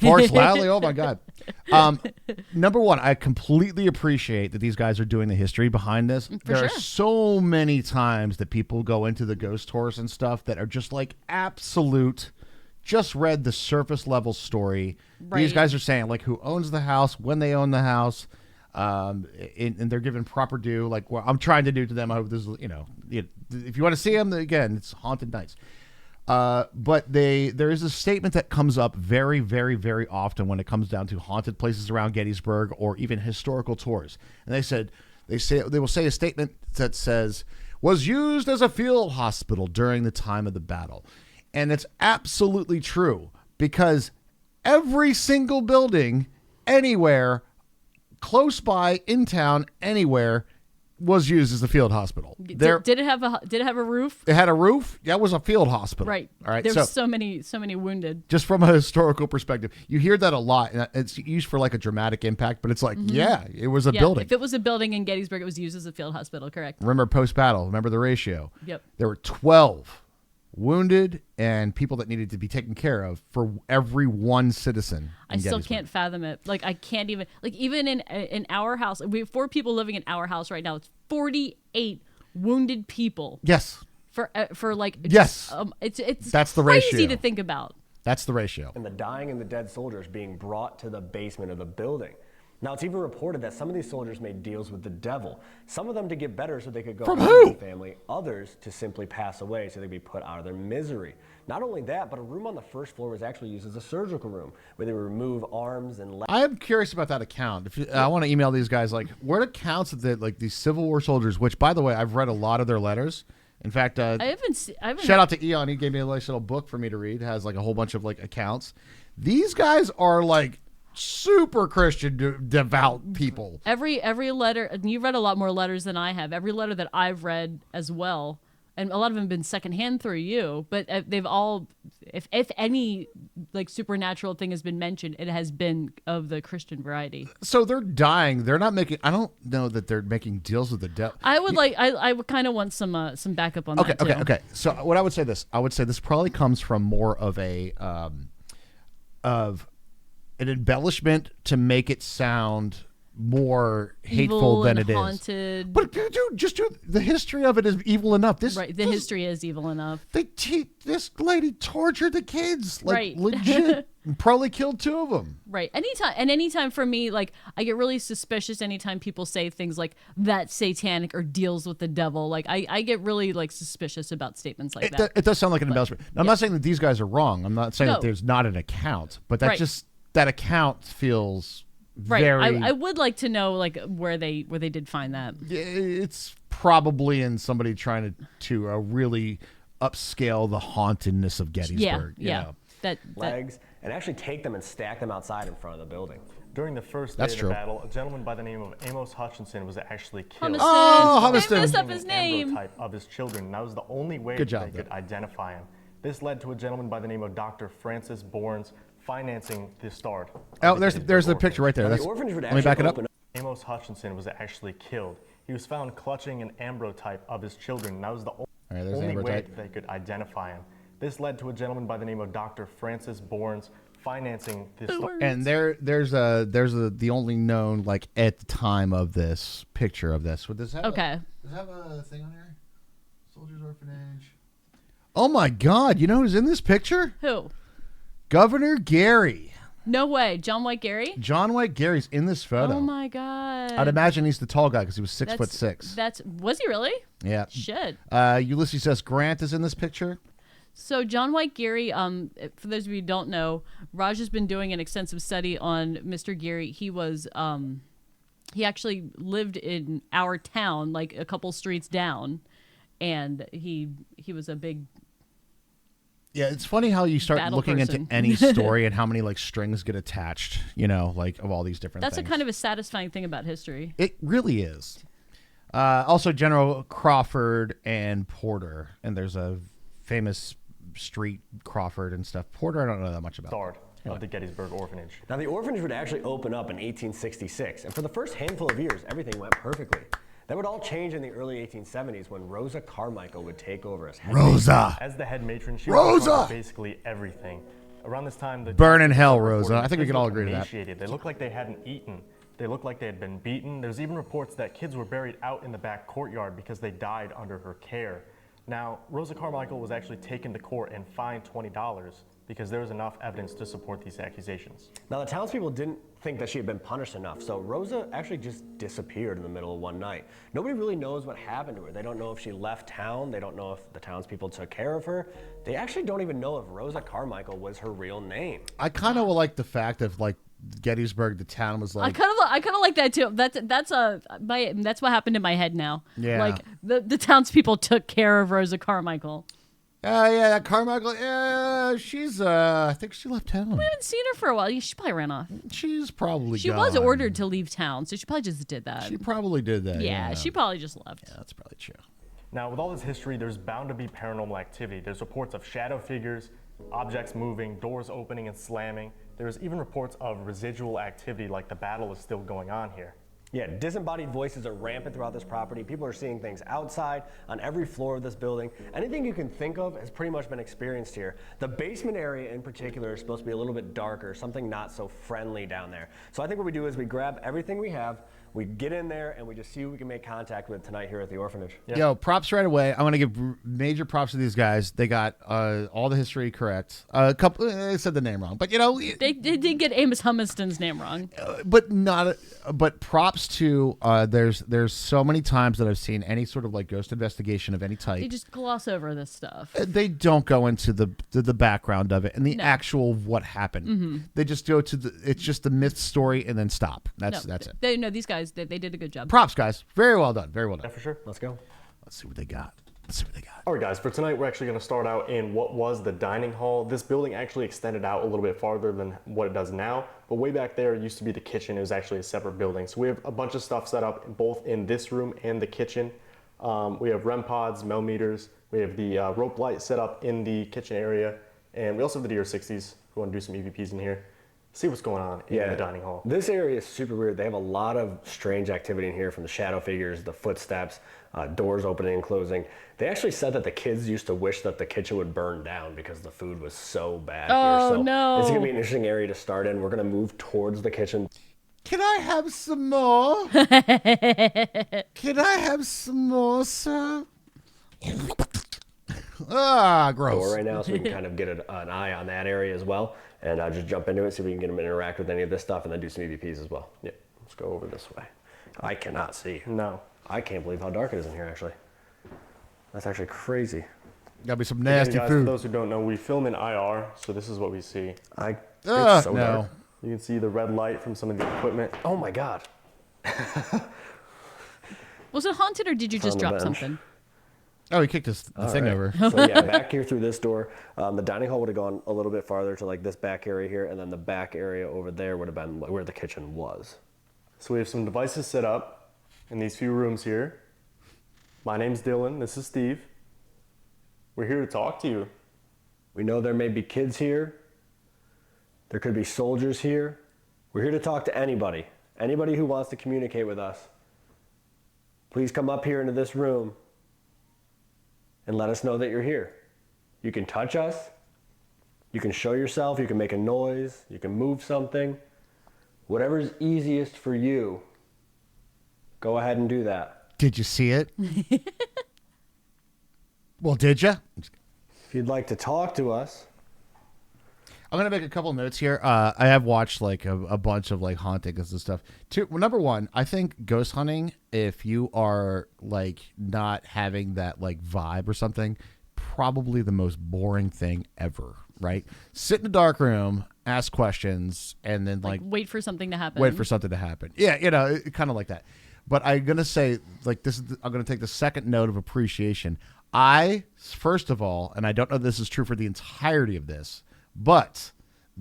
Forrest loudly. Oh my God. Number one, I completely appreciate that these guys are doing the history behind this. There are sure. so many times that people go into the ghost tours and stuff that are just like absolute. Just read the surface level story. These Right. guys are saying like who owns the house, when they own the house, and they're given proper due. Like what I'm trying to do to them. I hope this is if you want to see them again, it's Haunted Nights. But there is a statement that comes up very, very, very often when it comes down to haunted places around Gettysburg or even historical tours. And they will say a statement that says was used as a field hospital during the time of the battle. And it's absolutely true because every single building anywhere close by in town anywhere was used as a field hospital. Did it have a roof? It had a roof. That was a field hospital. Right. All right. There's So so many wounded. just from a historical perspective, you hear that a lot, and it's used for like a dramatic impact. But it's like, yeah, it was a Yeah. building. If it was a building in Gettysburg, it was used as a field hospital. Correct. Remember post battle. Remember the ratio. Yep. There were 12 wounded and people that needed to be taken care of for every one citizen. I in still Gettysburg. can't fathom it. Like I can't even even in our house. We have 4 people living in our house right now. It's 48 wounded people Yes, for like Yes. it's That's the crazy ratio. to think about. that's the ratio. And the dying and the dead soldiers being brought to the basement of the building. Now, it's even reported that some of these soldiers made deals with the devil. Some of them to get better so they could go From home who? to the family. Others to simply pass away so they'd be put out of their misery. Not only that, but a room on the first floor was actually used as a surgical room where they would remove arms and legs. I am curious about that account. I want to email these guys, like, what accounts of these Civil War soldiers, which, by the way, I've read a lot of their letters. In fact, I haven't shout out to Eon. He gave me a nice little book for me to read. It has like a whole bunch of like accounts. These guys are like super Christian devout people. every letter, and you've read a lot more letters than I have. Every letter that I've read as well, and a lot of them have been secondhand through you, but they've all, if any like supernatural thing has been mentioned, it has been of the Christian variety. So they're dying. They're not making. I don't know that they're making deals with the devil. I would I would kind of want some backup on that too. Okay. So what I would say this probably comes from more of of an embellishment to make it sound more hateful Evil than and it is. haunted. But dude, the history of it is evil enough. The history is evil enough. This lady tortured the kids, like Right. legit, and probably killed 2 of them. Right. Anytime for me, like, I get really suspicious anytime people say things like that's satanic or deals with the devil. Like, I get really like suspicious about statements like that. It does sound like an embellishment. Now, I'm not saying that these guys are wrong. I'm not saying that No. there's not an account, but that Right. that account feels Right. very. I would like to know like where they did find that. It's probably in somebody trying to really upscale the hauntedness of Gettysburg. you Yeah. know. That legs and actually take them and stack them outside in front of the building. During the first day That's of true. the battle, a gentleman by the name of Amos Hutchinson was actually killed. Humiston. Oh, They Humiston. messed up his An name. ambrotype of his children, and that was the only way Good that job, they could Ben. identify him. This led to a gentleman by the name of Dr. Francis Bournes financing the start. of Oh, the there's Gettysburg the picture right there. Now, That's, the orphanage would let me actually back it up. open Amos Hutchinson was actually killed. He was found clutching an ambrotype of his children, and that was the right, there's the only way ambrotype. that they could identify him. This led to a gentleman by the name of Dr. Francis Bournes financing this start. And there's the only known like at the time of this picture of this. Does that Okay. does it have a thing on here? Soldiers Orphanage. Oh my God! You know who's in this picture? Who? Governor Gary. No way. John White Gary? John White Gary's in this photo. Oh my god. I'd imagine he's the tall guy because he was 6'6". Was he really? Yeah. Shit. Ulysses S. Grant is in this picture. So John White Gary, for those of you who don't know, Raj has been doing an extensive study on Mr. Gary. He was he actually lived in our town, like a couple streets down, and he was a big. Yeah, it's funny how you start Battle looking person. into any story and how many like strings get attached, you know, like of all these different That's things. a kind of a satisfying thing about history. It really is. Also, General Crawford and Porter, and there's a famous street Crawford and stuff. Porter, I don't know that much about. Start of the Gettysburg Orphanage. Now, the orphanage would actually open up in 1866, and for the first handful of years, everything went perfectly. That would all change in the early 1870s when Rosa Carmichael would take over as head Rosa, As the head matron, she Rosa! was in charge of basically everything. Around this time, the Burn in hell, reported Rosa. I think we kids can all looked agree to that. emaciated. They looked like they hadn't eaten. They looked like they had been beaten. There's even reports that kids were buried out in the back courtyard because they died under her care. Now, Rosa Carmichael was actually taken to court and fined $20 because there was enough evidence to support these accusations. Now, the townspeople didn't think that she had been punished enough, so Rosa actually just disappeared in the middle of one night. Nobody really knows what happened to her. They don't know if she left town. They don't know if the townspeople took care of her. They actually don't even know if Rosa Carmichael was her real name. I kind of like the fact of like Gettysburg, the town was I like. kind of like that too. That's what happened in my head now. Yeah. Like the townspeople took care of Rosa Carmichael. Yeah, that Carmichael. Yeah, she's. I think she left town. I haven't seen her for a while. She probably ran off. She's probably. She gone. was ordered to leave town, so she probably just did that. She probably did that. yeah, she probably just left. Yeah, that's probably true. Now, with all this history, there's bound to be paranormal activity. There's reports of shadow figures, objects moving, doors opening and slamming. There's even reports of residual activity like the battle is still going on here. Yeah, disembodied voices are rampant throughout this property. People are seeing things outside, on every floor of this building. Anything you can think of has pretty much been experienced here. The basement area in particular is supposed to be a little bit darker, something not so friendly down there. So I think what we do is we grab everything we have, We get in there and we just see who we can make contact with tonight here at the orphanage. Yeah. Yo, props right away. I want to give major props to these guys. They got all the history correct. A couple, I said the name wrong, but They did get Amos Humiston's name wrong. but not. But props to there's so many times that I've seen any sort of like ghost investigation of any type. They just gloss over this stuff. They don't go into the background of it and the actual what happened. They just go to it's just the myth story and then stop. That's it. These guys, they did a good job. Props, guys. Very well done. Very well done. Yeah, for sure. Let's go. Let's see what they got. Let's see what they got. All right, guys, for tonight, we're actually going to start out in what was the dining hall. This building actually extended out a little bit farther than what it does now, but way back there it used to be the kitchen. It was actually a separate building. So we have a bunch of stuff set up both in this room and the kitchen. We have REM pods, Mel meters. We have the rope light set up in the kitchen area, and we also have the DR60s. We want to do some EVPs in here. See what's going on in the dining hall. This area is super weird. They have a lot of strange activity in here, from the shadow figures, the footsteps, doors opening and closing. They actually said that the kids used to wish that the kitchen would burn down because the food was so bad here. So no. It's going to be an interesting area to start in. We're going to move towards the kitchen. Can I have some more? Can I have some more, sir? Ah, gross. Door right now, so we can kind of get an eye on that area as well. And just jump into it, see if we can get them to interact with any of this stuff, and then do some EVPs as well. Yeah, let's go over this way. I cannot see. No. I can't believe how dark it is in here, actually. That's actually crazy. Gotta be some And nasty guys, food. for those who don't know, we film in IR, so this is what we see. It's so no. dark. You can see the red light from some of the equipment. Oh my God. Was it haunted or did you just on the drop bench. something? Oh, he kicked the thing right. over. So yeah, back here through this door, the dining hall would have gone a little bit farther to like this back area here, and then the back area over there would have been where the kitchen was. So we have some devices set up in these few rooms here. My name's Dylan, this is Steve. We're here to talk to you. We know there may be kids here. There could be soldiers here. We're here to talk to anybody. Anybody who wants to communicate with us. Please come up here into this room and let us know that you're here. You can touch us. You can show yourself. You can make a noise. You can move something. Whatever's easiest for you, go ahead and do that. Did you see it? Well, did you? If you'd like to talk to us, I'm gonna make a couple notes here. I have watched like a bunch of like hauntings and stuff. Number one, I think ghost hunting, if you are like not having that like vibe or something, probably the most boring thing ever. Right? Sit in a dark room, ask questions, and then like Wait for something to happen. wait for something to happen. Yeah, kind of like that. But I'm gonna say like this is. I'm gonna take the second note of appreciation. First of all, and I don't know if this is true for the entirety of this, but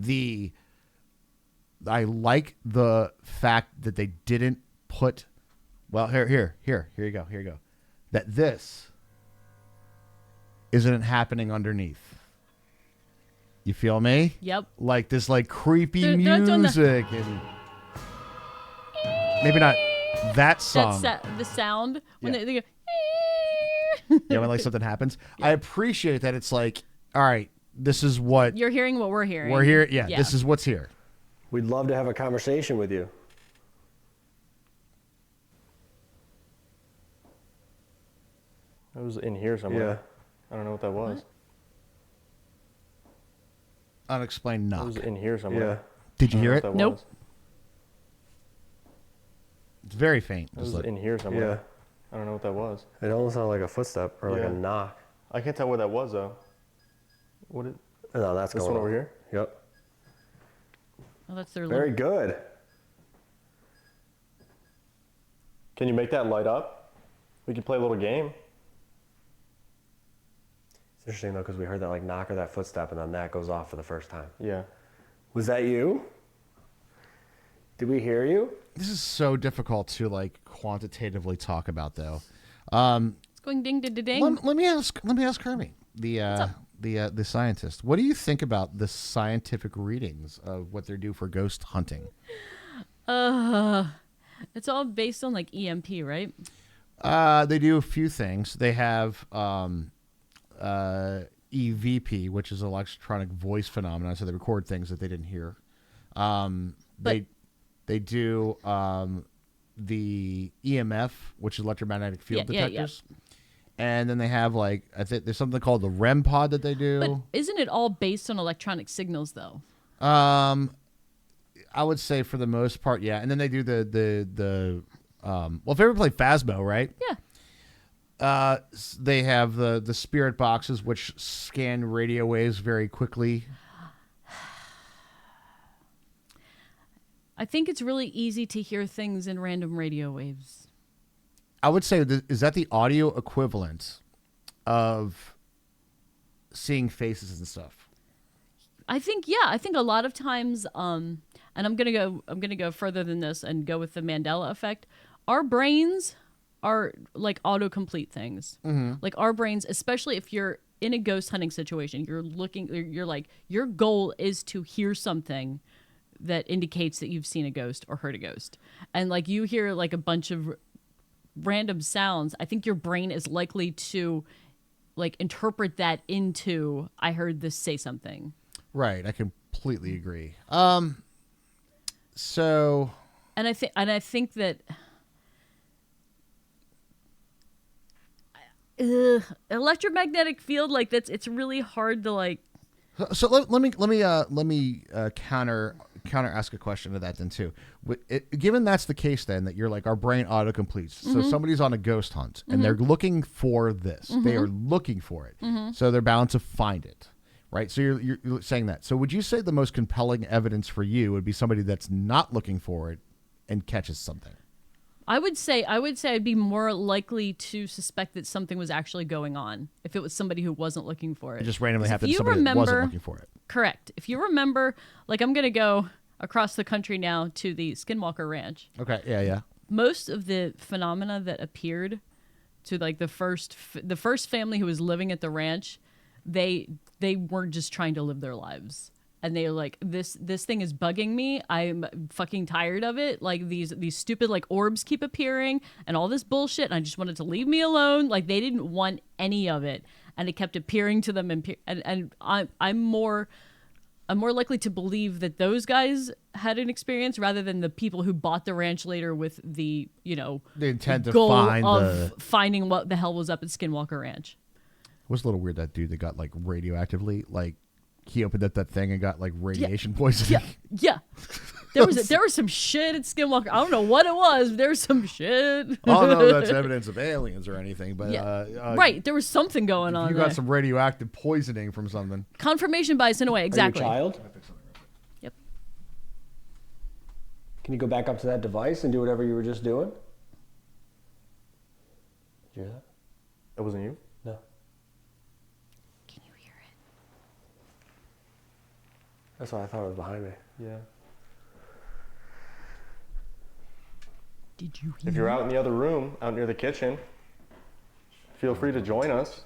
I like the fact that they didn't put. Well, here you go. That this isn't happening underneath. You feel me? Yep. Like this, like creepy They're not doing the- music, and maybe not that song. The sound when Yeah. they go. Yeah, when like something happens. I appreciate that it's like, all right, this is what You're hearing what we're hearing. we're here. Yeah, this is what's here. we'd love to have a conversation with you. It was in here somewhere. I don't know what that was. Unexplained It knock. was in here somewhere. Did you I don't hear know it? what that Nope. was. It's very faint. It Just was like, in here somewhere. I don't know what that was. It almost sounded like a footstep or like Yeah. a knock. I can't tell where that was though. What did No, that's this going one over on. here? Yep. Oh, that's their Very little. good. Can you make that light up? We could play a little game. It's interesting though, because we heard that like knock or that footstep, and then that goes off for the first time. Yeah. Was that you? Did we hear you? this is so difficult to like quantitatively talk about, though. It's going ding ding ding. Let me ask Kermit, the scientist. What do you think about the scientific readings of what they do for ghost hunting? It's all based on like EMP, right? They do a few things. They have EVP, which is electronic voice phenomenon, so they record things that they didn't hear. They do the EMF, which is electromagnetic field Yeah, detectors. And then they have like I think there's something called the REM pod that they do. But isn't it all based on electronic signals, though? I would say for the most part, yeah. And then they do the well, if you ever play Phasmo, right? Yeah. They have the spirit boxes which scan radio waves very quickly. I think it's really easy to hear things in random radio waves. I would say is that the audio equivalent of seeing faces and stuff? I think a lot of times, and I'm gonna go further than this and go with the Mandela effect. Our brains are like autocomplete things. Like our brains, especially if you're in a ghost hunting situation, you're like, your goal is to hear something that indicates that you've seen a ghost or heard a ghost. And like you hear like a bunch of random sounds, I think your brain is likely to like interpret that into, I heard this say something. Right, I completely agree. So, and I think that electromagnetic field, like it's really hard to like. So let me counter ask a question to that then too. Given that's the case, then that you're like our brain autocompletes. So somebody's on a ghost hunt and they're looking for this. They are looking for it. So they're bound to find it. Right, so you're saying that. So would you say the most compelling evidence for you would be somebody that's not looking for it and catches something? I would say I'd be more likely to suspect that something was actually going on if it was somebody who wasn't looking for it. It just randomly happened to somebody that wasn't looking for it. Correct. If you remember, like I'm gonna go across the country now to the Skinwalker Ranch. Okay. Yeah. Most of the phenomena that appeared to like the first family who was living at the ranch, they weren't just trying to live their lives. And they were like, this thing is bugging me. I'm fucking tired of it. Like these stupid like orbs keep appearing and all this bullshit. And I just wanted to leave me alone. Like they didn't want any of it. And it kept appearing to them. And I'm more likely to believe that those guys had an experience rather than the people who bought the ranch later with the intent to goal find of finding what the hell was up at Skinwalker Ranch. It was a little weird, that dude that got like radioactively, like he opened up that thing and got like radiation poisoning. Yeah. There was some shit at Skinwalker. I don't know what it was, but there was some shit. I don't know if that's evidence of aliens or anything, but right, there was something going on. You got some radioactive poisoning from something. Confirmation bias in a way, exactly. Are you a child? Yep. Can you go back up to that device and do whatever you were just doing? Did you hear that? That wasn't you? No. Can you hear it? That's why I thought it was behind me. Yeah. Did you hear If you're out in the other room, out near the kitchen, feel free to join us.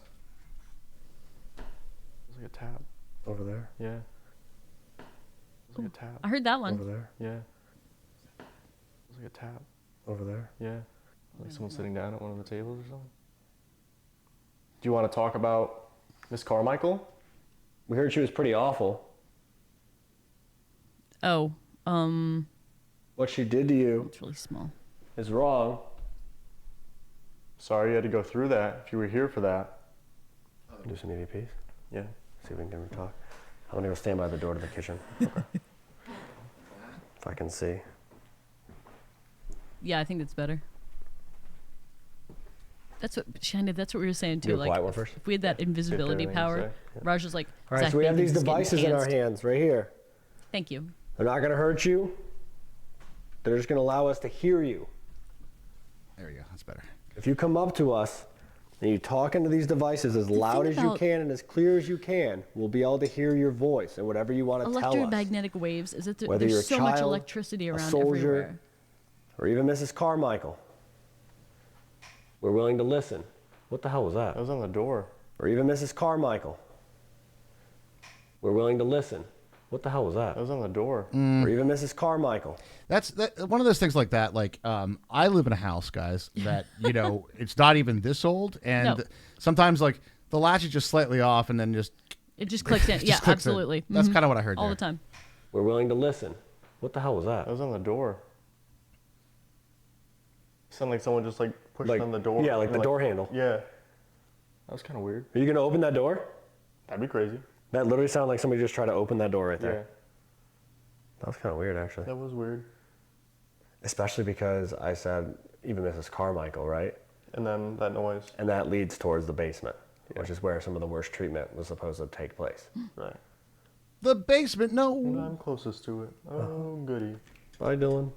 There's like a tab. Over there? Yeah. There's like a tab. I heard that one. Over there? Yeah. There's like a tab. Over there? Yeah. Like someone sitting down at one of the tables or something. Do you want to talk about Miss Carmichael? We heard she was pretty awful. Oh, What she did to you it's really small. is wrong. Sorry you had to go through that if you were here for that. Do some EVPs. Yeah. See if we can talk. I'm gonna go stand by the door to the kitchen. Okay. If I can see. Yeah, I think that's better. That's what Shannon. That's what we were saying too. Do a Like, quiet one first. if we had that invisibility anything to power, say. Yeah. Raj was like, All right, Zach so we have Bagans these is getting devices in our pantsed. hands right here. Thank you. They're not gonna hurt you. They're just gonna allow us to hear you. There you go. That's better. If you come up to us and you talk into these devices as loud thing as you about- can and as clear as you can, we'll be able to hear your voice and whatever you want to tell us. Electromagnetic waves is that Whether you're there's a so much child, electricity a around soldier, everywhere. or even Mrs. Carmichael. We're willing to listen. What the hell was that? That was on the door. Or even Mrs. Carmichael. We're willing to listen. What the hell was that? That was on the door. Or even Mrs. Carmichael. That's one of those things like that. Like, I live in a house, guys, that, it's not even this old. And No. sometimes, like, the latch is just slightly off and then just It just clicks in. just Yeah, clicks in. absolutely. That's Mhm. kind of what I heard all there. the time. We're willing to listen. What the hell was that? That was on the door. Sound like someone just like pushed Like, on the door. yeah, like and, the door handle. Yeah. That was kind of weird. Are you gonna open that door? That'd be crazy. That literally sounded like somebody just tried to open that door right Yeah. there. That was kind of weird, actually. That was weird. Especially because I said even Mrs. Carmichael, right? And then that noise. And that leads towards the basement, which is where some of the worst treatment was supposed to take place. Right. The basement, And no. I'm closest to it. Oh, goody. Bye, Dylan.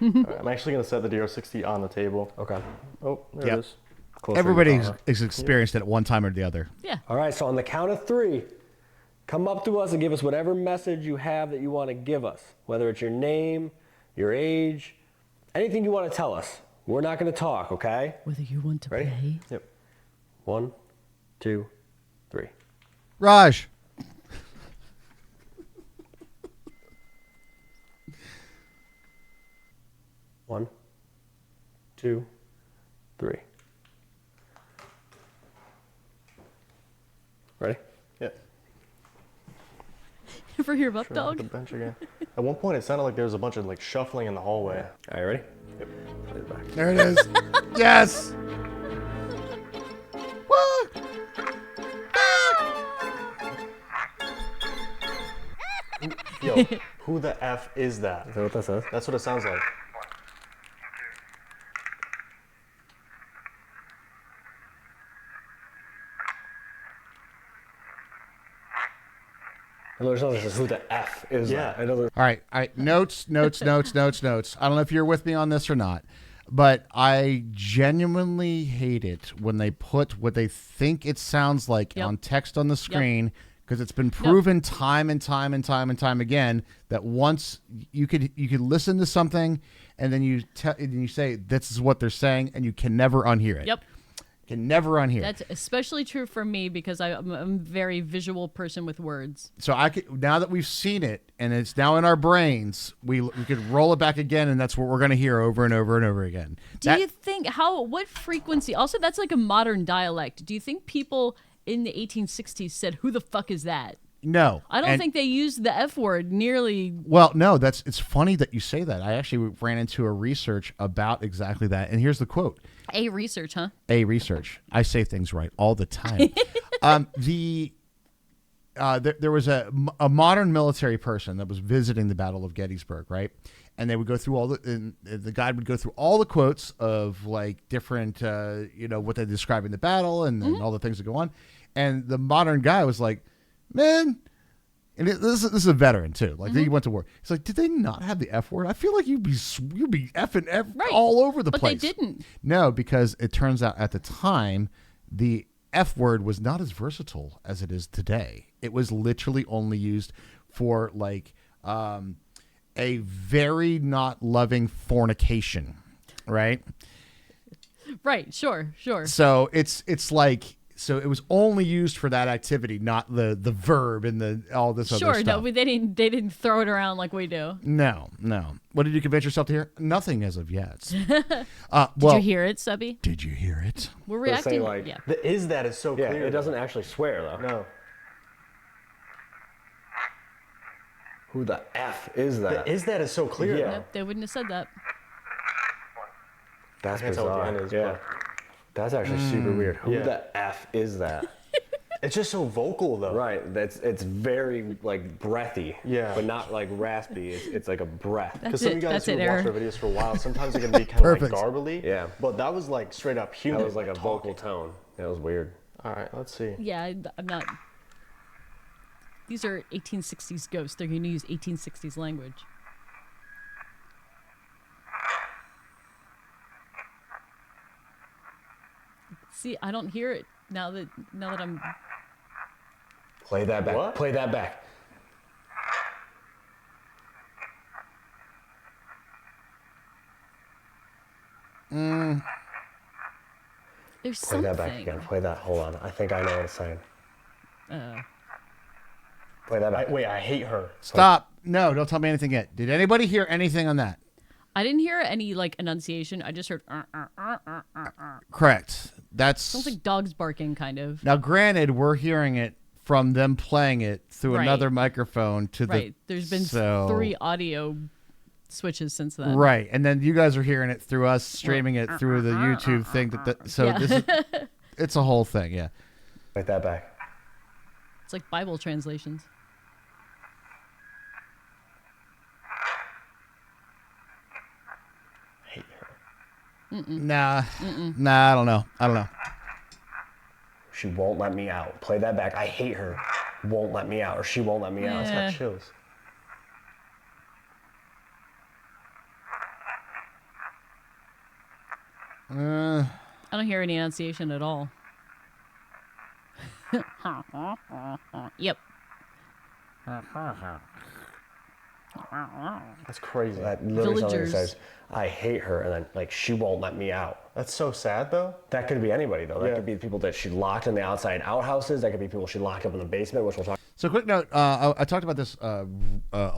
All right, I'm actually going to set the DR60 on the table. Okay. Oh, there Yep. it is. Closer to Everybody your camera. has experienced it at one time or the other. Yeah. All right, so on the count of 3, come up to us and give us whatever message you have that you want to give us, whether it's your name, your age, anything you want to tell us. We're not going to talk, okay? Whether you want to Ready? play. Yep. 1, 2, 3. Raj. One, 2, 3. Ready? Yeah. Ever hear about Sure, dog? the bench again. At one point, it sounded like there was a bunch of like shuffling in the hallway. All right, ready? Yep. Put it back. There it is. Yes. Woo! Yo, who the F is that? Is that what that says? That's what it sounds like. It literally sounds like it says, who the F is Yeah. that? It doesn't. All right. Notes. I don't know if you're with me on this or not, but I genuinely hate it when they put what they think it sounds like Yep. on text on the screen, because it's been proven time and time again that once you could listen to something and then you say this is what they're saying and you can never unhear it. Yep. Can never unhear. That's especially true for me because I'm a very visual person with words. So I could, now that we've seen it and it's now in our brains, we could roll it back again, and that's what we're going to hear over and over and over again. Do you think what frequency? Also, that's like a modern dialect. Do you think people in the 1860s said, "Who the fuck is that"? No, I don't And- think they used the F word nearly. Well, no, it's funny that you say that. I actually ran into a research about exactly that, and here's the quote. A research, huh? A research. I say things right all the time. There was a modern military person that was visiting the Battle of Gettysburg, right? And they would go through and the guide would go through all the quotes of like different, what they describe in the battle and then all the things that go on. And the modern guy was like, man, and this is a veteran too. Like he went to war. He's like, did they not have the F word? I feel like you'd be effing Right. all over the But place. they didn't. No, because it turns out at the time, the F word was not as versatile as it is today. It was literally only used for like a very not loving fornication, right? Right. Sure. So it's like, so it was only used for that activity, not the verb and the all this other Sure. stuff. No, but they didn't throw it around like we do. No. What did you convince yourself to hear? Nothing as of yet. Did Well, you hear it, Subby? did you hear it? We're They'll say, reacting. like, Yeah. The is that is so Yeah, clear. it doesn't actually swear, though. No. Who the F is that? The is that is so clear. Yeah. though. Nope, they wouldn't have said that. That's I can't tell what bizarre. the N is, yeah. That's actually super weird. Who Yeah. the F is that? It's just so vocal though. Right. It's very like breathy. Yeah. But not like raspy. It's like a breath. Because some of you guys That's who it, have watched Aaron. our videos for a while, sometimes it can be kind of like Perfect. garbly. Yeah. But that was like straight up human. That was like a talking. vocal tone. That was weird. All right, let's see. Yeah, I'm not. These are 1860s ghosts. They're going to use 1860s language. See, I don't hear it now that I'm. Play that back. What? Play that back. There's Play something. that back again. Play that. Hold on. I think I know what it's saying. Play that back. Wait, I hate her. Stop. No, don't tell me anything yet. Did anybody hear anything on that? I didn't hear any like enunciation. I just heard. Correct. That's Sounds like dogs barking, kind of. now. Granted, we're hearing it from them playing it through Right. another microphone to Right. the. There's been so, 3 audio switches since then. Right, and then you guys are hearing it through us streaming it through the YouTube thing. So Yeah. this is, it's a whole thing, yeah. Write that back. It's like Bible translations. Hate her. Nah, I don't know. She won't let me out. Play that back. I hate her. Won't let me out, or she won't let me out. It's Yeah. got chills. I don't hear any enunciation at all. Yep. That's crazy. That literally sounds like it Villagers. says, I hate her, and then like she won't let me out. That's so sad, though. That could be anybody though. That Yeah. could be people that she locked in the outside outhouses. That could be people she locked up in the basement, which we'll talk. So quick note, I talked about this a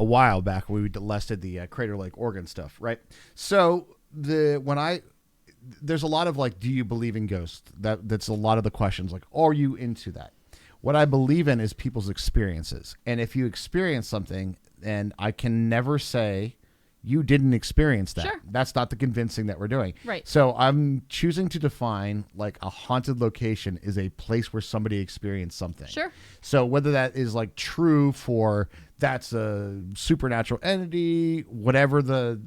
while back when we listed the Crater Lake, Oregon stuff, right? So there's a lot of like, do you believe in ghosts? That's a lot of the questions. Like, are you into that? What I believe in is people's experiences, and if you experience something, and I can never say you didn't experience that. Sure. That's not the convincing that we're doing. Right. So I'm choosing to define like a haunted location is a place where somebody experienced something. Sure. So whether that is like true for that's a supernatural entity, whatever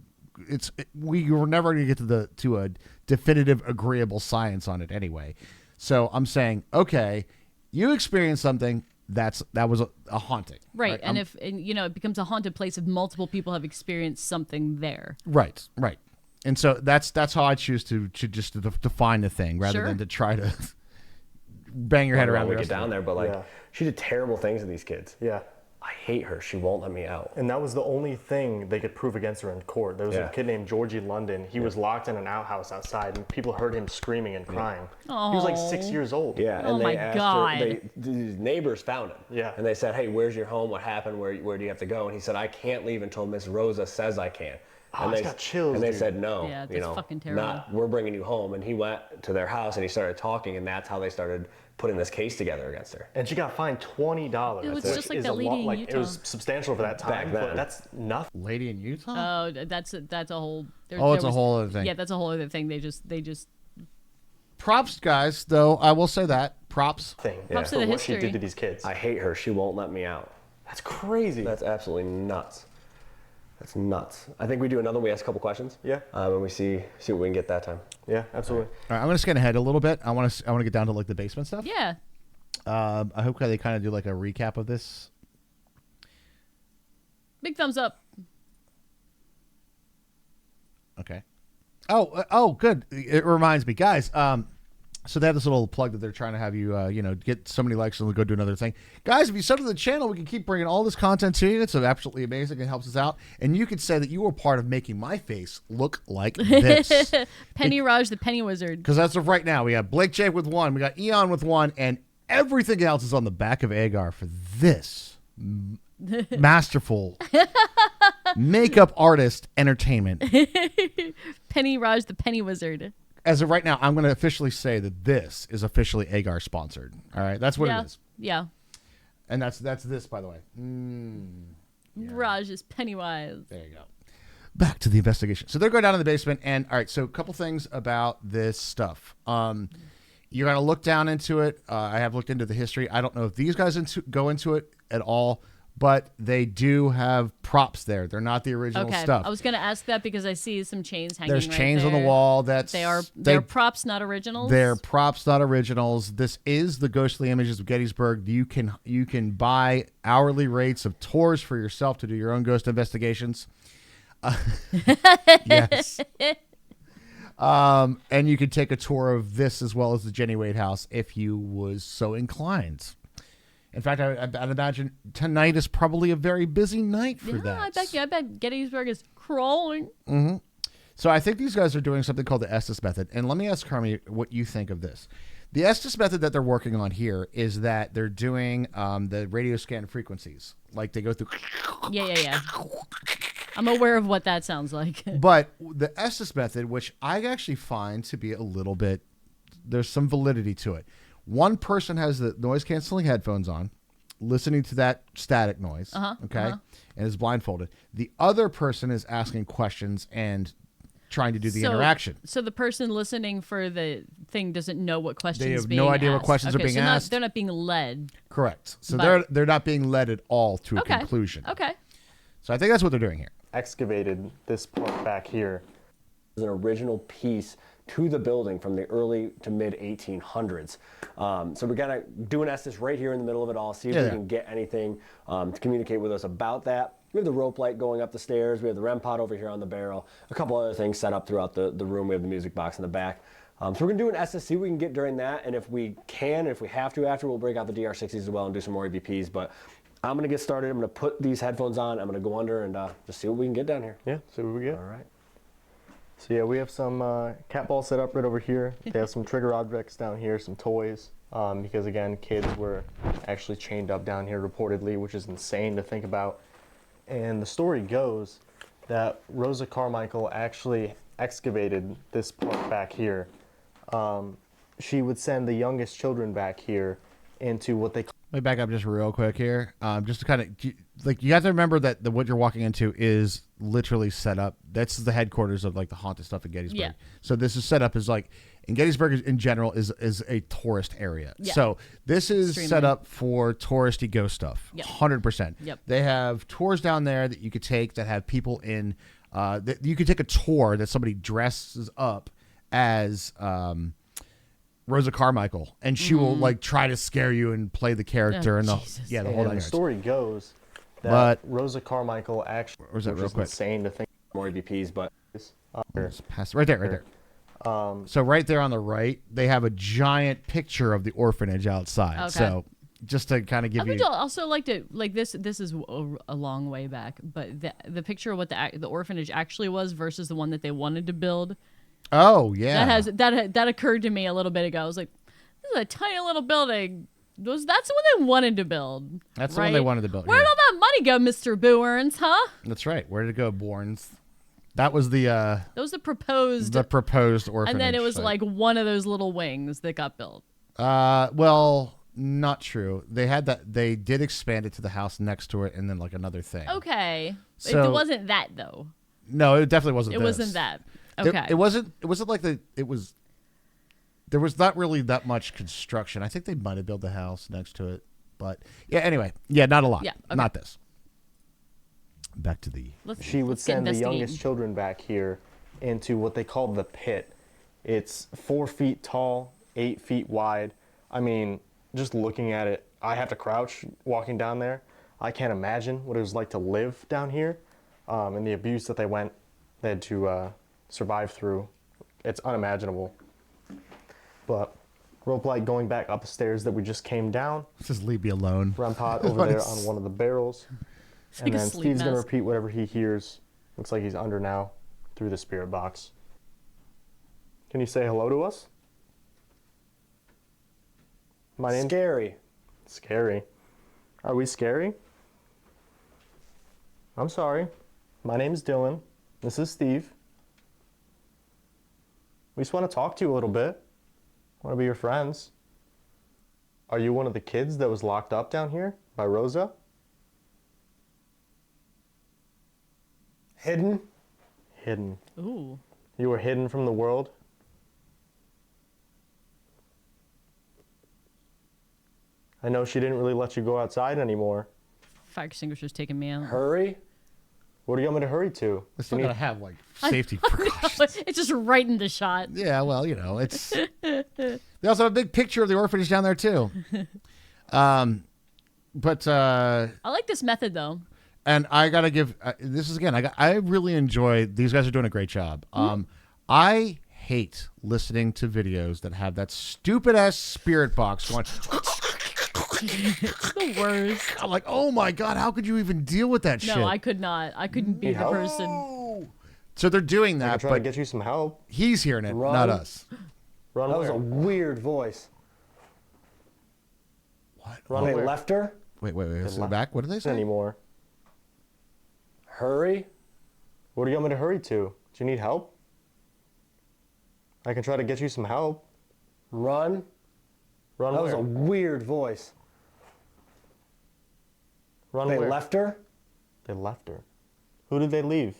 we were never going to get to a definitive agreeable science on it anyway. So I'm saying, okay, you experienced something that was a haunting. Right. And it becomes a haunted place if multiple people have experienced something there. Right. And so that's how I choose to just define the thing rather Sure. than to try to bang your head around when the we rest get of down it. there, but like Yeah. she did terrible things to these kids. Yeah. I hate her. She won't let me out. And that was the only thing they could prove against her in court. There was Yeah. a kid named Georgie London. He was locked in an outhouse outside, and people heard him screaming and crying. He was like 6 years old. Yeah, and Oh they my asked God. her. These neighbors found him. Yeah. And they said, "Hey, where's your home? What happened? Where do you have to go?" And he said, "I can't leave until Miss Rosa says I can." Oh, it's got chills, And they dude. said, "No, Yeah, you that's know, fucking terrible. we're bringing you home." And he went to their house and he started talking, and that's how they started putting this case together against her. And she got fined $20. It was which just like is that a lady lot, in like, Utah. It was substantial for that time, Back then. but that's nothing. Lady in Utah? Oh, that's a whole. It's a whole other thing. Yeah, that's a whole other thing. They just. Props, guys, though. I will say that. Props. Props to for the what she history. did to these kids. I hate her. She won't let me out. That's crazy. That's absolutely nuts. That's nuts. I think we do another. We ask a couple questions. Yeah. And we see what we can get that time. Yeah, absolutely. All right, I'm going to scan ahead a little bit. I want to get down to like the basement stuff. Yeah. I hope they kind of do like a recap of this. Big thumbs up. Okay. Oh, good. It reminds me, guys. So they have this little plug that they're trying to have you, get so many likes and they'll go do another thing. Guys, if you sub to the channel, we can keep bringing all this content to you. It's absolutely amazing. It helps us out. And you could say that you were part of making my face look like this. Penny Raj, the Penny Wizard. Because as of right now, we got Blake J with 1, we got Eon with 1, and everything else is on the back of Agar for this masterful makeup artist entertainment. Penny Raj, the Penny Wizard. As of right now, I'm going to officially say that this is officially Agar sponsored. All right, that's what Yeah. it is, Yeah. and that's this, by the way. Raj is Pennywise. There you go. Back to the investigation. So they're going down in the basement, and all right. So a couple things about this stuff. You're going to look down into it. I have looked into the history. I don't know if these guys go into it at all, but they do have props there. They're not the original Okay. stuff. I was going to ask that because I see some chains hanging. There's right chains on the there. wall. They're props, not originals. They're props, not originals. This is the ghostly images of Gettysburg. You can buy hourly rates of tours for yourself to do your own ghost investigations. Yes. And you could take a tour of this as well as the Jenny Wade house if you was so inclined. In fact, I'd imagine tonight is probably a very busy night for that. I bet Gettysburg is crawling. So I think these guys are doing something called the Estes method. And let me ask Carmi what you think of this. The Estes method that they're working on here is that they're doing the radio scan frequencies. Like they go through. Yeah. I'm aware of what that sounds like. But the Estes method, which I actually find to be a little bit, there's some validity to it. One person has the noise canceling headphones on. listening to that static noise, okay, and is blindfolded. The other person is asking questions and trying to do the interaction. So the person listening for the thing doesn't know what questions They have being no idea what asked. questions are being asked. They're not being led. Correct. So But- they're not being led at all to a Okay. conclusion. Okay. So I think that's what they're doing here. Excavated this part back here. An original piece to the building from the early to mid 1800s. So we're gonna do an Estes right here in the middle of it all, see if we can get anything to communicate with us about that. We have the rope light going up the stairs. We have the REM pod over here on the barrel. A couple other things set up throughout the room. We have the music box in the back. So we're gonna do an Estes, see what we can get during that. And if we can, if we have to after, we'll break out the DR60s as well and do some more EVPs. But I'm gonna get started. I'm gonna put these headphones on. I'm gonna go under and just see what we can get down here. Yeah, see what we get. All right. So yeah, we have some cat balls set up right over here. They have some trigger objects down here, some toys, because again, kids were actually chained up down here reportedly, which is insane to think about. And the story goes that Rosa Carmichael actually excavated this part back here. She would send the youngest children back here into what they Let me back up just real quick here. Just to kind of, like, you have to remember that what you're walking into is literally set up. That's the headquarters of, like, the haunted stuff in Gettysburg. Yeah. So this is set up as, like, and Gettysburg in general is a tourist area. Yeah. So this is Extremely. set up for touristy ghost stuff. Yep. 100%. Yep. They have tours down there that you could take that have people in, that you could take a tour that somebody dresses up as, Rosa Carmichael, and she will like try to scare you and play the character and the Jesus. the whole and nine the yards. story goes that But- Rosa Carmichael actually, Where's that which real is quick? insane to think. More EVPs, but Just pass right there. So right there on the right, they have a giant picture of the orphanage outside. Okay. So just to kind of I give would you, also like to like this. This is a long way back, but the picture of what the orphanage actually was versus the one that they wanted to build. oh yeah, That occurred to me a little bit ago. I was like, this is a tiny little building. That's the one they wanted to build. That's the one they wanted to build, Where'd yeah. all that money go, Mr. Booerns, huh? that's right. Where did it go, Borns? That was the That was the proposed. proposed orphanage. and then it was site. like one of those little wings that got built. well, not true. They had that. They did expand it to the house next to it, and then like another thing. Okay. So- it wasn't that, though. No, it definitely wasn't. It this. wasn't that. There- Okay. It wasn't. It wasn't like the. It was. There was not really that much construction. I think they might have built the house next to it, but yeah. Anyway, yeah, not a lot. Yeah, okay. Not this. Back to the. She would let's get send the investigating. youngest children back here into what they called the pit. It's 4 feet tall, 8 feet wide. I mean, just looking at it, I have to crouch walking down there. I can't imagine what it was like to live down here, and the abuse that they had to survive through. It's unimaginable. But rope light going back up the stairs that we just came down. Just leave me alone. REM pod over there on one of the barrels. like And a then sleep Steve's going to mask. repeat whatever he hears. Looks like he's under now through the spirit box. Can you say hello to us? My name's scary. Scary. Are we scary? I'm sorry. My name's Dylan. This is Steve. We just want to talk to you a little bit. Want to be your friends. Are you one of the kids that was locked up down here by Rosa? Hidden. Hidden. Ooh. You were hidden from the world? I know she didn't really let you go outside anymore. Fire extinguisher's taking me out. Hurry. What do you want me to hurry to? We're still You need- gotta have like safety precautions. It's just right in the shot. Yeah, well, you know, it's. They also have a big picture of the orphanage down there too. But I like this method, though. and I gotta give this is again. I really enjoy. These guys are doing a great job. I hate listening to videos that have that stupid ass spirit box going. It's the worst. I'm like, oh my god, how could you even deal with that shit? No, I could not. I couldn't be Need the help? person. So they're doing I that, try to but get you some help. he's hearing it, Run. not us. Run That was where? a weird voice. What? Run They where? left her. Wait. Let's go back. What did they say? Anymore. Hurry. What do you want me to hurry to? Do you need help? I can try to get you some help. Run. Run That was where? a weird voice. Run They where? left her? They left her. Who did they leave?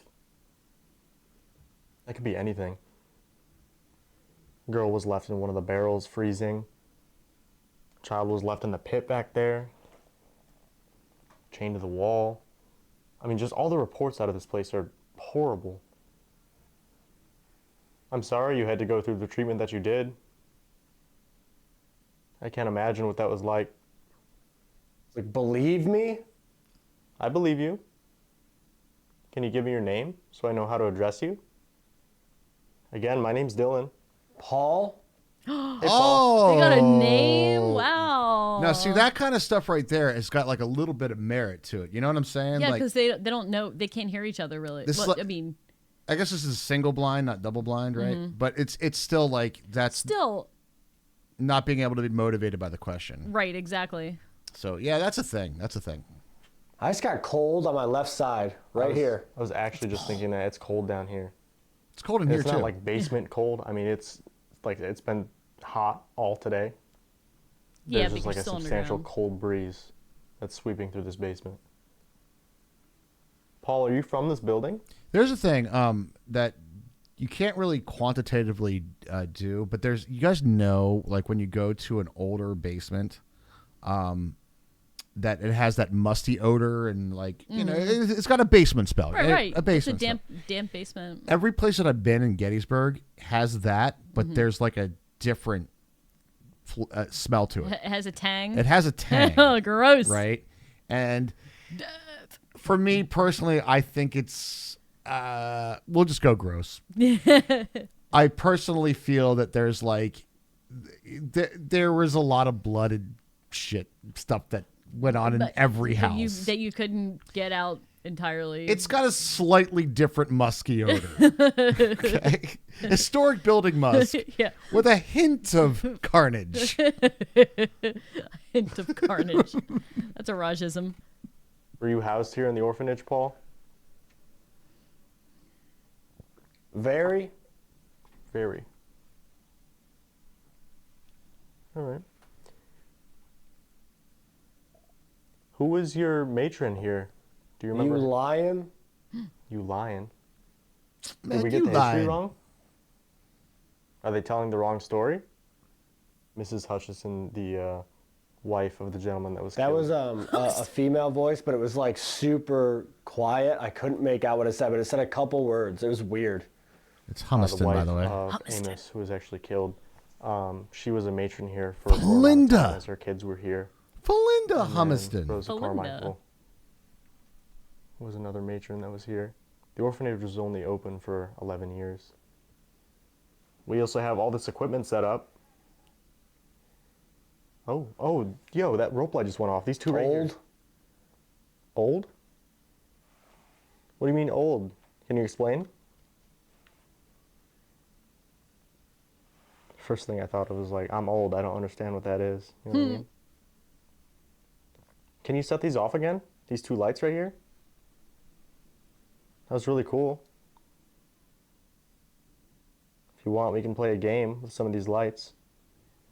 That could be anything. Girl was left in one of the barrels freezing. Child was left in the pit back there. Chained to the wall. I mean, just all the reports out of this place are horrible. I'm sorry you had to go through the treatment that you did. I can't imagine what that was like. Like, believe me? I believe you. Can you give me your name so I know how to address you? Again, my name's Dylan. Paul? Hey, Paul. They got a name? Wow. Now, see, that kind of stuff right there has got like a little bit of merit to it. You know what I'm saying? Yeah, like, because they don't know, they can't hear each other really. This is Well, like- I mean, I guess this is single blind, not double blind, right? But it's still like that's still, not being able to be motivated by the question. right, exactly. So yeah, that's a thing. That's a thing. I just got cold on my left side, right here. I was actually just thinking that it's cold down here. It's cold in And here it's too. not like basement cold. I mean, it's like it's been hot all today. Yeah, There's but just you're like a still substantial underground. cold breeze that's sweeping through this basement. Paul, are you from this building? There's a thing that you can't really quantitatively do, but there's you guys know like when you go to an older basement, that it has that musty odor and like you know it's got a basement smell. Right, right. A basement. It's a smell. damp basement. Every place that I've been in Gettysburg has that, but there's like a different smell to it. It has a tang. It has a tang. Oh, gross. Right? And for me personally, I think it's we'll just go gross. I personally feel that there's like there was a lot of blooded shit stuff that went on in But every that house. that you couldn't get out entirely. It's got a slightly different musky odor. Okay? Historic building musk yeah, with a hint of carnage. hint of carnage. That's a Rajism. Were you housed here in the orphanage, Paul? Very. Very. All right. Who was your matron here? Do you You remember? lying? You lying. Man, Did we get you the history lying. wrong? Are they telling the wrong story? Mrs. Hutchison, the wife of the gentleman that was That killed. was a female voice, but it was like super quiet. I couldn't make out what it said, but it said a couple words. It was weird. It's the Humiston, wife by the way. of Humiston. Amos, who was actually killed. She was a matron here for a long Belinda. time as her kids were here. Belinda And Humiston. Rosa Belinda. Carmichael was another matron that was here. The orphanage was only open for 11 years. We also have all this equipment set up. Oh, yo, that rope light just went off. These two right here. Old. Old? What do you mean old? Can you explain? First thing I thought of was like, I'm old. I don't understand what that is. You know what I mean? Can you set these off again? These two lights right here? That was really cool. If you want, we can play a game with some of these lights.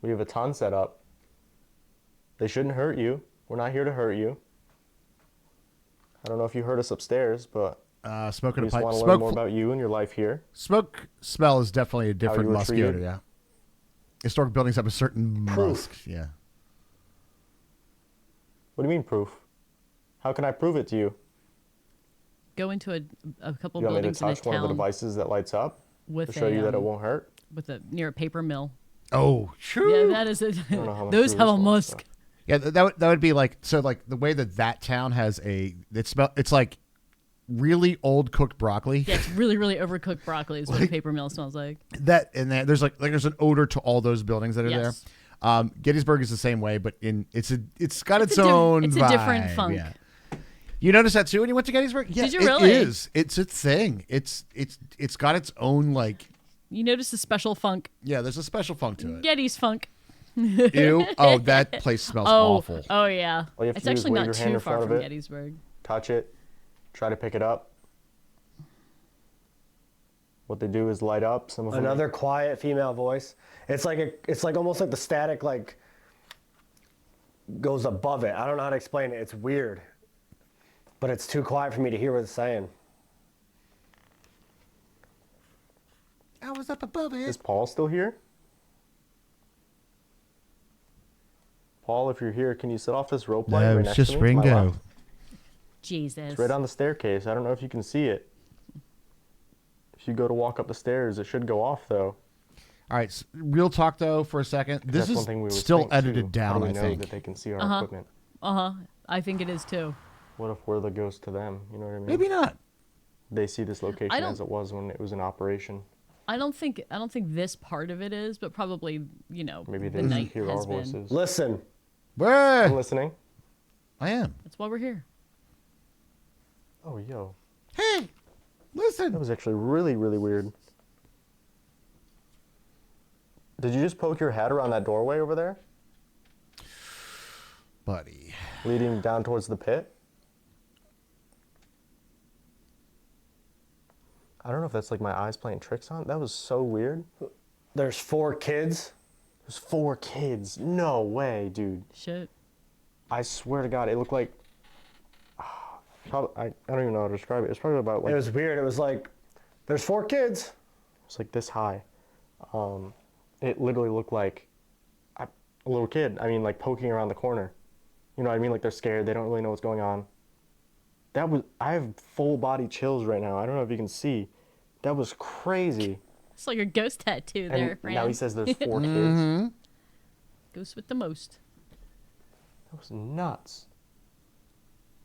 We have a ton set up. They shouldn't hurt you. We're not here to hurt you. I don't know if you heard us upstairs, but Smoking we a just pipe. want to learn Smoke, more about you and your life here. smoke smell is definitely a different you were musky treated. odor, yeah. Historic buildings have a certain Proof. musk, yeah. What do you mean proof? How can I prove it to you? Go into a couple You want me to buildings in a touch one of the town devices that lights up with to show a, you that it um, won't hurt? with a near a paper mill. Oh, Yeah, true. that is it. don't know how much Those true have a this was, musk. Yeah, that would be like so like the way that town has it's like really old cooked broccoli. Yeah, it's really, really overcooked broccoli is what a paper mill smells like. That and there's there's an odor to all those buildings that are Yes. there. Gettysburg is the same way, but it's got its a own it's a different vibe, funk. Yeah. You noticed that too when you went to Gettysburg? Yeah, Did you really? It is. It's a thing. It's got its own like You notice the special funk. yeah. There's a special funk to it. Getty's funk. Ew. Oh, that place smells awful. Oh yeah. All you have to It's do is actually wave not your hand too in far front of from it. Gettysburg. Touch it, try to pick it up. What they do is light up. Some of them Another quiet female voice. It's like almost like the static like goes above it. I don't know how to explain it. It's weird. But it's too quiet for me to hear what it's saying. I was up above it. Is Paul still here? Paul, if you're here, can you set off this rope light No, right it's next just to me? To my Ringo. left? Jesus. It's right on the staircase. I don't know if you can see it. If you go to walk up the stairs, it should go off, though. All right, real talk though for a second. This That's is one thing we would still think, edited too. down, How do we I know think. that they can see our equipment. I think it is too. What if we're the ghost to them? You know what I mean? Maybe not. They see this location I don't- as it was when it was in operation. I don't think this part of it is, but probably Maybe the they night hear has our been. voices. Listen. Where? I'm listening. I am. That's why we're here. Oh, yo. Hey, That listen. was actually really, really weird. Did you just poke your head around that doorway over there? Buddy. Leading down towards the pit? I don't know if that's like my eyes playing tricks on. That was so weird. There's 4 kids. There's 4 kids. No way, dude. Shit. I swear to God, it looked like... Probably, I don't even know how to describe it. It's probably about like... It was weird. It was like, there's 4 kids. It's like this high. It literally looked like a little kid. I mean, like poking around the corner. You know what I mean? Like they're scared. They don't really know what's going on. I have full body chills right now. I don't know if you can see. That was crazy. It's like your ghost tattoo there, And Fran. now he says there's 4 kids. Ghost with the most. That was nuts.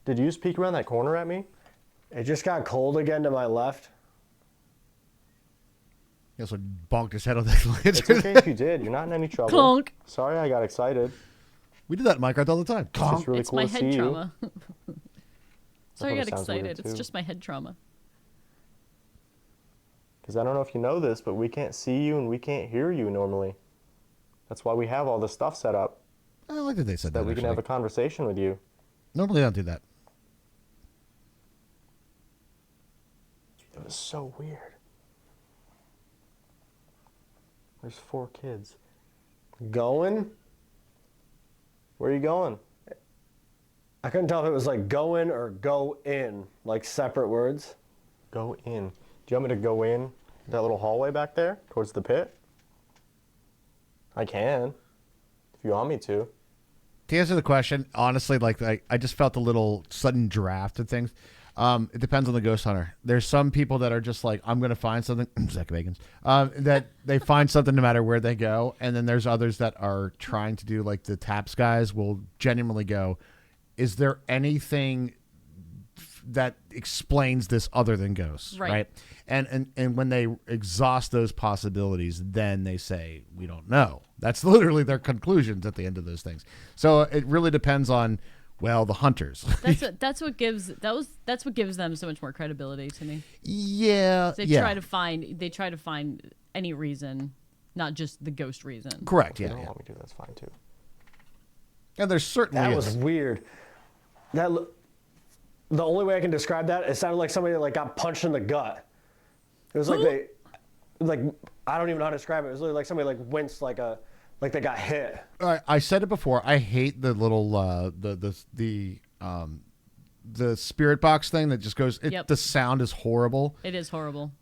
Did you just peek around that corner at me? It just got cold again to my left. He also bonked his head on that It's lantern. okay if you did. You're not in any trouble. Clonk. Sorry I got excited. We do that in Minecraft all the time. It's just really It's cool my to see head you. trauma. Sorry, I thought it got sounds weird, excited. It's too. just my head trauma. Because I don't know if you know this, but we can't see you and we can't hear you normally. That's why we have all this stuff set up, I like that they said that that. we can actually. have a conversation with you. Normally I don't do that. It was so weird. There's 4 kids. Going? Where are you going? I couldn't tell if it was like going or go in, like separate words. Go in. Do you want me to go in that little hallway back there towards the pit? I can, if you want me to. To answer the question, honestly, like I just felt a little sudden draft of things. It depends on the ghost hunter. There's some people that are just like, I'm going to find something, Zach Bagans, that they find something no matter where they go. And then there's others that are trying to do like the taps guys will genuinely go, is there anything that explains this other than ghosts? Right. And when they exhaust those possibilities, then they say, we don't know. That's literally their conclusions at the end of those things. So it really depends on, well, the hunters. That's what gives them so much more credibility to me. Yeah. They yeah. try to find any reason, not just the ghost reason. Correct. If you Yeah. don't Yeah. want me to, that's fine too. And there's certainly That is. was weird. The only way I can describe that, it sounded like somebody like got punched in the gut. It was like I don't even know how to describe it. It was literally like somebody like winced like they got hit. I said it before. I hate the little the spirit box thing that just goes. Yep. The sound is horrible. It is horrible.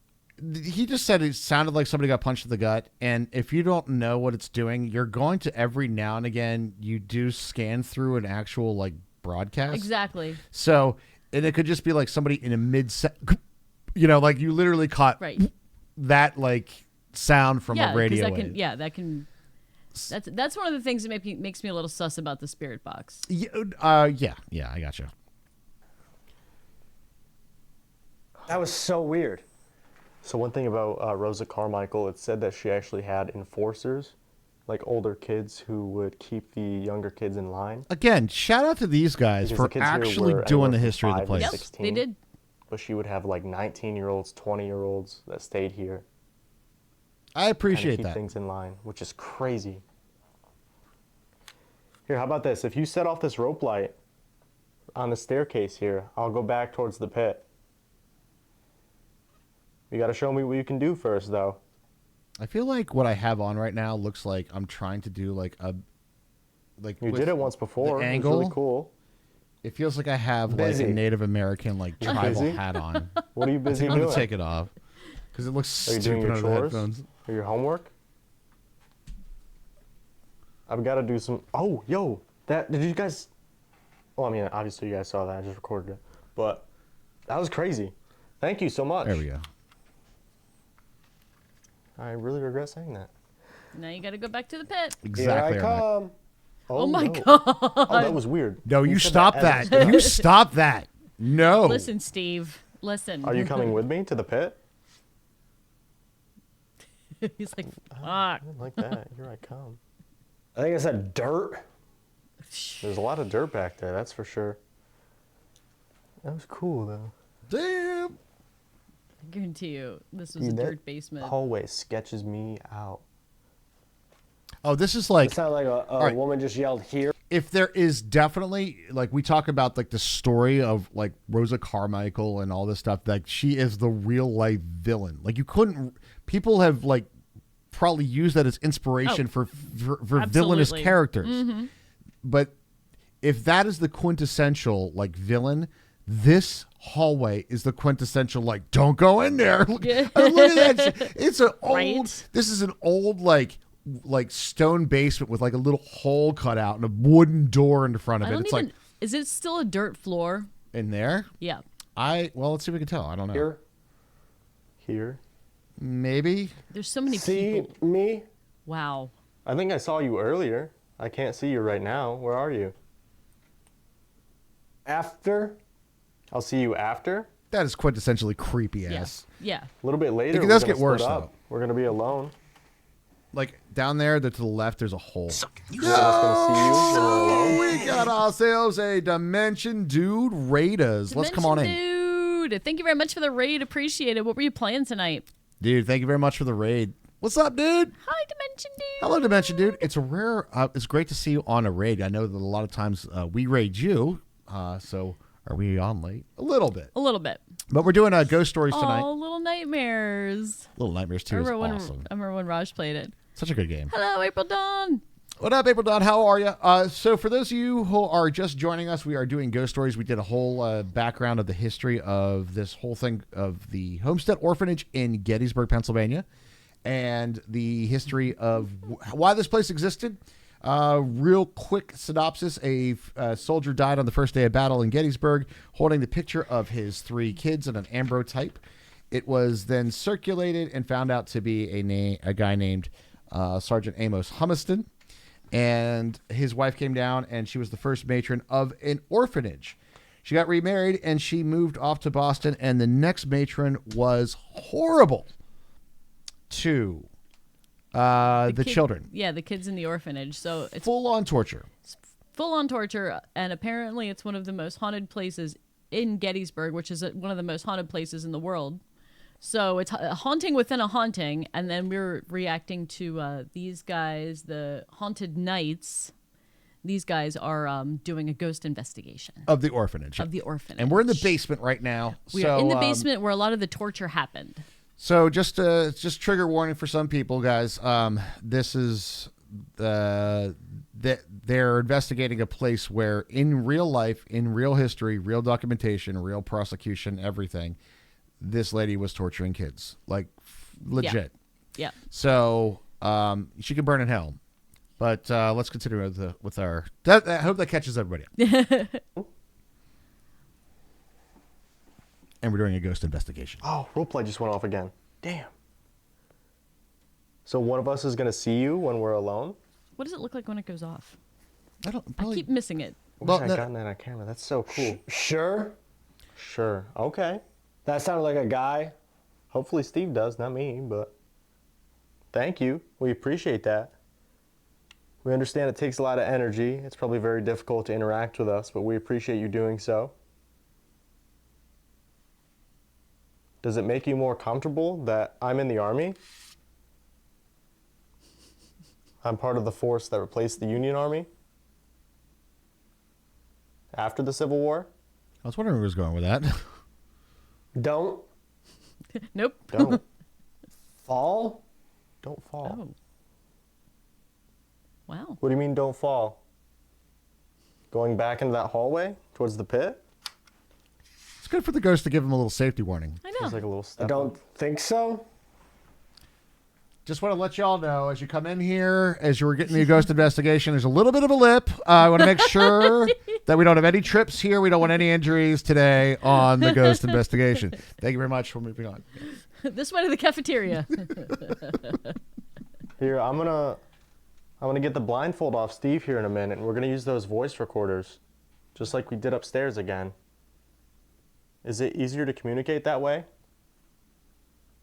He just said it sounded like somebody got punched in the gut. And if you don't know what it's doing, you're going to every now and again you do scan through an actual like broadcast. Exactly. So and it could just be like somebody in a like you literally caught Right. that like sound from a radio wave. That can. That's one of the things that makes me a little sus about the spirit box. Yeah, I gotcha. That was so weird. So one thing about Rosa Carmichael, it said that she actually had enforcers, like older kids who would keep the younger kids in line. Again, shout out to these guys Because for the kids here actually were doing the anywhere from history of the 5 and place. Yep, 16. they did. But she would have like 19-year-olds, 20-year-olds that stayed here. I Kinda appreciate keep that. things in line, which is crazy. Here, how about this? If you set off this rope light on the staircase here, I'll go back towards the pit. You got to show me what you can do first, though. I feel like what I have on right now looks like I'm trying to do like a You did it once before. The It was angle. really cool. It feels like I have like Busy. a Native American like tribal busy? hat on. What are you I busy think I'm doing? gonna take it off because it looks Are you stupid doing your under the chores? headphones. Or your homework? I've got to do some. Oh, yo, that did you guys? Well, I mean, obviously you guys saw that. I just recorded it, but that was crazy. Thank you so much. There we go. I really regret saying that. Now you got to go back to the pit. Exactly. Here I Ermac. come. Oh my no. God. Oh, that was weird. No, you said stop as that. I stood You up. stop that. No. Listen, Steve. Listen. Are you coming with me to the pit? He's like, fuck. I didn't like that. Here I come. I think I said dirt. There's a lot of dirt back there, that's for sure. That was cool though. Damn. I guarantee you, this was Dude, a that dirt basement. Hallway sketches me out. Oh, this is like It sounded like a right. woman just yelled here. if there is definitely like we talk about like the story of like Rosa Carmichael and all this stuff, like she is the real life villain. Like you couldn't people have like probably used that as inspiration for villainous absolutely. characters. But if that is the quintessential like villain, this hallway is the quintessential like don't go in there. Look, Yeah. look at that shit. It's an old Right? this is an old like stone basement with like a little hole cut out and a wooden door in front of I it. don't It's even. like Is it still a dirt floor? in there. Yeah. Well, let's see if we can tell. I don't know. Here. Here. Maybe. There's so many See people. me? Wow. I think I saw you earlier. I can't see you right now. Where are you? After? I'll see you after. That is quintessentially creepy Yeah. ass. Yeah. A little bit later. It we're does gonna get worse, split up. though. We're gonna be alone. Like down there, to the left, there's a hole. We're just gonna see you when we're alone. We got ourselves a Dimension Dude Raiders. Let's come on in. Dude, thank you very much for the raid. Appreciate it. What were you playing tonight? Dude, thank you very much for the raid. What's up, dude? Hi, Dimension Dude. Hello, Dimension Dude. It's a rare. It's great to see you on a raid. I know that a lot of times we raid you. So are we on late? A little bit, A little bit. but we're doing ghost stories tonight. Oh, Little Nightmares. Little Nightmares 2 is awesome. I remember when Raj played it. Such a good game. Hello, April Dawn. What up, April Dawn? How are you? So for those of you who are just joining us, we are doing ghost stories. We did a whole background of the history of this whole thing of the Homestead Orphanage in Gettysburg, Pennsylvania, and the history of why this place existed. Real quick synopsis. A soldier died on the first day of battle in Gettysburg, holding the picture of his 3 kids in an ambrotype. It was then circulated and found out to be a guy named Sergeant Amos Humiston. And his wife came down, and she was the first matron of an orphanage. She got remarried, and she moved off to Boston, and the next matron was horrible to the children. Yeah, the kids in the orphanage. So it's Full-on torture. full-on torture, and apparently it's one of the most haunted places in Gettysburg, which is one of the most haunted places in the world. So it's a haunting within a haunting, and then we're reacting to these guys, the Haunted Knights. These guys are doing a ghost investigation Of the orphanage. of the orphanage. And we're in the basement right now. We so, are in the basement where a lot of the torture happened. So just trigger warning for some people, guys. This is that they're investigating a place where in real life, in real history, real documentation, real prosecution, everything, this lady was torturing kids, like legit. Yeah. So she could burn in hell. But let's continue with our. I hope that catches everybody. And we're doing a ghost investigation. Oh, roleplay just went off again. Damn. So one of us is gonna see you when we're alone. What does it look like when it goes off? I don't. I keep missing it. Well, Wish no- I gotten that on camera. That's so cool. Sure. Sure. Okay. That sounded like a guy. Hopefully Steve does, not me, but thank you. We appreciate that. We understand it takes a lot of energy. It's probably very difficult to interact with us, but we appreciate you doing so. Does it make you more comfortable that I'm in the Army? I'm part of the force that replaced the Union Army after the Civil War. I was wondering where he was going with that. Don't Nope. Don't. fall. Don't fall. Oh. Wow. What do you mean don't fall? Going back into that hallway towards the pit? It's good for the ghost to give him a little safety warning. I know. Feels like a little I step don't up. think so. Just want to let y'all know, as you come in here, as you were getting the ghost investigation, there's a little bit of a lip. I want to make sure that we don't have any trips here. We don't want any injuries today on the ghost investigation. Thank you very much for moving on. This way to the cafeteria. Here, I'm gonna get the blindfold off Steve here in a minute, and we're gonna use those voice recorders, just like we did upstairs again. Is it easier to communicate that way?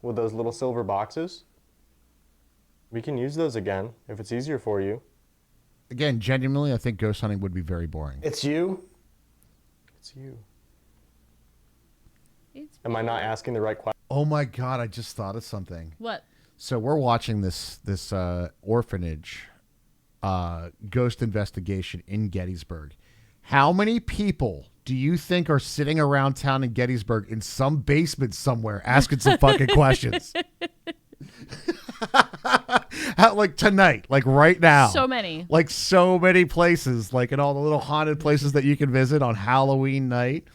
With those little silver boxes? We can use those again, if it's easier for you. Again, genuinely, I think ghost hunting would be very boring. It's you. It's you. It's Am I not asking the right question? Oh my God, I just thought of something. what? So we're watching this orphanage ghost investigation in Gettysburg. How many people do you think are sitting around town in Gettysburg in some basement somewhere asking some fucking questions? Like tonight, like right now. So many. Like so many places, like in all the little haunted places that you can visit on Halloween night,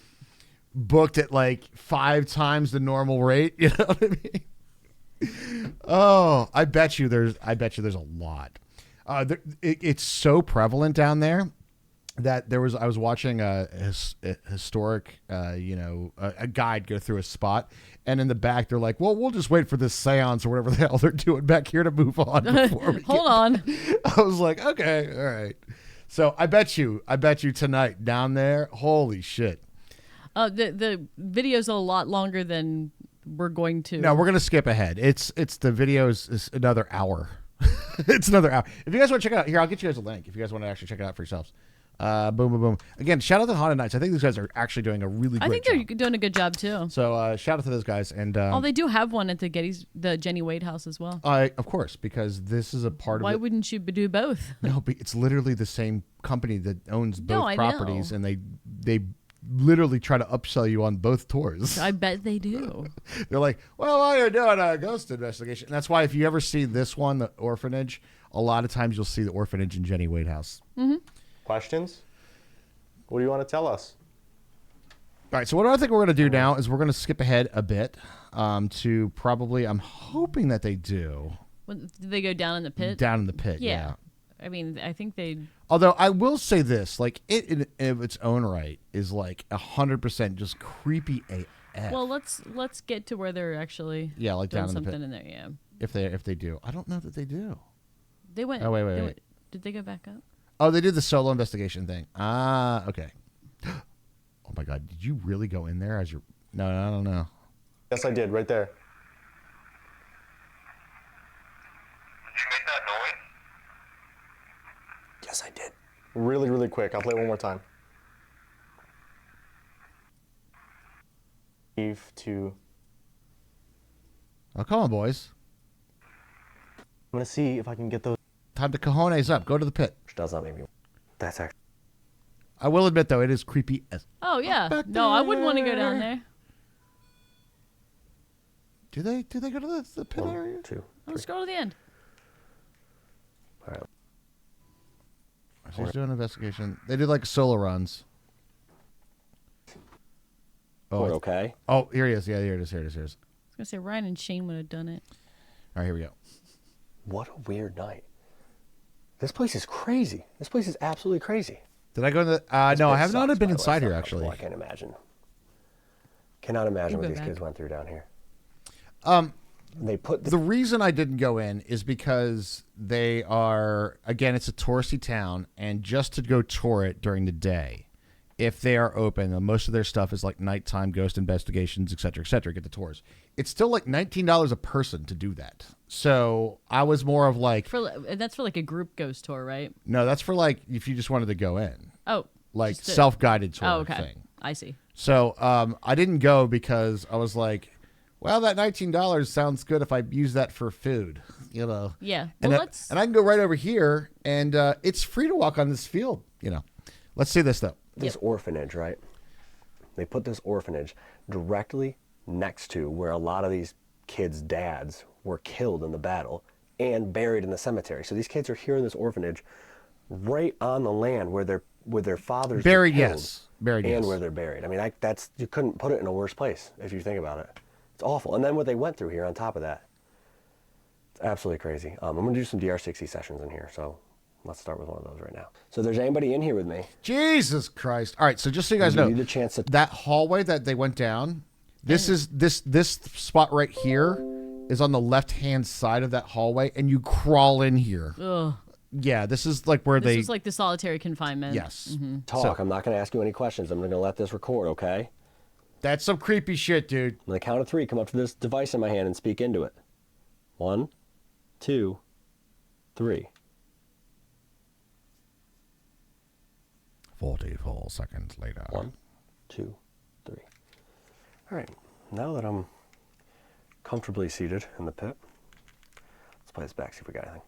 booked at like 5 times the normal rate. You know what I mean? Oh, I bet you there's a lot. It's so prevalent down there that I was watching a historic, a guide go through a spot, and in the back they're like, well, we'll just wait for this seance or whatever the hell they're doing back here to move on. Before we Hold on. I was like, okay, all right. So I bet you tonight down there, holy shit. The video's a lot longer than we're going to. No, we're gonna skip ahead. It's the video is another hour. It's another hour. If you guys want to check it out, here I'll get you guys a link. If you guys want to actually check it out for yourselves. Boom, boom, boom. Again, shout out to Haunted Nights. I think these guys are actually doing a really I great think they're job. doing a good job too. So shout out to those guys. And Oh, they do have one at the Jenny Wade house as well. of course, because this is a part Why of it. wouldn't you do both? No, but it's literally the same company that owns both No, I properties, know. and they literally try to upsell you on both tours. I bet they do. They're like, well, while you're doing a ghost investigation. And that's why if you ever see this one, the orphanage, a lot of times you'll see the orphanage in Jenny Wade house. Questions? What do you want to tell us? All right, so what I think we're going to do now is we're going to skip ahead a bit to probably, I'm hoping that they do, Did they go down in the pit? down in the pit. Yeah. I mean, I think they. Although I will say this, like it in its own right is like 100% just creepy AF. Well, let's get to where they're actually. Yeah, like doing down in the pit. something in there. Yeah. If they do. I don't know that they do. They went. Oh, wait. Did they go back up? Oh, they did the solo investigation thing. Ah, okay. Oh my God, did you really go in there as your? No, I don't know. Yes, I did, right there. Did you make that noise? Yes, I did. Really, really quick. I'll play it one more time. Steve to. Oh, come on, boys. I'm gonna see if I can get those. Time to cojones up. Go to the pit. Which does not make me. That's actually. I will admit though, it is creepy as. Oh yeah. back No, I wouldn't want to go down there. there. Do they go to the pit area? 1, 2. Let's go to the end. All right. So he's doing an investigation. They did like solo runs. Oh, We're okay. Oh, here he is. Yeah, here it is. I was gonna say Ryan and Shane would have done it. All right, here we go. What a weird night. This place is crazy. This place is absolutely crazy. Did I go in the? This No, I place have not sucks, been by the way. inside It's here not actually. comfortable. I can't imagine. Cannot imagine We'll what go these kids back. went through down here. Um, They put the reason I didn't go in is because they are, again, it's a touristy town, and just to go tour it during the day, if they are open, and most of their stuff is like nighttime ghost investigations, et cetera, get the tours. It's still like $19 a person to do that. So I was more of like, That's for like a group ghost tour, right? no, that's for like if you just wanted to go in, Oh. like just to- self-guided tour Oh, okay. thing. I see. So I didn't go because I was like, well, that $19 sounds good if I use that for food, you know. Yeah. And, Well, and I can go right over here, and it's free to walk on this field, you know. Let's see this, though. this orphanage, right? They put this orphanage directly next to where a lot of these kids' dads were killed in the battle and buried in the cemetery. So these kids are here in this orphanage right on the land where where their fathers Buried, were killed, yes. Buried, and yes. where they're buried. I mean, that's you couldn't put it in a worse place if you think about it. It's awful. And then what they went through here on top of that. It's absolutely crazy. I'm going to do some DR60 sessions in here, so let's start with one of those right now. So there's anybody in here with me? Jesus Christ. All right, so just so you guys I'll know, give you the chance to... that hallway that they went down, this spot right here is on the left-hand side of that hallway, and you crawl in here. Ugh. Yeah, this is like where This is like the solitary confinement. Yes. Talk. So- I'm not going to ask you any questions. I'm going to let this record, okay? That's some creepy shit, dude. On the count of 3, come up to this device in my hand and speak into it. 1, 2, 3. 44 seconds later. 1, 2, 3. All right. Now that I'm comfortably seated in the pit, let's play this back, see if we got anything.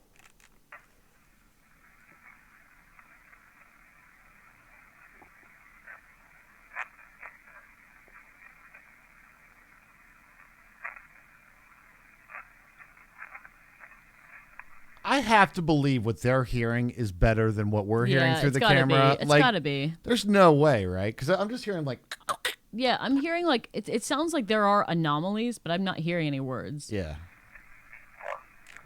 I have to believe what they're hearing is better than what we're hearing through it's the gotta camera. Be. It's like, gotta be. There's no way, right? Because I'm just hearing like, Yeah, I'm hearing like it sounds like there are anomalies, but I'm not hearing any words. yeah.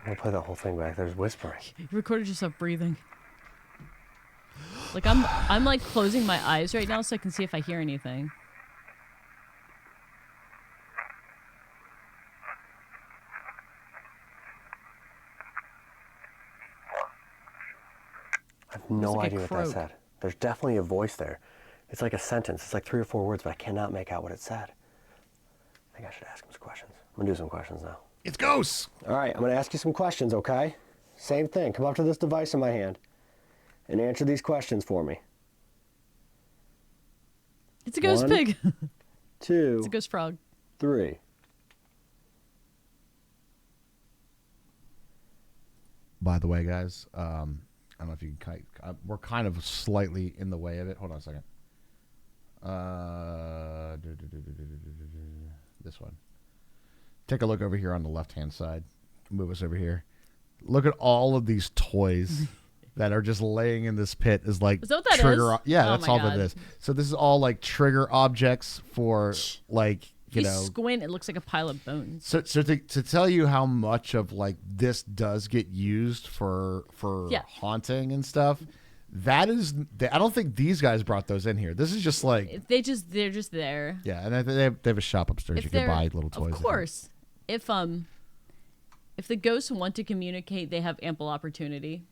I'm going to play the whole thing back. There's whispering. You recorded yourself breathing. Like I'm like closing my eyes right now so I can see if I hear anything. I have no like a idea what that croak. said. There's definitely a voice there. It's like a sentence. It's like 3 or 4 words, but I cannot make out what it said. I think I should ask him some questions. I'm going to do some questions now. It's ghosts. All right, I'm going to ask you some questions, okay? Same thing. Come up to this device in my hand and answer these questions for me. It's a ghost 1, pig. 2, It's a ghost frog. 3. By the way, guys, I don't know if you can. We're kind of slightly in the way of it. Hold on a second. This one. Take a look over here on the left-hand side. Move us over here. Look at all of these toys that are just laying in this pit. Is like Is that what that trigger. is? Yeah, Oh that's my all God. that it is. So this is all like trigger objects for like If you you know. squint, it looks like a pile of bones. So to tell you how much of like this does get used for Yeah. haunting and stuff, that is I don't think these guys brought those in here. This is just like They're just there. yeah, and they have a shop upstairs. You can they're- buy little toys. Of course. If the ghosts want to communicate, they have ample opportunity.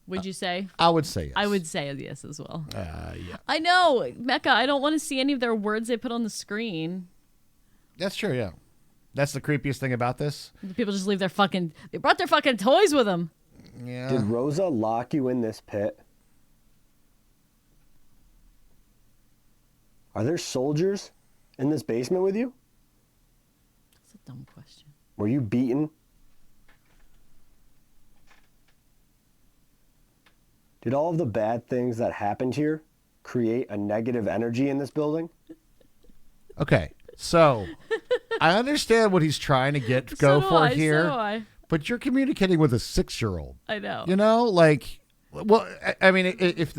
Would you say? I would say yes. I would say yes as well. Yeah, I know, Mecca. I don't want to see any of their words they put on the screen. that's true. Yeah, that's the creepiest thing about this. People just leave they brought their fucking toys with them. Yeah, Did Rosa lock you in this pit? Are there soldiers in this basement with you? That's a dumb question. Were you beaten? Did all of the bad things that happened here create a negative energy in this building? okay. So I understand what he's trying to go So do for I, here, So do I. but you're communicating with a 6-year-old. I know. You know, like, well, I mean, if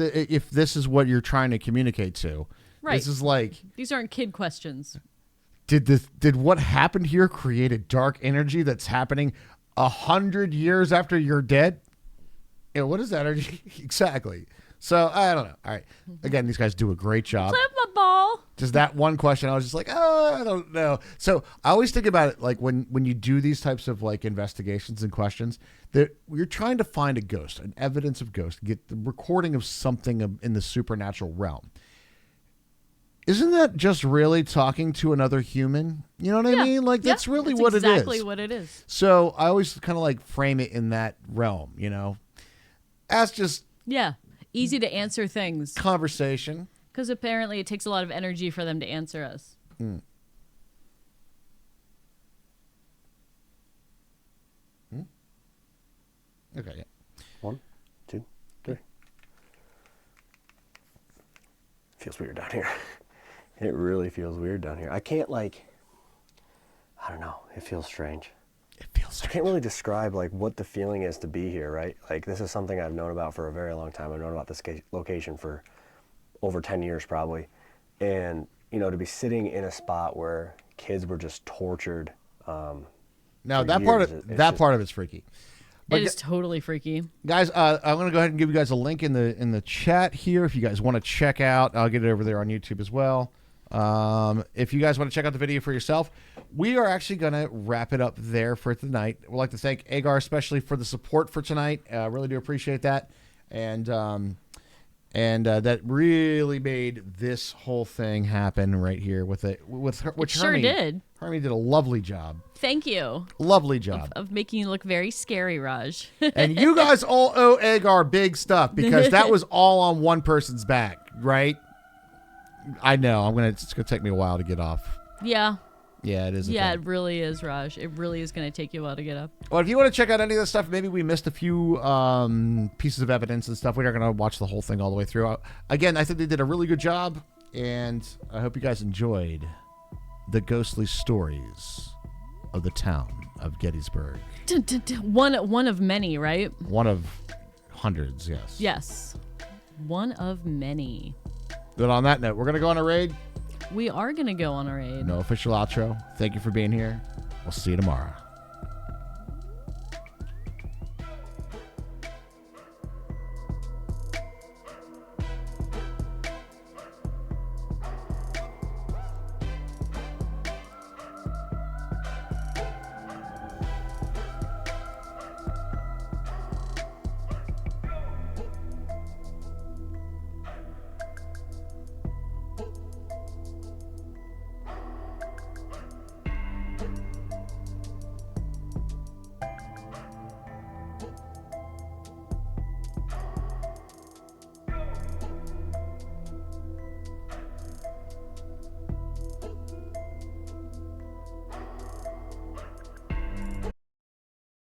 this is what you're trying to communicate to, Right. this is like, These aren't kid questions. did what happened here create a dark energy that's happening 100 years after you're dead? You know, what is that energy exactly? So I don't know. All right, again, these guys do a great job. Flip my ball. Just that one question, I was just like, oh, I don't know. So I always think about it like when you do these types of like investigations and questions, that you're trying to find a ghost, an evidence of ghost, get the recording of something in the supernatural realm. Isn't that just really talking to another human? You know what I mean? Like that's really what it is. Exactly what it is. So I always kind of like frame it in that realm, you know. That's just Yeah. Easy to answer things. conversation. Because apparently it takes a lot of energy for them to answer us. Okay. Yeah. 1, 2, 3. Feels weird down here. It really feels weird down here. I can't like, I don't know. It feels strange. It feels I can't really describe like what the feeling is to be here, right? Like this is something I've known about for a very long time. I've known about this location for over 10 years probably. And, you know, to be sitting in a spot where kids were just tortured. Now for that part years, of it's that just- part of it's freaky. It is totally freaky. Guys, I'm going to go ahead and give you guys a link in the chat here if you guys want to check out. I'll get it over there on YouTube as well. If you guys want to check out the video for yourself, we are actually going to wrap it up there for tonight. We'd like to thank Agar especially for the support for tonight. Really do appreciate that. And that really made this whole thing happen right here with her, which Sure Hermie did. Hermie did a lovely job. Thank you. Lovely job. Of making you look very scary, Raj. And you guys all owe Agar big stuff because that was all on one person's back, right? I know. It's gonna take me a while to get off. Yeah. Yeah, it is. Yeah, it really is, Raj. It really is going to take you a while to get up. Well, if you want to check out any of this stuff, maybe we missed a few pieces of evidence and stuff. We're not going to watch the whole thing all the way through. Again, I think they did a really good job, and I hope you guys enjoyed the ghostly stories of the town of Gettysburg. One of many, right? One of hundreds, yes. Yes. One of many. But on that note, we're going to go on a raid. We are going to go on a raid. No official outro. Thank you for being here. We'll see you tomorrow.